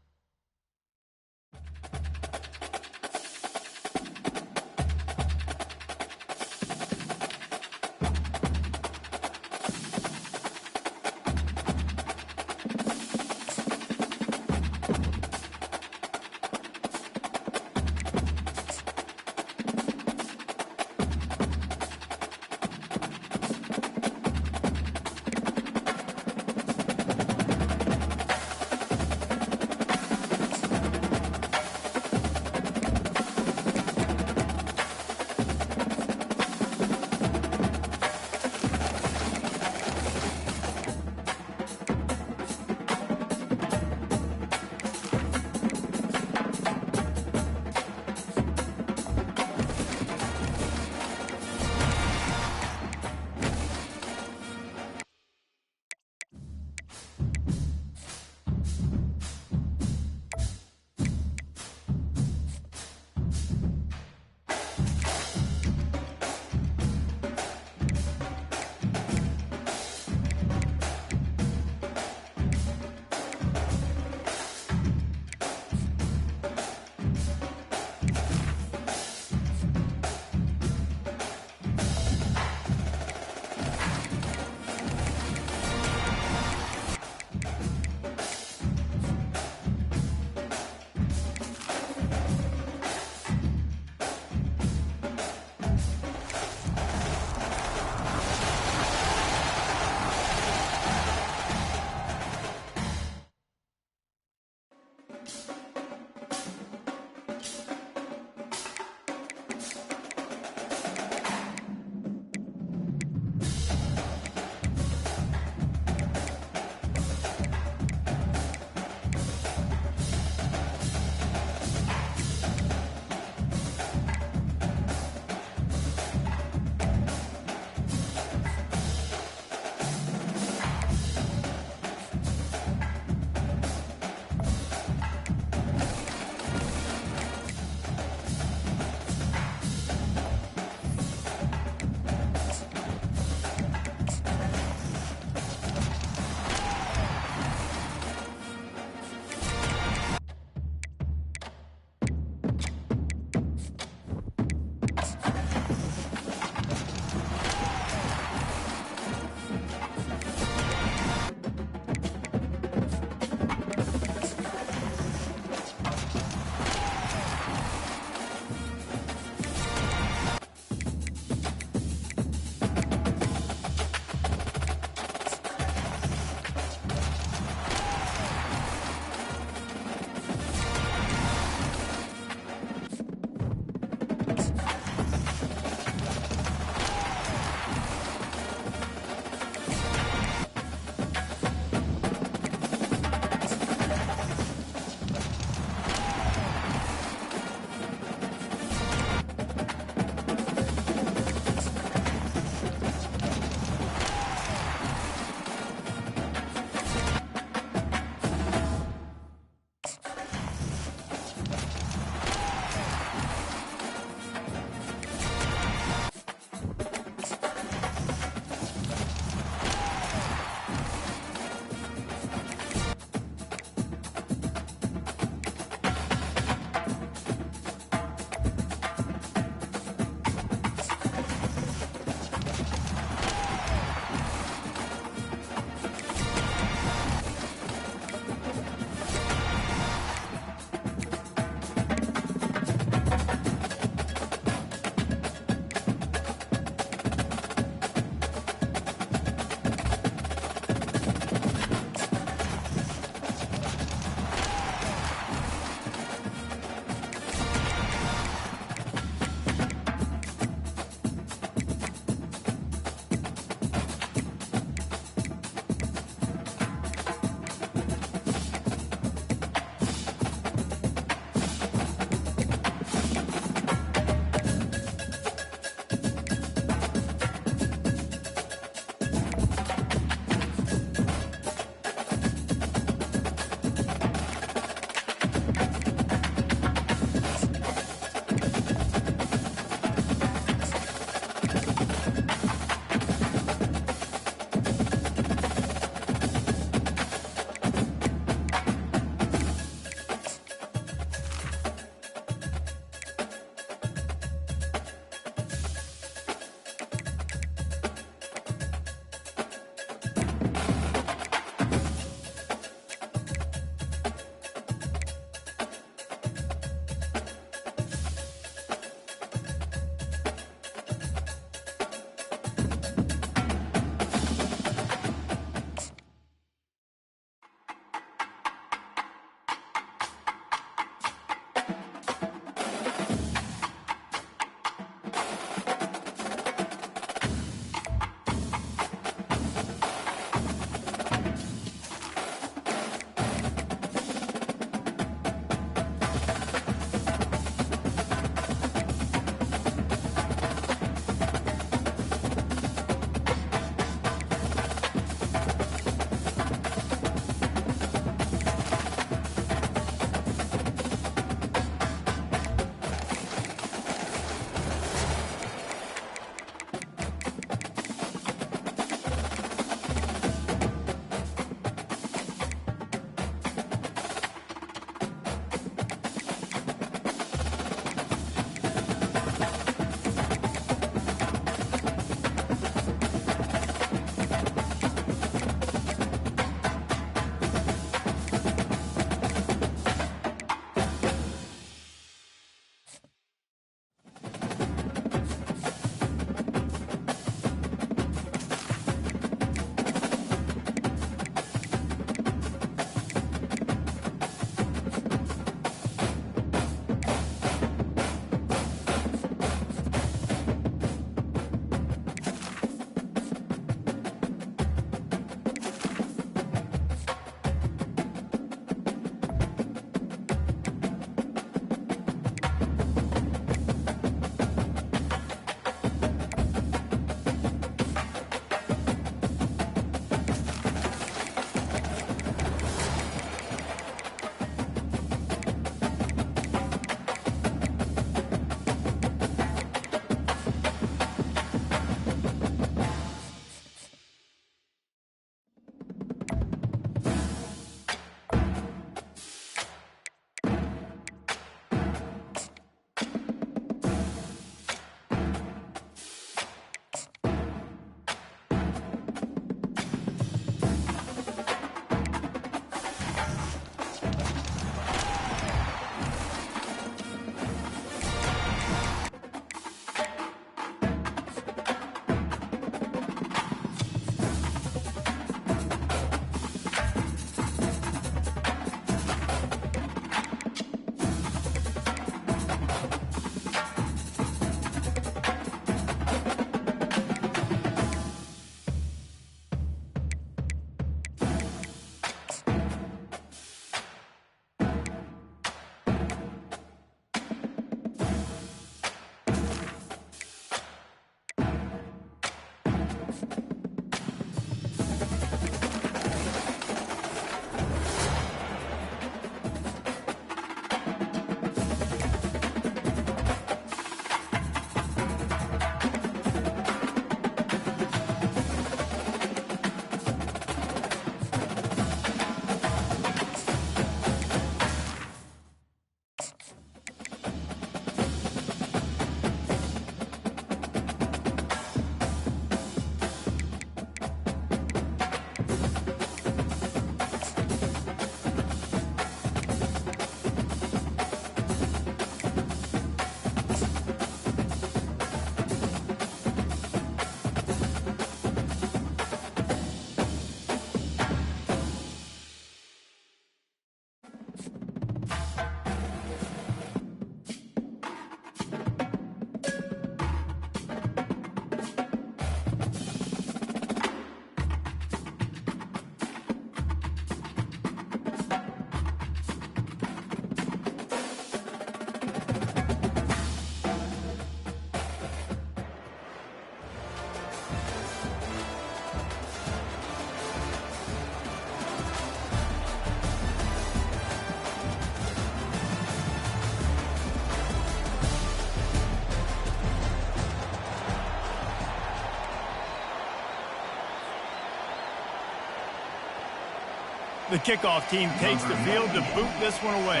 The kickoff team takes the field to boot this one away.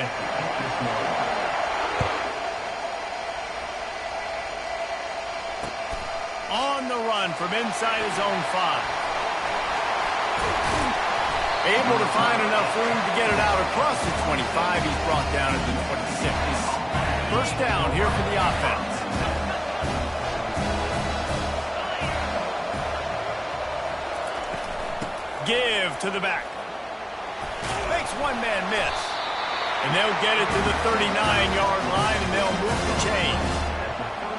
On the run from inside his own 5. Able to find enough room to get it out across the 25. He's brought down at the 26. First down here for the offense. Give to the back. Makes one man miss. And they'll get it to the 39-yard line, and they'll move the chains.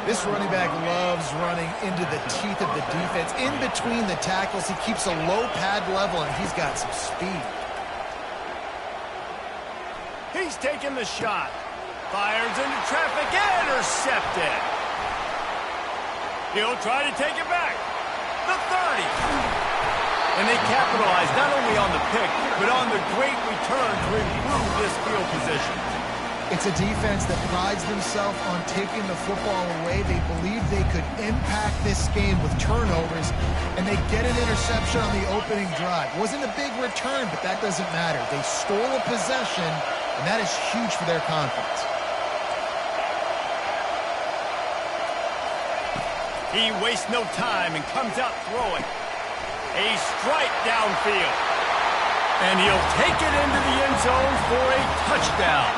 This running back loves running into the teeth of the defense. In between the tackles, he keeps a low pad level, and he's got some speed. He's taking the shot. Fires into traffic. Intercepted. He'll try to take it back. The 30. And they capitalize not only on the pick, but on the great return to improve this field position. It's a defense that prides themselves on taking the football away. They believe they could impact this game with turnovers, and they get an interception on the opening drive. Wasn't a big return, but that doesn't matter. They stole a possession, and that is huge for their confidence. He wastes no time and comes out throwing. A strike downfield. And he'll take it into the end zone for a touchdown.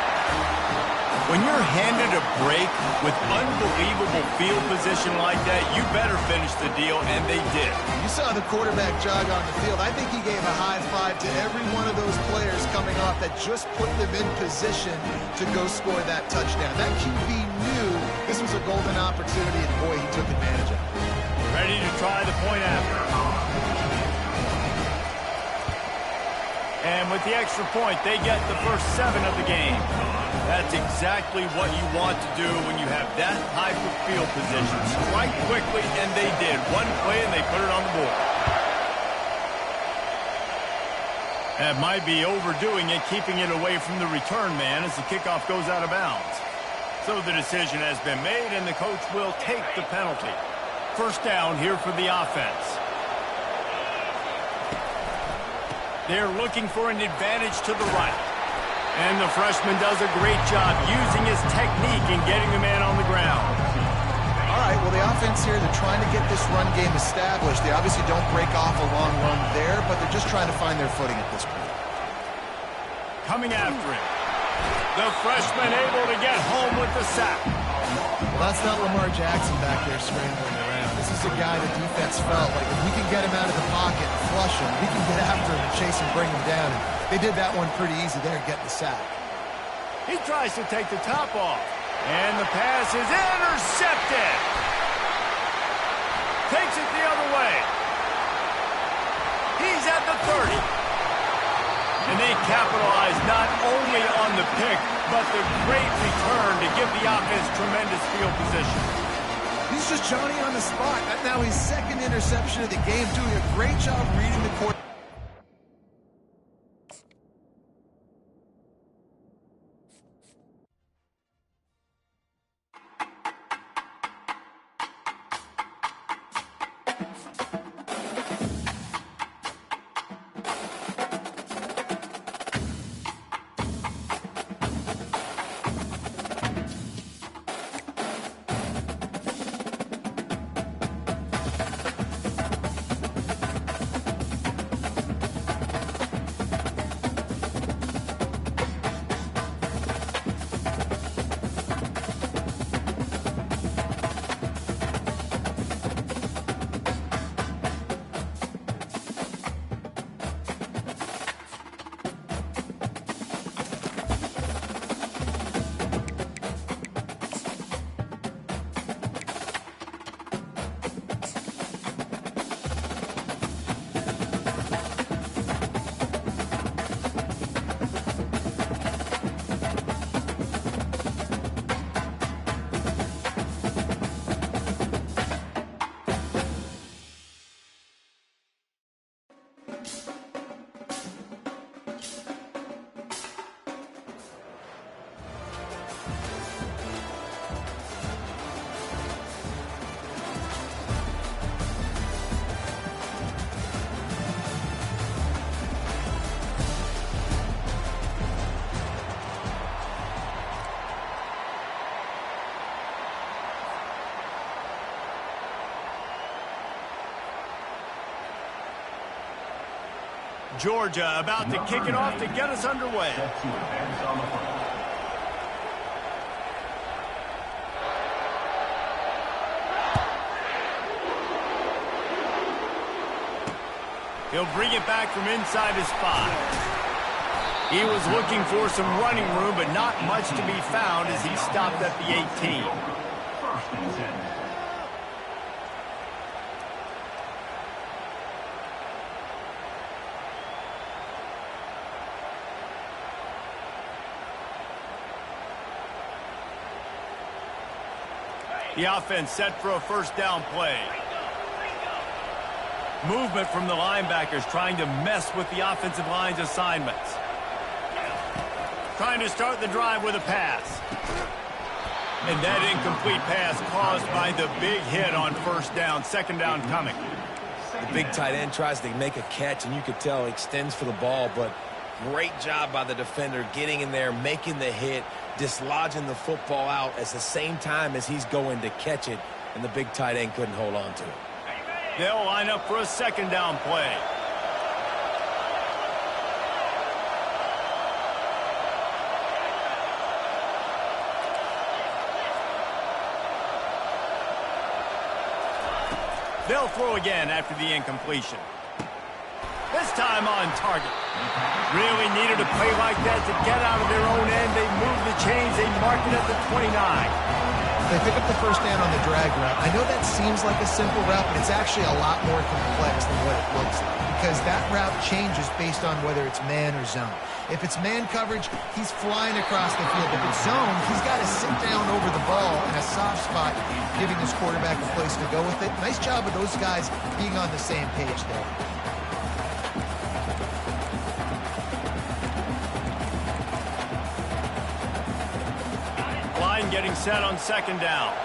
When you're handed a break with unbelievable field position like that, you better finish the deal, and they did. You saw the quarterback jog on the field. I think he gave a high five to every one of those players coming off that just put them in position to go score that touchdown. That QB knew this was a golden opportunity, and boy, he took advantage of it. Ready to try the point after. And with the extra point, they get the first 7 of the game. That's exactly what you want to do when you have that type of field position. Strike quickly, and they did. One play, and they put it on the board. That might be overdoing it, keeping it away from the return man as the kickoff goes out of bounds. So the decision has been made, and the coach will take the penalty. First down here for the offense. They're looking for an advantage to the right. And the freshman does a great job using his technique and getting the man on the ground. All right, well, the offense here, they're trying to get this run game established. They obviously don't break off a long run there, but they're just trying to find their footing at this point. Coming after him. The freshman able to get home with the sack. Well, that's not Lamar Jackson back there scrambling around. This is a guy the defense felt like if we can get him out of the pocket and flush him, we can get after him and chase him, bring him down. And they did that one pretty easy there, getting the sack. He tries to take the top off. And the pass is intercepted. Takes it the other way. He's at the 30. And they capitalize not only on the pick, but the great return to give the offense tremendous field position. He's just Johnny on the spot. Now his second interception of the game, doing a great job reading the court. Georgia about to kick it off to get us underway. Set to advance on the play. He'll bring it back from inside his 5. He was looking for some running room, but not much to be found as he stopped at the 18. First and 10. The offense set for a first down play. Movement from the linebackers trying to mess with the offensive line's assignments. Trying to start the drive with a pass. And that incomplete pass caused by the big hit on first down. Second down coming. The big tight end tries to make a catch, and you could tell he extends for the ball, but great job by the defender getting in there, making the hit, dislodging the football out at the same time as he's going to catch it, and the big tight end couldn't hold on to it. They'll line up for a second down play. They'll throw again after the incompletion. This time on target. Really needed a play like that to get out of their own end. They move the chains. They mark it at the 29. They pick up the first down on the drag route. I know that seems like a simple route, but it's actually a lot more complex than what it looks like, because that route changes based on whether it's man or zone. If it's man coverage, he's flying across the field. If it's zone, he's got to sit down over the ball in a soft spot, giving his quarterback a place to go with it. Nice job of those guys being on the same page there. Getting set on second down.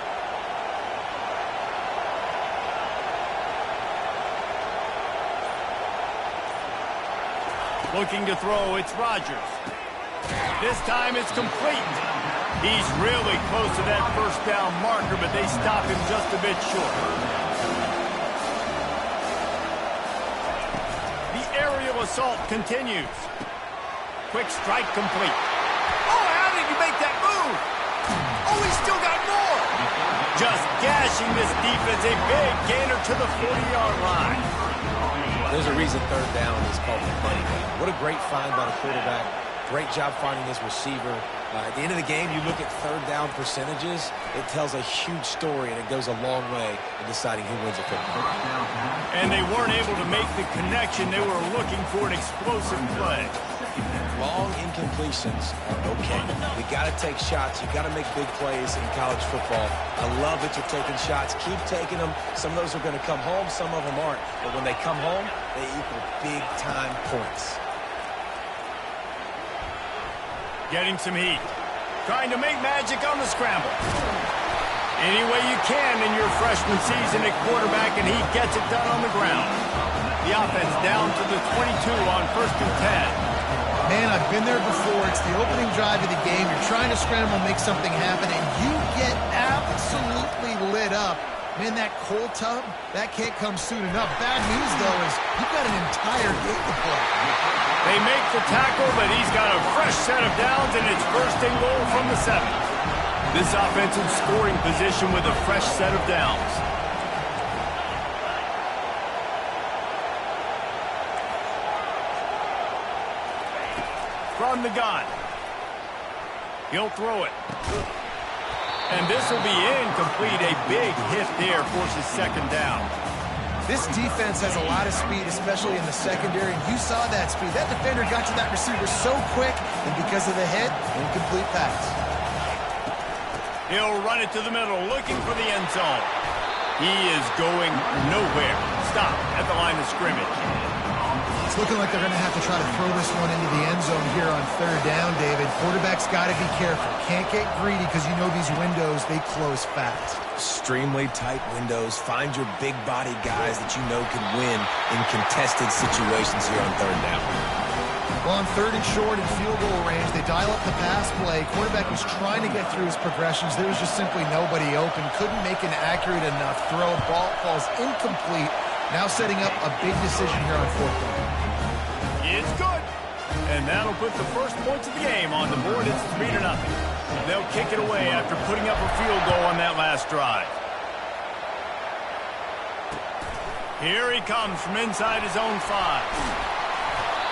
Looking to throw, it's Rodgers. This time it's complete. He's really close to that first down marker, but they stop him just a bit short. The aerial assault continues. Quick strike complete. Oh, how did you make that move? Oh, he's still got more. Just gashing this defense. A big gainer to the 40-yard line. There's a reason third down is called the money down. What a great find by the quarterback. Great job finding his receiver. At the end of the game, you look at third down percentages. It tells a huge story, and it goes a long way in deciding who wins a football. And they weren't able to make the connection. They were looking for an explosive play. Long incompletions are okay. You got to take shots. You got to make big plays in college football. I love that you're taking shots. Keep taking them. Some of those are going to come home. Some of them aren't. But when they come home, they equal big-time points. Getting some heat. Trying to make magic on the scramble. Any way you can in your freshman season at quarterback, and he gets it done on the ground. The offense down to the 22 on first and 10. Man, I've been there before. It's the opening drive of the game. You're trying to scramble, make something happen, and you get absolutely lit up. Man, that cold tub, that can't come soon enough. Bad news, though, is you've got an entire game to play. They make the tackle, but he's got a fresh set of downs, and it's first and goal from the 7. This offensive scoring position with a fresh set of downs. From the gun. He'll throw it. And this will be incomplete. A big hit there forces second down. This defense has a lot of speed, especially in the secondary, and you saw that speed. That defender got to that receiver so quick, and because of the hit, incomplete pass. He'll run it to the middle, looking for the end zone. He is going nowhere. Stop at the line of scrimmage. It's looking like they're going to have to try to throw this one into the end zone here on third down, David. Quarterback's got to be careful. Can't get greedy because you know these windows, they close fast. Extremely tight windows. Find your big body guys that you know can win in contested situations here on third down. Well, on third and short and field goal range, they dial up the pass play. Quarterback was trying to get through his progressions. There was just simply nobody open. Couldn't make an accurate enough throw. Ball falls incomplete. Now setting up a big decision here on fourth down. And that'll put the first points of the game on the board. It's 3-0. They'll kick it away after putting up a field goal on that last drive. Here he comes from inside his own 5.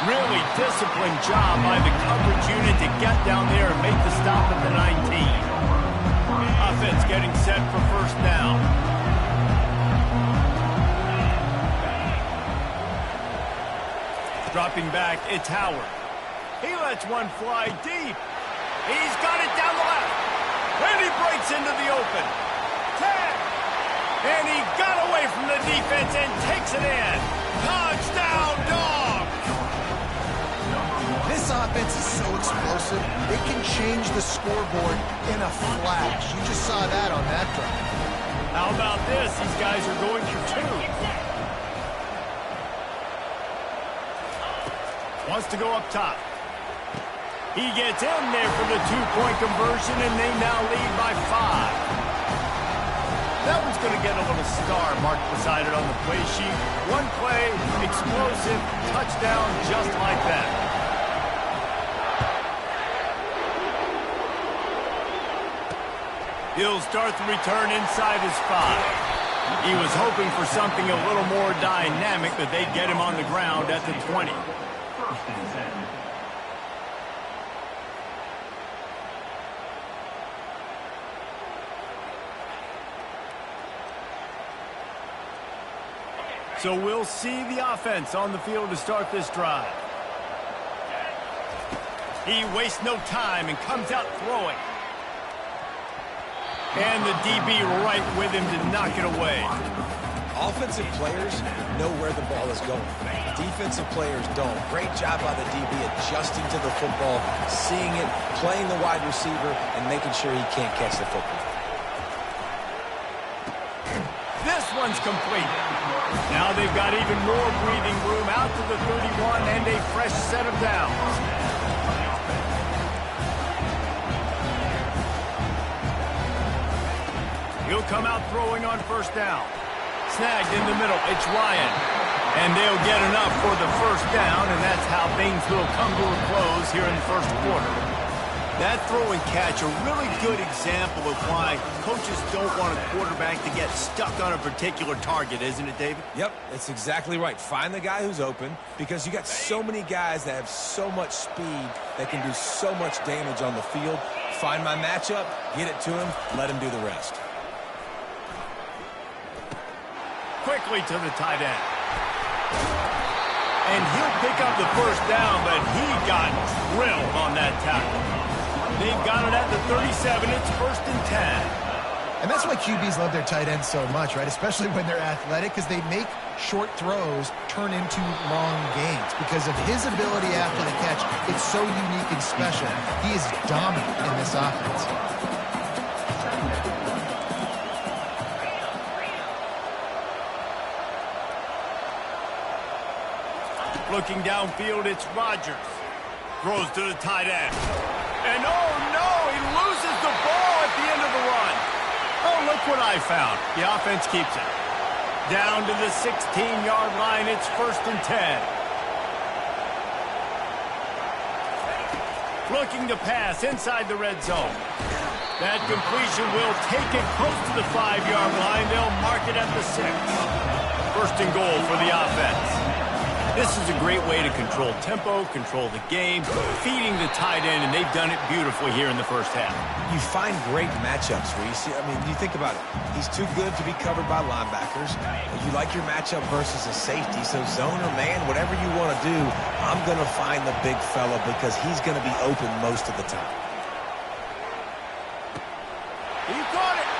Really disciplined job by the coverage unit to get down there and make the stop at the 19. Offense getting set for first down. Dropping back, it's Howard. He lets one fly deep. He's got it down the left. And he breaks into the open. 10. And he got away from the defense and takes it in. Touchdown, dog! This offense is so explosive, it can change the scoreboard in a flash. You just saw that on that drive. How about this? These guys are going for 2. Wants to go up top. He gets in there for the 2-point conversion, and they now lead by 5. That one's going to get a little star marked beside it on the play sheet. One play, explosive, touchdown, just like that. He'll start the return inside his 5. He was hoping for something a little more dynamic, but they'd get him on the ground at the 20. First and 10. So we'll see the offense on the field to start this drive. He wastes no time and comes out throwing. And the DB right with him to knock it away. Offensive players know where the ball is going. Defensive players don't. Great job by the DB adjusting to the football, seeing it, playing the wide receiver, and making sure he can't catch the football. This one's complete. Now they've got even more breathing room out to the 31 and a fresh set of downs. He'll come out throwing on first down. Snagged in the middle. It's Ryan. And they'll get enough for the first down, and that's how things will come to a close here in the first quarter. That throw and catch, a really good example of why coaches don't want a quarterback to get stuck on a particular target, isn't it, David? Yep, that's exactly right. Find the guy who's open, because you got so many guys that have so much speed that can do so much damage on the field. Find my matchup, get it to him, let him do the rest. Quickly to the tight end. And he'll pick up the first down, but he got drilled on that tackle. They've got it at the 37. It's first and 10. And that's why QBs love their tight ends so much, right? Especially when they're athletic, because they make short throws turn into long gains. Because of his ability after the catch, it's so unique and special. He is dominant in this offense. Looking downfield, it's Rodgers. Throws to the tight end. And oh no, he loses the ball at the end of the run. Oh, look what I found. The offense keeps it. Down to the 16-yard line, it's first and 10. Looking to pass inside the red zone. That completion will take it close to the 5-yard line. They'll mark it at the 6. First and goal for the offense. This is a great way to control tempo, control the game, feeding the tight end, and they've done it beautifully here in the first half. You find great matchups where you see, you think about it. He's too good to be covered by linebackers. You like your matchup versus a safety, so zone or man, whatever you want to do, I'm going to find the big fella because he's going to be open most of the time. He caught it.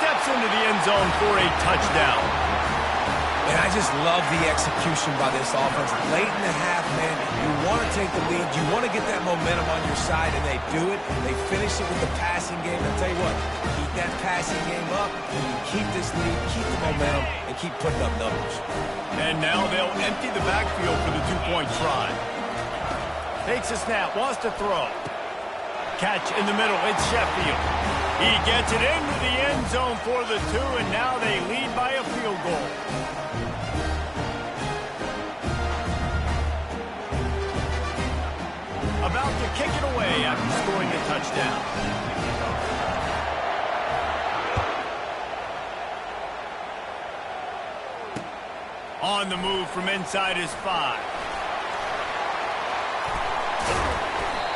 Steps into the end zone for a touchdown. And I just love the execution by this offense. Late in the half, man, you want to take the lead. You want to get that momentum on your side, and they do it. They finish it with the passing game. I'll tell you what, keep that passing game up, and you keep this lead, keep the momentum, and keep putting up numbers. And now they'll empty the backfield for the 2-point try. Takes a snap, wants to throw. Catch in the middle, it's Sheffield. He gets it into the end zone for the 2, and now they lead by a field goal. off to kick it away after scoring the touchdown. On the move from inside his 5.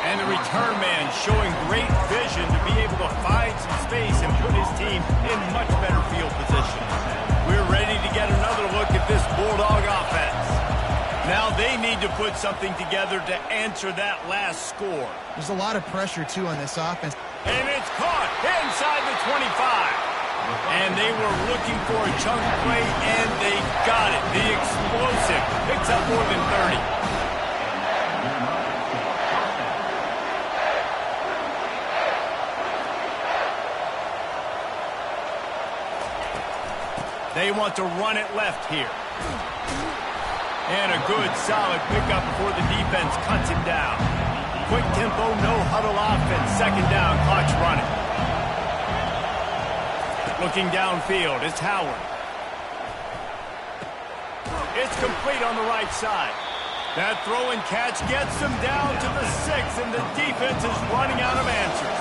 And the return man showing great vision to be able to find some space and put his team in much better field position. We're ready to get another look at this Bulldog offense. Now they need to put something together to answer that last score. There's a lot of pressure, too, on this offense. And it's caught inside the 25. And they were looking for a chunk play, and they got it. The explosive picks up more than 30. They want to run it left here. And a good, solid pickup before the defense cuts him down. Quick tempo, no huddle offense. Second down, clock's running. Looking downfield, it's Howard. It's complete on the right side. That throw and catch gets them down to the 6, and the defense is running out of answers.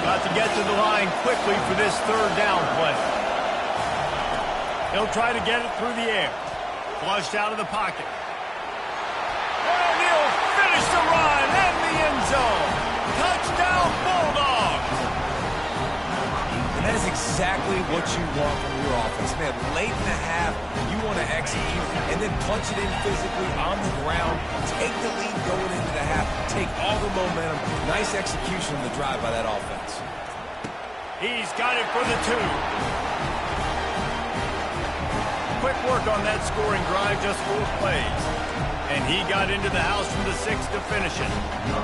Got to get to the line quickly for this third down play. He'll try to get it through the air. Flushed out of the pocket. And he'll finish the run in the end zone. Touchdown, Bulldogs! And that is exactly what you want from your offense. Man, late in the half, you want to execute and then punch it in physically on the ground. Take the lead going into the half. Take all the momentum. Nice execution on the drive by that offense. He's got it for the 2. Quick work on that scoring drive, just 4 plays. And he got into the house from the 6 to finish it.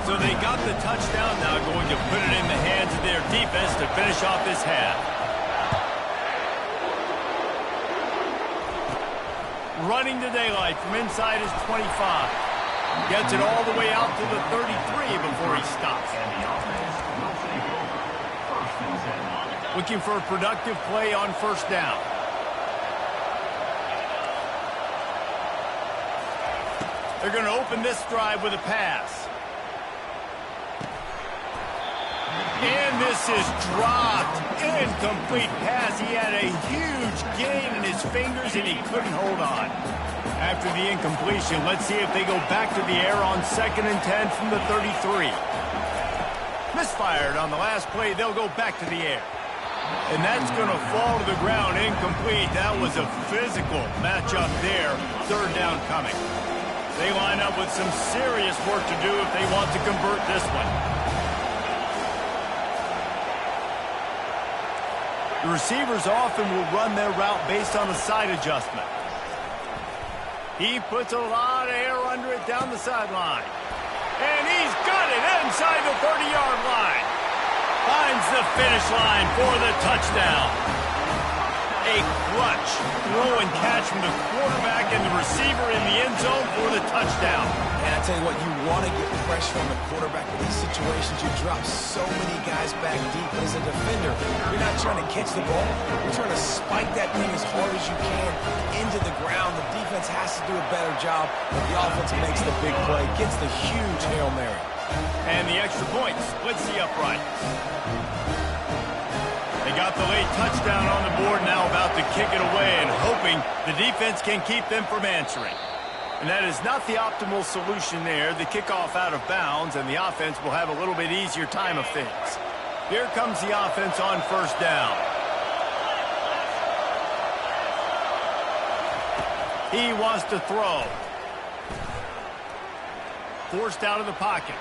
So they got the touchdown, now going to put it in the hands of their defense to finish off this half. Running to daylight from inside his 25. Gets it all the way out to the 33 before he stops. Looking for a productive play on first down. They're going to open this drive with a pass. And this is dropped. Incomplete pass. He had a huge gain in his fingers, and he couldn't hold on. After the incompletion, let's see if they go back to the air on 2nd and 10 from the 33. Misfired on the last play. They'll go back to the air. And that's going to fall to the ground incomplete. That was a physical matchup there. Third down coming. They line up with some serious work to do if they want to convert this one. The receivers often will run their route based on a side adjustment. He puts a lot of air under it down the sideline. And he's got it inside the 30-yard line. Finds the finish line for the touchdown. A clutch throw and catch from the quarterback and the receiver in the end zone for the touchdown. And I tell you what, you want to get pressure on the quarterback in these situations. You drop so many guys back deep. But as a defender, you're not trying to catch the ball. You're trying to spike that thing as hard as you can into the ground. The defense has to do a better job, but the offense makes the big play, gets the huge Hail Mary. And the extra points splits the uprights. They got the late touchdown on the board, now about to kick it away and hoping the defense can keep them from answering. And that is not the optimal solution there. The kickoff out of bounds, and the offense will have a little bit easier time of things. Here comes the offense on first down. He wants to throw. Forced out of the pocket.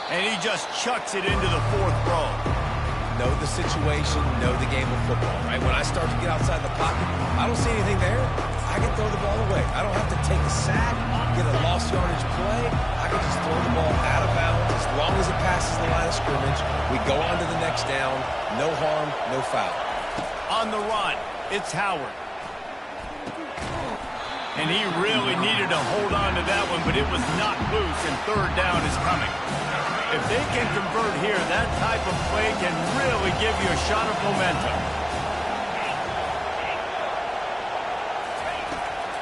And he just chucks it into the 4th row. Know the situation, know the game of football, right? When I start to get outside the pocket, I don't see anything there. I can throw the ball away. I don't have to take a sack, get a lost yardage play. I can just throw the ball out of bounds as long as it passes the line of scrimmage. We go on to the next down. No harm, no foul. On the run, it's Howard. And he really needed to hold on to that one, but it was not loose, and third down is coming. If they can convert here, that type of play can really give you a shot of momentum.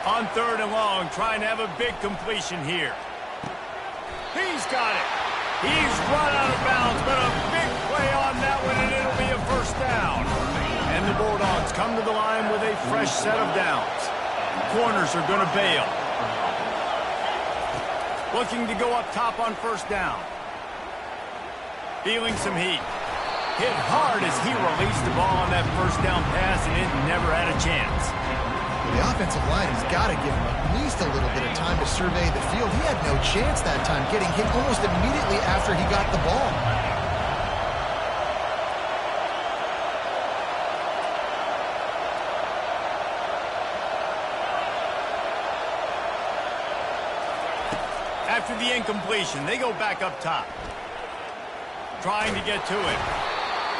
On 3rd and long, trying to have a big completion here. He's got it. He's run out of bounds, but a big play on that one, and it'll be a first down. And the Bulldogs come to the line with a fresh set of downs. Corners are going to bail. Looking to go up top on first down. Feeling some heat. Hit hard as he released the ball on that first down pass, and it never had a chance. The offensive line has got to give him at least a little bit of time to survey the field. He had no chance that time, getting hit almost immediately after he got the ball. After the incompletion, they go back up top. Trying to get to it.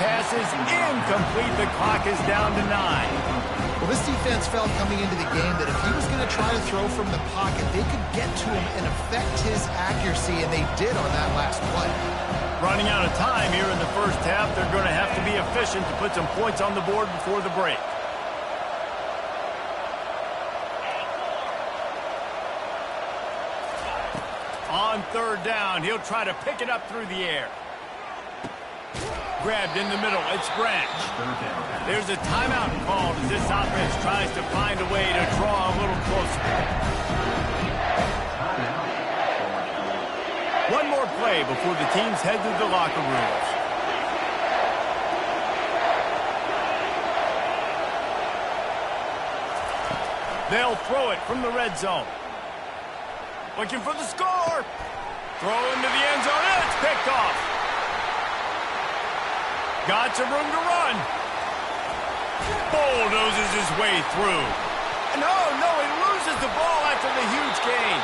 Pass is incomplete. The clock is down to 9. Well, this defense felt coming into the game that if he was going to try to throw from the pocket, they could get to him and affect his accuracy, and they did on that last play. Running out of time here in the first half, they're going to have to be efficient to put some points on the board before the break. On 3rd down, he'll try to pick it up through the air. Grabbed in the middle, it's Branch. There's a timeout called as this offense tries to find a way to draw a little closer. One more play before the teams head to the locker rooms. They'll throw it from the red zone. Looking for the score. Throw into the end zone, and it's picked off. Got some room to run. Bulldozes his way through. No, he loses the ball after the huge gain.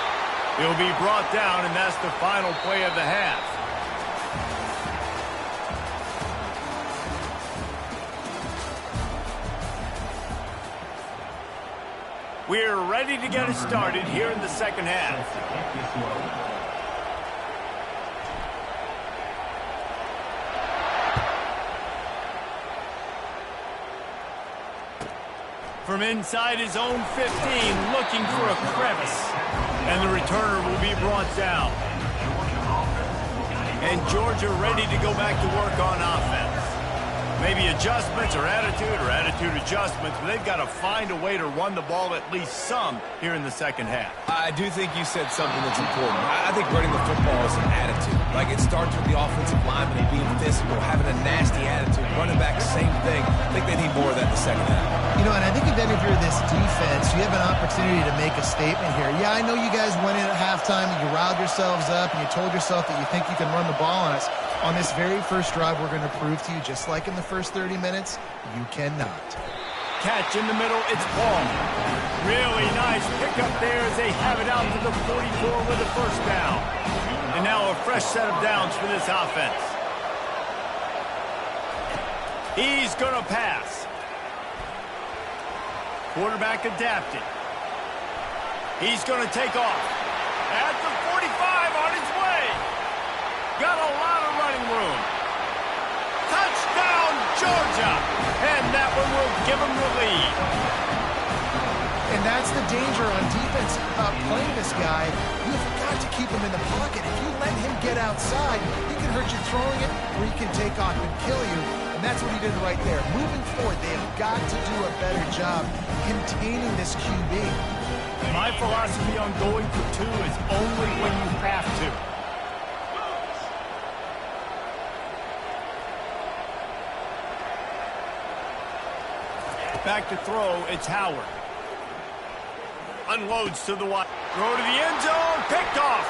He'll be brought down, and that's the final play of the half. We're ready to get it started here in the second half. From inside his own 15, looking for a crevice. And the returner will be brought down. And Georgia ready to go back to work on offense. Maybe adjustments or attitude adjustments, but they've got to find a way to run the ball at least some here in the second half. I do think you said something that's important. I think running the football is an attitude. Like, it starts with the offensive lineman and being physical, having a nasty attitude. Running back, same thing. I think they need more of that in the second half. You know, and I think if any of you are this defense, you have an opportunity to make a statement here. Yeah, I know you guys went in at halftime and you riled yourselves up and you told yourself that you think you can run the ball on us. On this very first drive, we're going to prove to you, just like in the first 30 minutes, you cannot. Catch in the middle, it's Paul. Really nice pickup there as they have it out to the 44 with a first down. And now a fresh set of downs for this offense. He's going to pass. Quarterback adapted. He's going to take off. At the 45 on his way. Got a lot of running room. Touchdown, Georgia! And that one will give them the lead. And that's the danger on defense playing this guy. You've got to keep him in the pocket. If you let him get outside, he can hurt you throwing it, or he can take off and kill you. And that's what he did right there. Moving forward, they have got to do a better job containing this QB. My philosophy on going for two is only when you have to. Back to throw, it's Howard. Unloads to the wide. Throw to the end zone, picked off.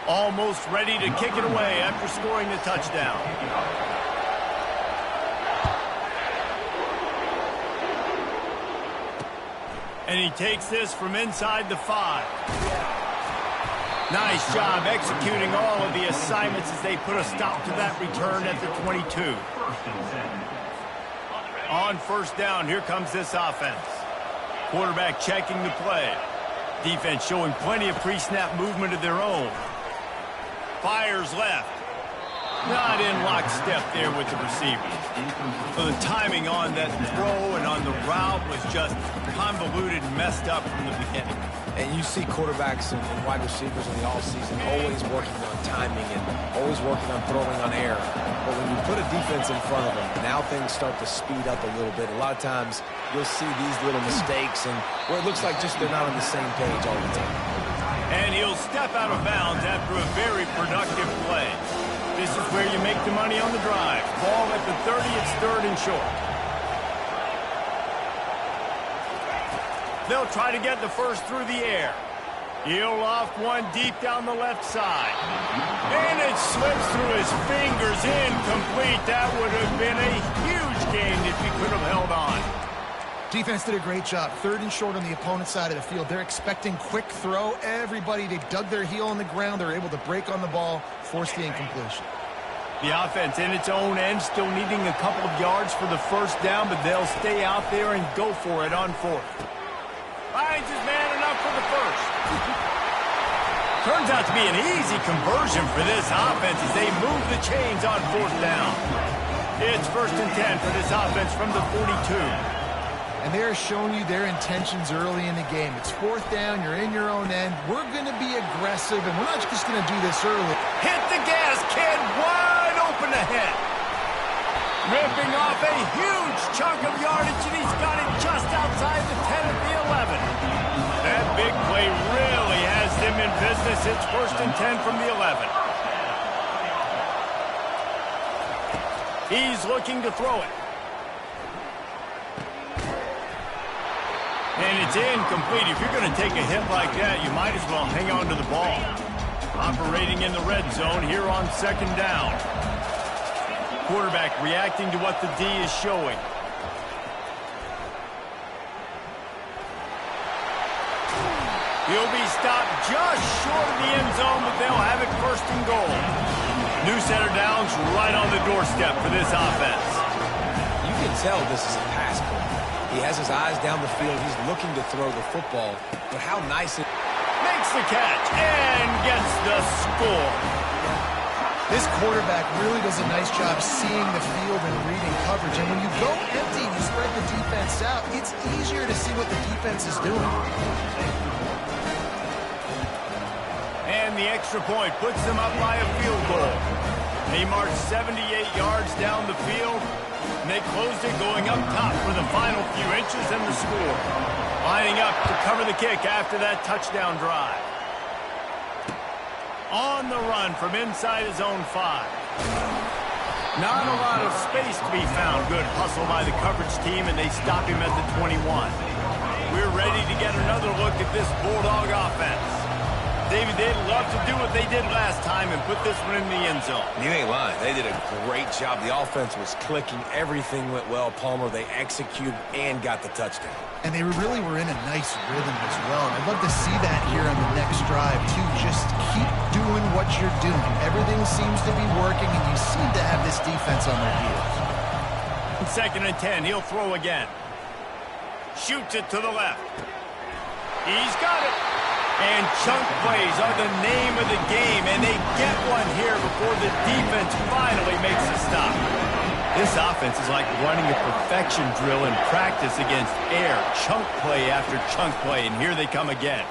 Almost ready to kick it away after scoring the touchdown. And he takes this from inside the 5. Nice job executing all of the assignments as they put a stop to that return at the 22. On first down, here comes this offense. Quarterback checking the play. Defense showing plenty of pre-snap movement of their own. Fires left. Not in lockstep there with the receiver. So the timing on that throw and on the route was just convoluted and messed up from the beginning. And you see quarterbacks and wide receivers in the offseason always working on timing and always working on throwing on air. But when you put a defense in front of them, now things start to speed up a little bit. A lot of times you'll see these little mistakes and where it looks like just they're not on the same page all the time. And he'll step out of bounds after a very productive play. This is where you make the money on the drive. Ball at the 30, it's 3rd and short. They'll try to get the first through the air. He'll loft one deep down the left side. And it slips through his fingers, incomplete. That would have been a huge gain if he could have held on. Defense did a great job. 3rd and short on the opponent's side of the field. They're expecting quick throw. Everybody, they dug their heel on the ground. They're able to break on the ball, force the incompletion. The offense in its own end still needing a couple of yards for the first down, but they'll stay out there and go for it on 4th. Finds his man enough for the first. Turns out to be an easy conversion for this offense as they move the chains on 4th down. It's 1st and 10 for this offense from the 42. And they're showing you their intentions early in the game. It's 4th down, you're in your own end. We're going to be aggressive, and we're not just going to do this early. Hit the gas, kid, wide open ahead. Ripping off a huge chunk of yardage, and he's got it just outside the 10 at the 11. That big play really has them in business. It's 1st and 10 from the 11. He's looking to throw it. And it's incomplete. If you're going to take a hit like that, you might as well hang on to the ball. Operating in the red zone here on 2nd down. Quarterback reacting to what the D is showing. He'll be stopped just short of the end zone, but they'll have it 1st and goal. New set of downs right on the doorstep for this offense. You can tell this is a pass play. He has his eyes down the field. He's looking to throw the football. But how nice it... Makes the catch and gets the score. This quarterback really does a nice job seeing the field and reading coverage. And when you go empty and you spread the defense out, it's easier to see what the defense is doing. And the extra point puts them up by a field goal. They march 78 yards down the field. And they closed it going up top for the final few inches and the score. Lining up to cover the kick after that touchdown drive. On the run from inside his own 5. Not a lot of space to be found. Good hustle by the coverage team, and they stop him at the 21. We're ready to get another look at this Bulldog offense. David, they'd love to do what they did last time and put this one in the end zone. You ain't lying. They did a great job. The offense was clicking. Everything went well. Palmer, they executed and got the touchdown. And they really were in a nice rhythm as well. And I'd love to see that here on the next drive, too. Just keep doing what you're doing. Everything seems to be working, and you seem to have this defense on their heels. 2nd and 10. He'll throw again. Shoots it to the left. He's got it. And chunk plays are the name of the game, and they get one here before the defense finally makes a stop. This offense is like running a perfection drill in practice against air. Chunk play after chunk play, and here they come again.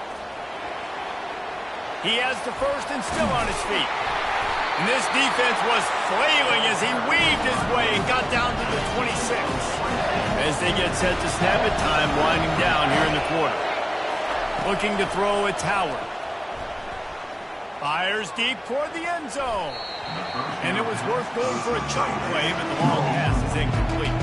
He has the first and still on his feet. And this defense was flailing as he weaved his way and got down to the 26. As they get set to snap it, time winding down here in the quarter. Looking to throw, it's Howard. Fires deep toward the end zone. And it was worth going for a chunk play, but the long pass is incomplete.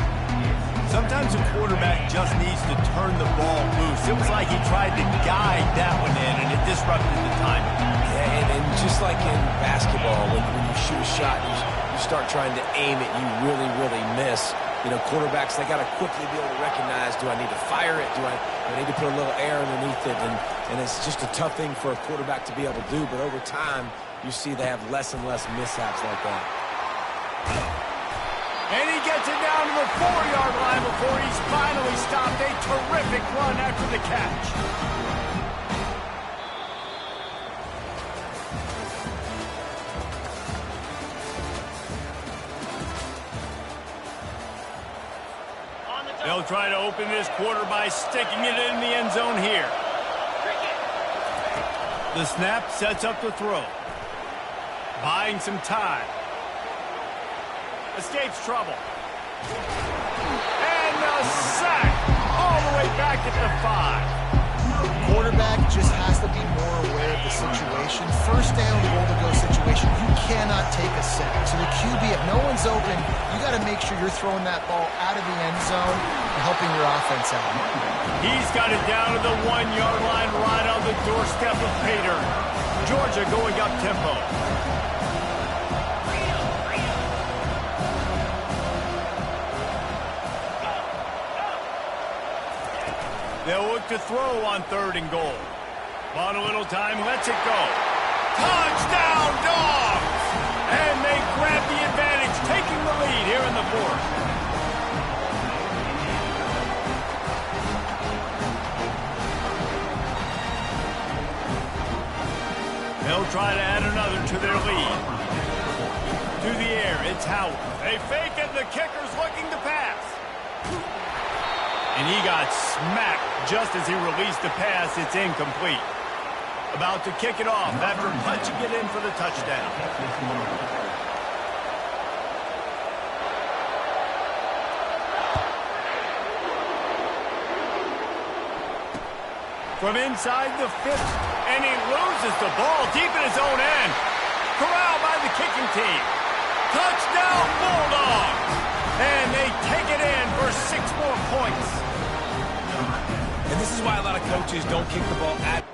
Sometimes a quarterback just needs to turn the ball loose. It was like he tried to guide that one in, and it disrupted the timing. Yeah, and just like in basketball, when you shoot a shot, you start trying to aim it, you really, really miss. You know, quarterbacks, they got to quickly be able to recognize, do I need to fire it? Do I need to put a little air underneath it? And it's just a tough thing for a quarterback to be able to do. But over time, you see they have less and less mishaps like that. And he gets it down to the 4-yard line before he's finally stopped. A terrific run after the catch. They'll try to open this quarter by sticking it in the end zone here. The snap sets up the throw. Buying some time. Escapes trouble. And a sack all the way back at the 5. Quarterback just has to be more aware of the situation. First down, goal-to-go situation, you cannot take a sack. So the QB, if no one's open, you got to make sure you're throwing that ball out of the end zone and helping your offense out. He's got it down to the 1-yard line right on the doorstep of Pater. Georgia going up tempo. They'll look to throw on 3rd and goal. Bought a little time, lets it go. Touchdown, Dogs! And they grab the advantage, taking the lead here in the 4th. They'll try to add another to their lead. To the air, it's Howard. They fake it, the kicker's looking to pass. And he got smacked just as he released the pass. It's incomplete. About to kick it off after punching it in for the touchdown. From inside the 5th, and he loses the ball deep in his own end. Corralled by the kicking team. Touchdown, Bulldogs! And they take it in for 6 more points. And this is why a lot of coaches don't kick the ball at